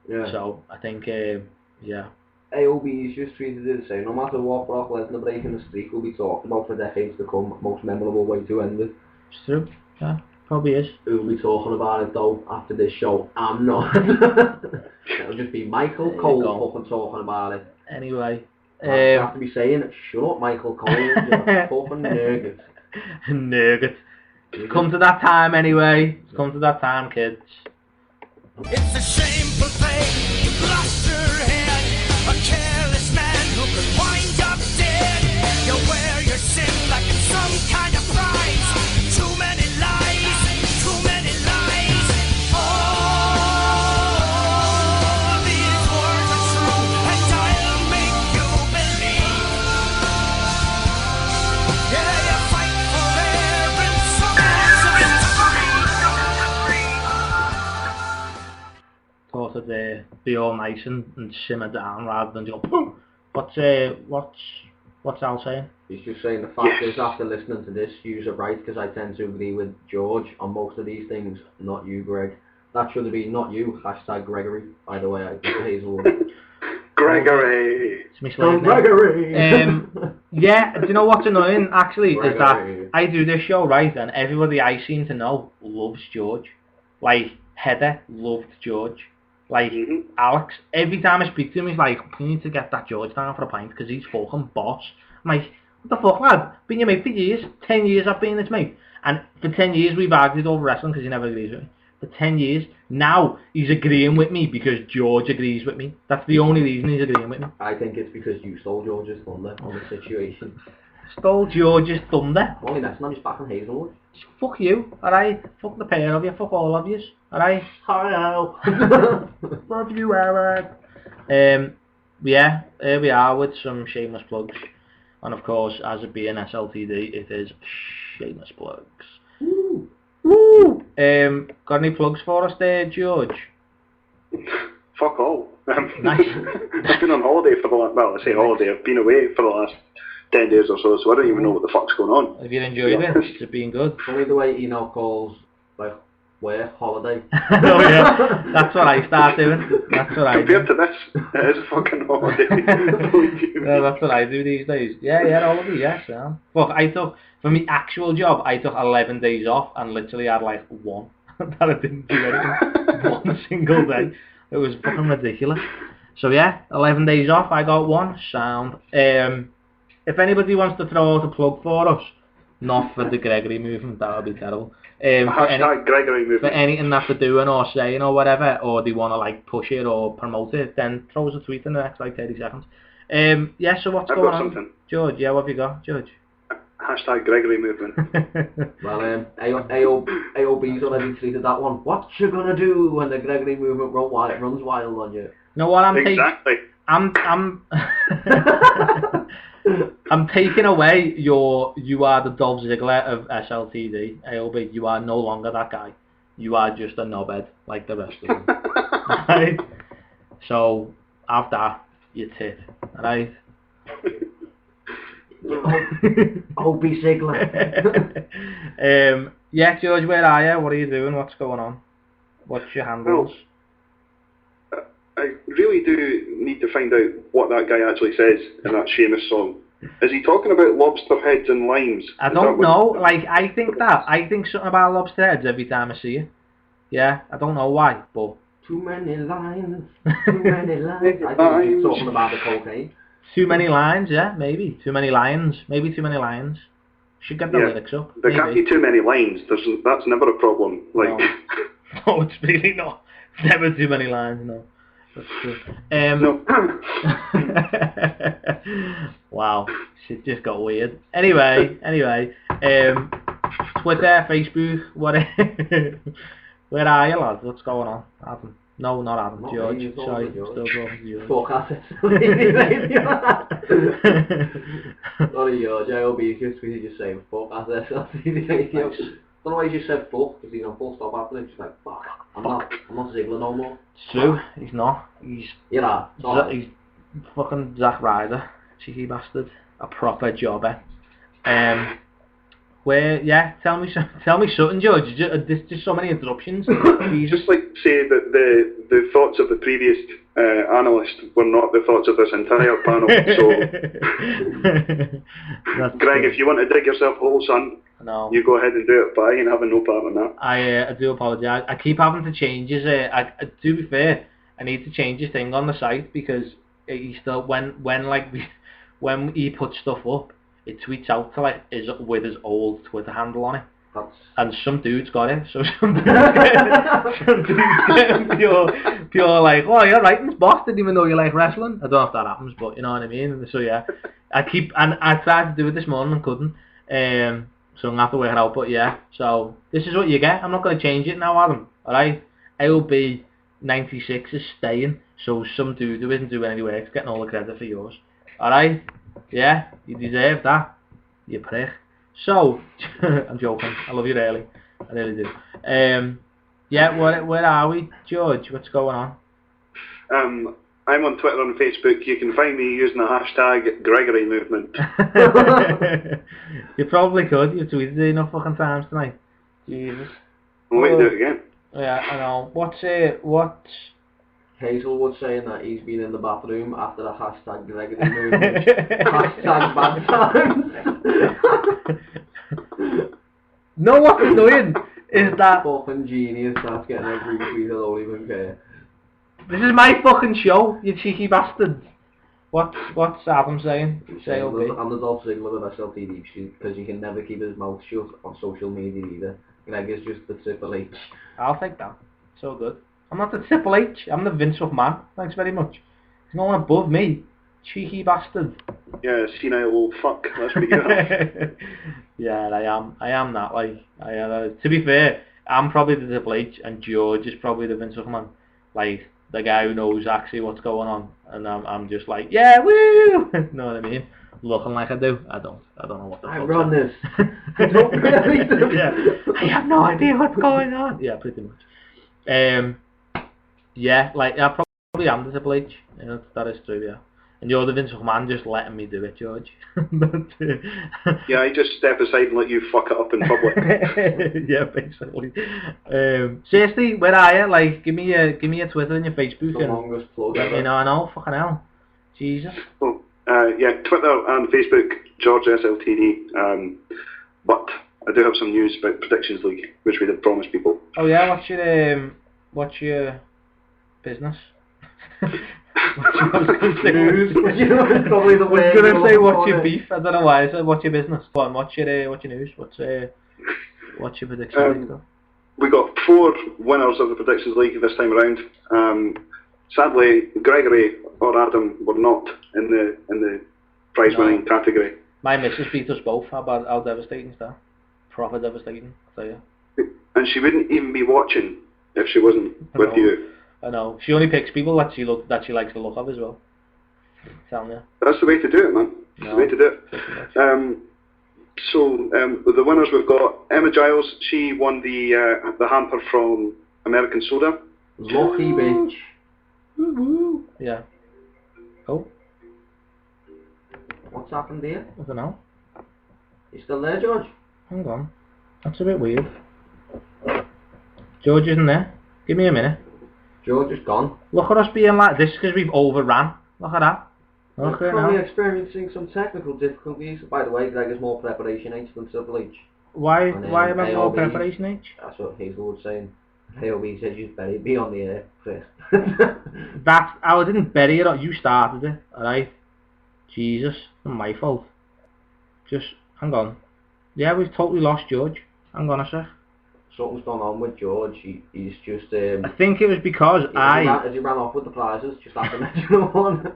Yeah. So I think, yeah. AOB is just treated it the same. No matter what, Brock Lesnar breaking the streak will be talked about for decades to come. Most memorable way to end it. It's true. Yeah, probably is. Who will be talking about it though after this show? I'm not. It'll just be Michael Cole fucking talking about it. Anyway. You have to be saying, shut up, Michael Cole. You're a fucking nugget. Nugget. It's come to that time anyway. It's come to that time, kids. It's a shameful thing. You lost your head. A careless man who could wind up dead. You wear your sin like it's some kind of prize. Too many lies. Too many lies. All these words are true, and I'll make you believe. Yeah, you fight for air and Thought it'd be all nice and simmer down rather than just go, boom. What's Al saying? He's just saying the fact is, after listening to this, you're right, because I tend to agree with George on most of these things, not you, Greg. That should have been not you, hashtag Gregory, by the way, I think Hazelwood. Gregory! It's misleading. Gregory! Yeah, do you know what's annoying, actually, is that I do this show, right, and everybody I seem to know loves George. Like, Heather loved George. Like, Alex, every time I speak to him, he's like, you need to get that George down for a pint, because he's fucking boss. I'm like, what the fuck, lad? Been your mate for years. 10 years I've been his mate. And for 10 years we've argued over wrestling, because he never agrees with me. For 10 years. Now he's agreeing with me because George agrees with me. That's the only reason he's agreeing with me. I think it's because you stole George's thunder on the situation. Stole George's thunder? Only messing on his back on Hazelwood. Fuck you, alright? Fuck the pair of you, fuck all of yous, alright? Hello! Love you, Eric. Yeah, here we are with some shameless plugs. And of course, as it being SLTD, it is shameless plugs. Woo! Woo! Got any plugs for us there, George? Fuck all. Nice. I've been on holiday for the last, well, I say holiday, I've been away for the last 10 days or so I don't even know what the fuck's going on. Have you enjoyed it? It's been good. Funny the way Eno calls, like, work, holiday. Oh yeah, that's what I start doing. That's what I do. Compared to this, it is a fucking holiday. Yeah, that's what I do these days. Yeah, holiday, yes. Yeah. Look, I took, for my actual job, I took 11 days off and literally had like one. That I didn't do anything. One single day. It was fucking ridiculous. So yeah, 11 days off, I got one. Sound. If anybody wants to throw out a plug for us, not for the Gregory movement, that would be terrible. Gregory movement. For anything that they're doing or saying or whatever, or they want to like push it or promote it, then throw us a tweet in the next like 30 seconds. Yeah, so what's going on? George, yeah, what have you got, George? Hashtag Gregory movement. Well, AOB's already tweeted that one. What you gonna do when the Gregory movement runs wild on you? You know what I'm Exactly. I'm I'm taking away you are the Dolph Ziggler of SLTD, AOB. You are no longer that guy. You are just a knobhead like the rest of them. Right? So, after you tit, right? OB Ziggler. Yeah, George, where are you? What are you doing? What's going on? What's your handles? Well, I really do need to find out what that guy actually says in that Seamus song. Is he talking about lobster heads and limes? I don't know. Like, I think something about lobster heads every time I see it. Yeah, I don't know why, but... Too many lines. Too many lines. I think he's talking about the cocaine. Too many lines, yeah, maybe. Too many lions. Maybe too many lions. Should get the lyrics up. There can't be too many lines. That's never a problem. Like, no, it's really not. Never too many lines, no. That's true. No. Wow, shit just got weird. Anyway, Twitter, Facebook, what? Where are you, lads? What's going on? Adam? No, not Adam. Not George. me, Sorry, George. still talking to you. Fuck assets. Sorry, George. AOB just tweeted just saying fuck assets. I don't know why he just said fuck, because he's on full stop after it. Just like, fuck. I'm not Ziggler no more. It's true. He's not. He's he's fucking Zack Ryder, cheeky bastard, a proper jobber. Tell me something, George. There's just so many interruptions. Just like say that the thoughts of the previous analyst were not the thoughts of this entire panel. So, Greg, if you want to dig yourself a hole, son, you go ahead and do it. But I ain't having no part in that. I do apologise. I keep having to change his. To be fair, I need to change his thing on the site because he still when he puts stuff up, it tweets out to with his old Twitter handle on it. And some dude's got it, so some dude's getting pure like, oh, you're writing this boss, didn't even know you like wrestling. I don't know if that happens, but you know what I mean. So yeah, I tried to do it this morning and couldn't. So I'm gonna have to work it out. But yeah, so this is what you get. I'm not gonna change it now, Adam. Alright, AOB96 is staying, so some dude who isn't doing any work is getting all the credit for yours. Alright. Yeah, you deserve that, you prick. So, I'm joking. I love you really. I really do. Yeah, where are we, George? What's going on? I'm on Twitter and Facebook. You can find me using the hashtag Gregory movement. You probably could. You've tweeted it enough fucking times tonight. Jesus. I'll wait to do it again. Yeah, I know. What's Hazelwood saying that he's been in the bathroom after the hashtag Gregory movement. Hashtag bad times. No, what's annoying is that fucking genius that's getting a retweet. I don't even care. This is my fucking show, you cheeky bastard. What's Adam saying? Say I'm the Dolph Ziggler of SLTD because you can never keep his mouth shut on social media either. Greg is just the Triple H. I'll take that. So good. I'm not the Triple H. I'm the Vince McMahon. Thanks very much. There's no one above me. Cheeky bastard. Yeah, senile old fuck. That's what you have. Yeah, I am that. Like, to be fair, I'm probably the Triple H, and George is probably the Vince McMahon. Like, the guy who knows actually what's going on, and I'm just like, yeah, woo. You know what I mean? Looking like I do. I don't know what the fuck. I run this. I don't really do. Yeah. I have no idea what's going on. Yeah, pretty much. Yeah, like I probably am the Triple H. You know, that is true. Yeah. And you're the Vince McMahon just letting me do it, George. Yeah, I just step aside and let you fuck it up in public. Yeah, basically. Seriously, where are you? Like, give me your Twitter and your Facebook. The longest plug ever. You know, I know, fucking hell. Jesus. Oh, yeah, Twitter and Facebook, George SLTD. But I do have some news about Predictions League, which we did promise people. Oh yeah, what's your business? News. Probably the way. I was gonna say what's your beef. I don't know why I said what's your business. Go on, what's your news? What's your prediction? We got 4 winners of the Predictions League this time around. Sadly, Gregory or Adam were not in the prize winning category. My missus beat us both. How devastating is that? Proper devastating, I'll tell you. And she wouldn't even be watching if she wasn't with you. I know. She only picks people that she likes the look of as well. I'm telling you. That's the way to do it, man. That's the way to do it. The winners we've got Emma Giles. She won the hamper from American Soda. Lucky bitch. Woo-woo. Yeah. Oh. What's happened here? I don't know. You still there, George? Hang on. That's a bit weird. George isn't there. Give me a minute. George is gone. Look at us being like this because we've overran. Look at that. Look We're at probably now. experiencing some technical difficulties. By the way, Greg has more preparation H than Triple H. Why And, am I more AOB. preparation H? That's what Hazel was saying. AOB said you'd better be on the air first. I didn't bury it. You started it. Alright. Jesus. Not my fault. Just hang on. Yeah, we've totally lost George. Hang on a sec. Something's gone on with George. He's just... I think it was because as he ran off with the prizes, just after mentioning one.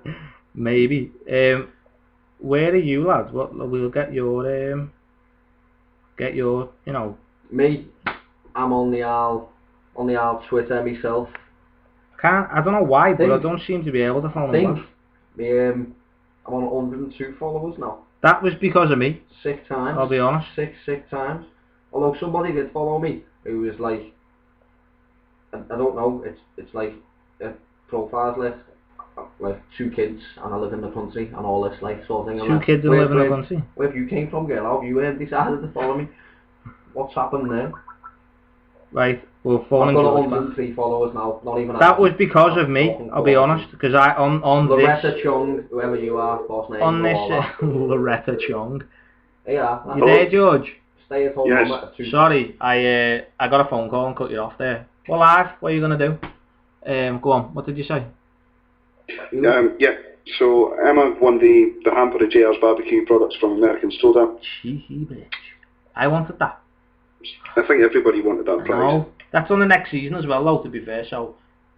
Maybe. Where are you, lads? We'll get your you know. Me, I'm on the old Twitter myself. I don't know why, but I don't seem to be able to follow him. I'm on 102 followers now. That was because of me. 6 times. I'll be honest. Six times. Although somebody did follow me, who was like, I don't know. It's like a profiles list, like 2 kids, and I live in the country, and all this like sort of thing. 2 kids and live in the country. Where have you came from, girl? How have you decided to follow me? What's happened there? Right, we're following I've got George. 103 followers now. Not even. That was because of me. I'll be honest, because on Loretta this. Chung, whoever you are, boss name. On this Loretta Chung. Yeah. You there, George? Stay at home. Yes. Sorry, I got a phone call and cut you off there. Well, live. What are you gonna do? Go on. What did you say? Yeah. So Emma won the hamper of JR's barbecue products from American Soda. Cheeky bitch. I wanted that. I think everybody wanted that prize. No, that's on the next season as well, though. To be fair, so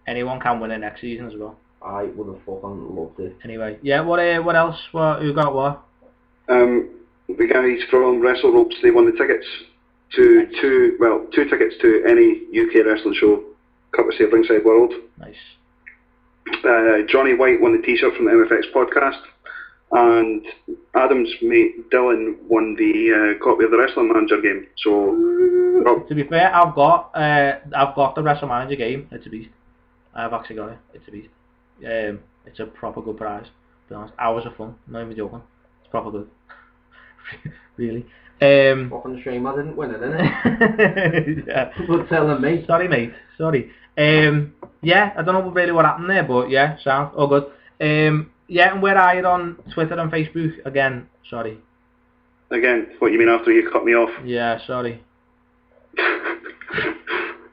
anyone can win it next season as well. I would have fucking loved it. Anyway, yeah. What else? Who got what? The guys from Wrestle Ropes, they won the tickets to two tickets to any UK wrestling show, courtesy of Ringside World. Nice. Johnny White won the T-shirt from the MFX podcast, and Adam's mate Dylan won the copy of the Wrestling Manager game. So, to be fair, I've got the Wrestle Manager game. It's a beast. I've actually got it. It's a beast. It's a proper good prize. To be honest, hours of fun. I'm not even joking. It's proper good. Really. Fucking shame I didn't win it, innit? Yeah. Good telling me. Sorry, mate. Sorry. Yeah, I don't know really what happened there, but yeah, sounds all good. Yeah, and where are you on Twitter and Facebook again? Sorry. Again, what you mean after you cut me off? Yeah, sorry.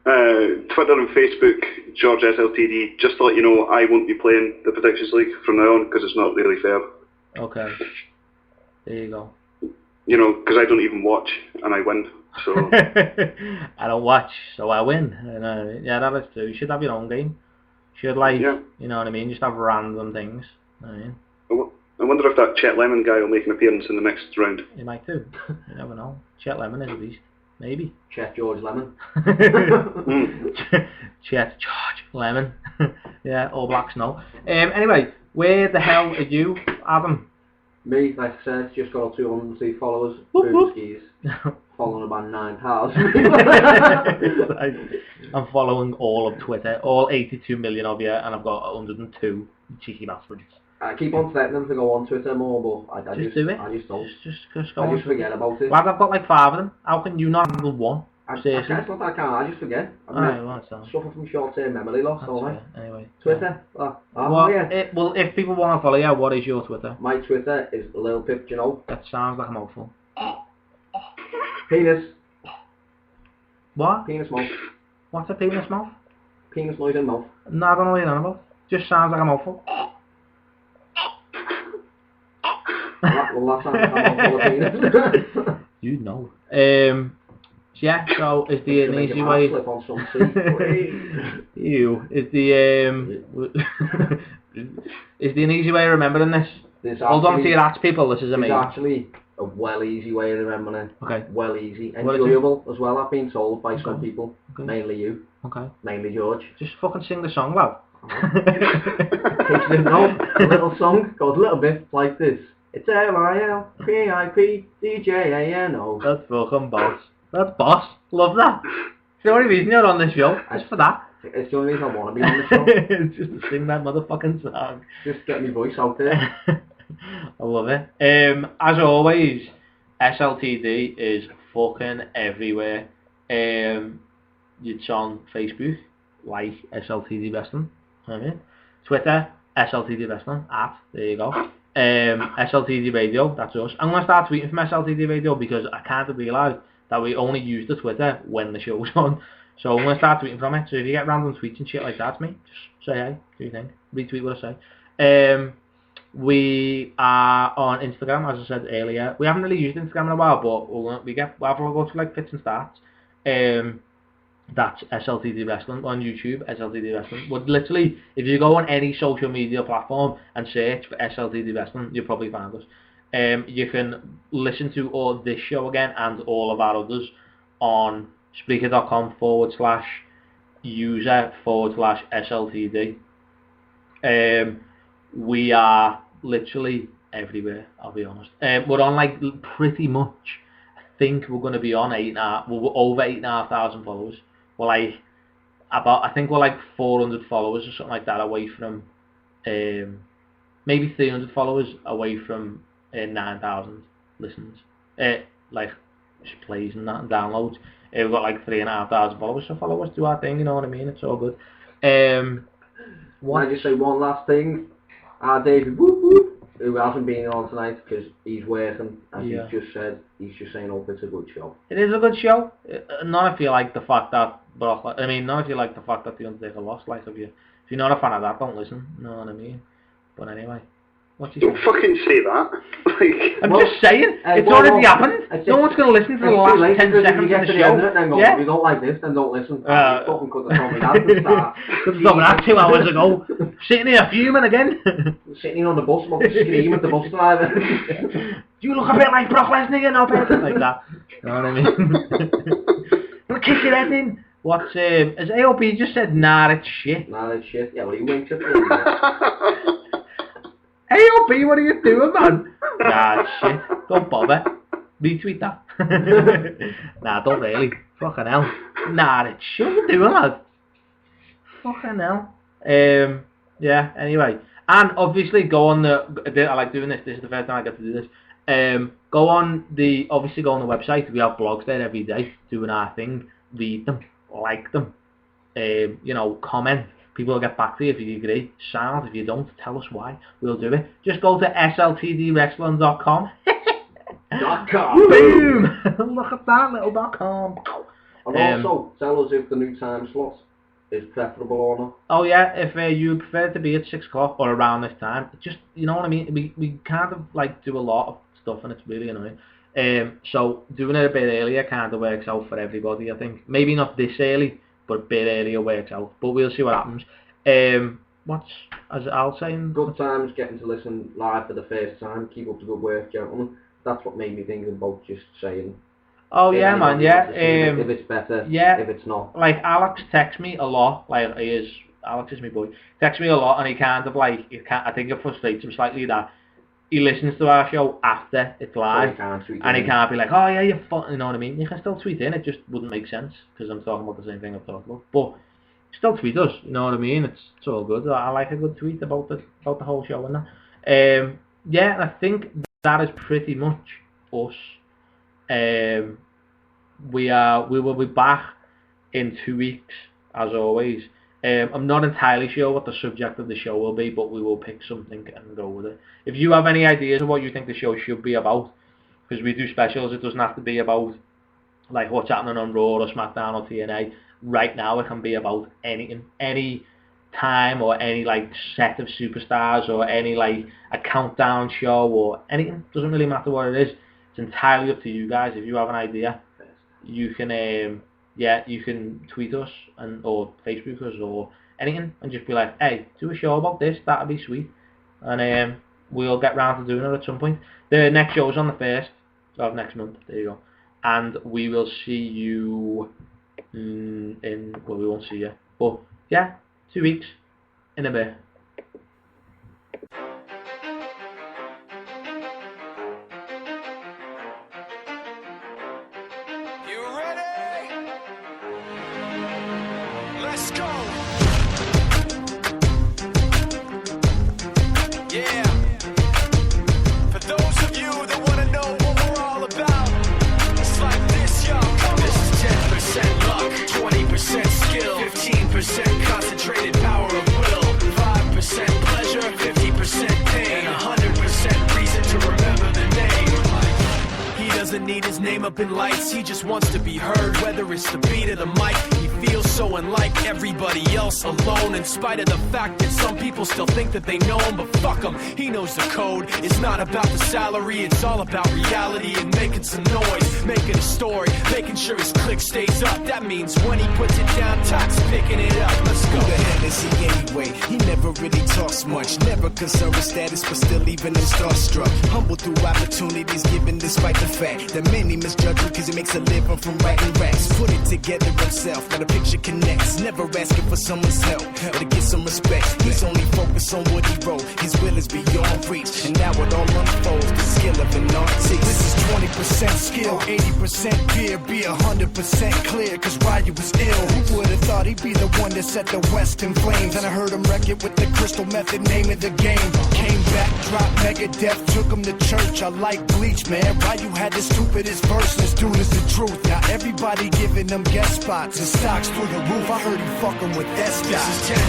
Twitter and Facebook, George SLTD. Just to let you know, I won't be playing the Predictions League from now on because it's not really fair. Okay. There you go. You know, because I don't even watch and I win. So I don't watch, so I win. Yeah, that is true. You should have your own game. You should you know what I mean? Just have random things. I wonder if that Chet Lemon guy will make an appearance in the next round. He might do. You never know. Chet Lemon is a beast. Maybe. Chet George Lemon. Chet George Lemon. Yeah, All Black Snow. Anyway, where the hell are you, Adam? Me, like I said, just got 203 followers. Boom skis. Following about 9,000. I'm following all of Twitter, all 82 million of you, and I've got 102 cheeky bastards. I keep on threatening to go on Twitter more, but I just do it. I just don't. Just go I just forget about it. Lad, I've got like 5 of them. How can you not handle one? Seriously. It's not that I can't. I just forget. I suffer from short-term memory loss, don't I? Anyway. Twitter. Well, if people want to follow you, what is your Twitter? My Twitter is Lil Pip, you know. That sounds like a mouthful. Penis. What? Penis mouth. What's a penis mouth? Penis noise in mouth. No, I don't know what you're on about. Just sounds like a mouthful. Well, that sounds like a mouthful of penis. You know. Yeah, so is the an easy way? Is the an easy way of remembering this? Hold on to your hats, people. This is amazing. There's actually a well easy way of remembering it. Okay. Well easy. What is it? Enjoyable as well, I've been told by some Okay. people. Okay. Mainly you. Okay. Mainly George. Just fucking sing the song, lad. In case you didn't know, a little song goes a little bit like this. It's L-I-L-P-I-P-D-J-A-N-O. That's fucking boss. That's boss. Love that. It's the only reason you're on this show. Just for that. It's the only reason I want to be on the show. Just to sing that motherfucking song. Just get my voice out there. I love it. As always, SLTD is fucking everywhere. It's on Facebook, like SLTD Wrestling. You know what I mean? Twitter, SLTD Wrestling, there you go. SLTD Radio, that's us. I'm going to start tweeting from SLTD Radio because I can't realise that we only use the Twitter when the show's on. So I'm going to start tweeting from it. So if you get random tweets and shit like that to me, just say hey, do you think? Retweet what I say. We are on Instagram, as I said earlier. We haven't really used Instagram in a while, but we'll go to like fits and starts. That's SLTD Wrestling on YouTube, SLTD Wrestling. But literally, if you go on any social media platform and search for SLTD Wrestling, you'll probably find us. You can listen to all this show again and all of our others on Spreaker.com/user/SLTD. We are literally everywhere, I'll be honest. We're on like pretty much, I think we're going to be on we're over 8,500 followers. We're like, I think we're like 400 followers or something like that away from, maybe 300 followers away from 9,000 listens. Like, just plays and that and downloads. We've got like 3,500 followers, so follow us, do our thing, you know what I mean? It's all good. Can I just say one last thing? David Whoop Whoop, who hasn't been on tonight because he's working, as he's just said, he's just saying, oh, it's a good show. It is a good show. Not if you like the fact that not if you like the fact that The Undertaker lost. Like, if you're not a fan of that, don't listen, you know what I mean? But anyway. Don't fucking say that. I'm just saying, it's already happened. No one's going to listen to the last 10 seconds of the show. If you don't like this, then don't listen. Fucking could have told me that at the start. Could have told me that 2 hours ago. Sitting here fuming again. Sitting on the bus, screaming at the bus driver. You look a bit like Brock Lesnar, you know, like that. You know what I mean? I'm going to kick your head in. What's, has AOP just said, nah, it's shit? Nah, it's shit. Yeah, well, he winks at me. AOP, what are you doing, man? Nah, shit. Don't bother. Retweet that. Nah, don't really. Fucking hell. Nah, it's shit. What are you doing, lad? Fucking hell. Yeah, anyway. And obviously go on I like doing this. This is the first time I get to do this. Go on the website. We have blogs there every day doing our thing. Read them. Like them. Comment. People will get back to you if you agree. Sound, if you don't, tell us why. We'll do it. Just go to sltdwrestling.com. Boom! Look at that little .com. And also, tell us if the new time slot is preferable or not. Oh yeah, if you prefer to be at 6 o'clock or around this time, just, you know what I mean? We kind of like do a lot of stuff and it's really annoying. So doing it a bit earlier kind of works out for everybody, I think. Maybe not this early, but a bit earlier works out. But we'll see what happens. As Al saying? Good times getting to listen live for the first time. Keep up the good work, gentlemen. That's what made me think about just saying. Oh yeah, man, yeah. If it's better, yeah. If it's not. Like, Alex texts me a lot. Like, Alex is my boy. Texts me a lot, and he kind of like, I think it frustrates him slightly that he listens to our show after it's live, so he can't be like, oh yeah, you're fun, you know what I mean? You can still tweet in, it just wouldn't make sense, because I'm talking about the same thing I'm talking about. But still tweet us, you know what I mean? It's all good. I like a good tweet about the whole show and that. Yeah, and I think that is pretty much us. We will be back in 2 weeks, as always. I'm not entirely sure what the subject of the show will be, but we will pick something and go with it. If you have any ideas of what you think the show should be about, because we do specials, it doesn't have to be about like what's happening on Raw or SmackDown or TNA. Right now, it can be about anything, any time or any like set of superstars or any like a countdown show or anything. Doesn't really matter what it is. It's entirely up to you guys. If you have an idea, you can you can tweet us or Facebook us or anything and just be like, hey, do a show about this, that'd be sweet. And we'll get round to doing it at some point. The next show's on the 1st, of next month. There you go. And we will see you well, we won't see you, but yeah, 2 weeks in a bit. You ready? Let's go. Yeah. For those of you that want to know what we're all about, it's like this, yo. This is 10% luck, 20% skill, 15% concentrated power of will, 5% pleasure, 50% pain, and 100% reason to remember the name. He doesn't need his name up in lights, he just wants to be heard, whether it's the beat or the mic. He feels so unlike everybody else, alone, in spite of the fact that some people still think that they know him, but fuck him, he knows the code. It's not about the salary, it's all about reality and making some noise, making a story, making sure his click stays up. That means when he puts it down, Tox picking it up. Let's go. Who the hell is he anyway? He never really talks much, never concerned with status, but still even in starstruck. Humble through opportunities given despite the fact that many misjudge him because he makes a living from writing raps. Put it together himself, now the picture connects. Never asking for someone's help or to get some respect. He's only focused on what he wrote. His will is beyond reach, and now it all unfolds. The skill of an artist. This is 20% skill, 80% fear, be 100% clear, cause Ryu was ill. Who would've thought he'd be the one that set the West in flames? And I heard him wreck it with the crystal method, name of the game. Came back, dropped Megadeth, took him to church. I like Bleach, man. Ryu had the stupidest verse, this dude is the truth. Now everybody giving them guest spots and stocks through the roof. I heard he fucking with that stock.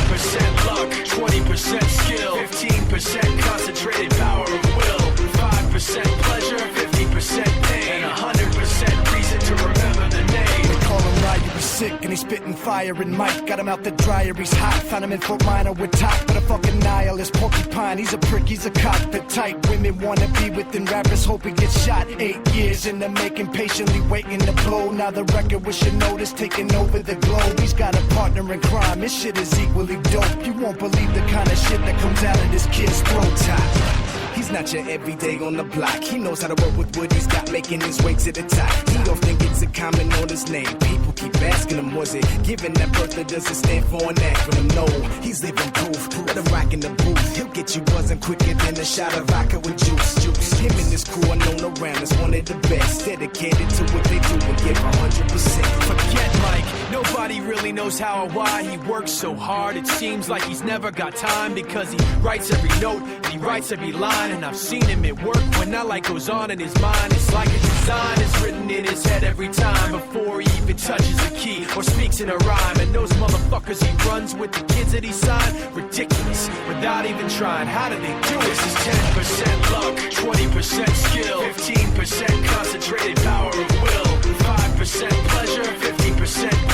This is 10% luck, 20% skill, 15% concentrated power of will, 5% pleasure, 50% pain, and 100% reason to remember the name. They call him Ryu, he's sick and he's spitting fire. And Mike got him out the dryer, he's hot. Found him in Fort Minor with top, but a fucking nihilist porcupine. He's a prick, he's a cock, the type women wanna be within. Rappers hope he gets shot. 8 years in the making, patiently waiting to blow. Now the record with your notice taking over the globe. He's got a partner in crime, this shit is equally dope. You won't believe the kind of shit that comes out of this kid's throat top. He's not your everyday on the block. He knows how to work with what he's got, making his way to the top. He often gets a comment on his name. People keep asking him, was it given that birth or does it stand for an acronym? No, he's living proof. Let him rock in the booth. He'll get you buzzing quicker than a shot of vodka with juice. Him and his crew are known around as one of the best. Dedicated to what they do and give 100%. Forget Mike, nobody really knows how or why he works so hard. It seems like he's never got time because he writes every note and he writes every line. And I've seen him at work when that light goes on in his mind. It's like a design is written in his head every time before he even touches a key or speaks in a rhyme. And those motherfuckers he runs with, the kids that he signed, ridiculous, without even trying. How do they do it? This is 10% luck, 20% skill, 15% concentrated power of will, 5% pleasure, 50%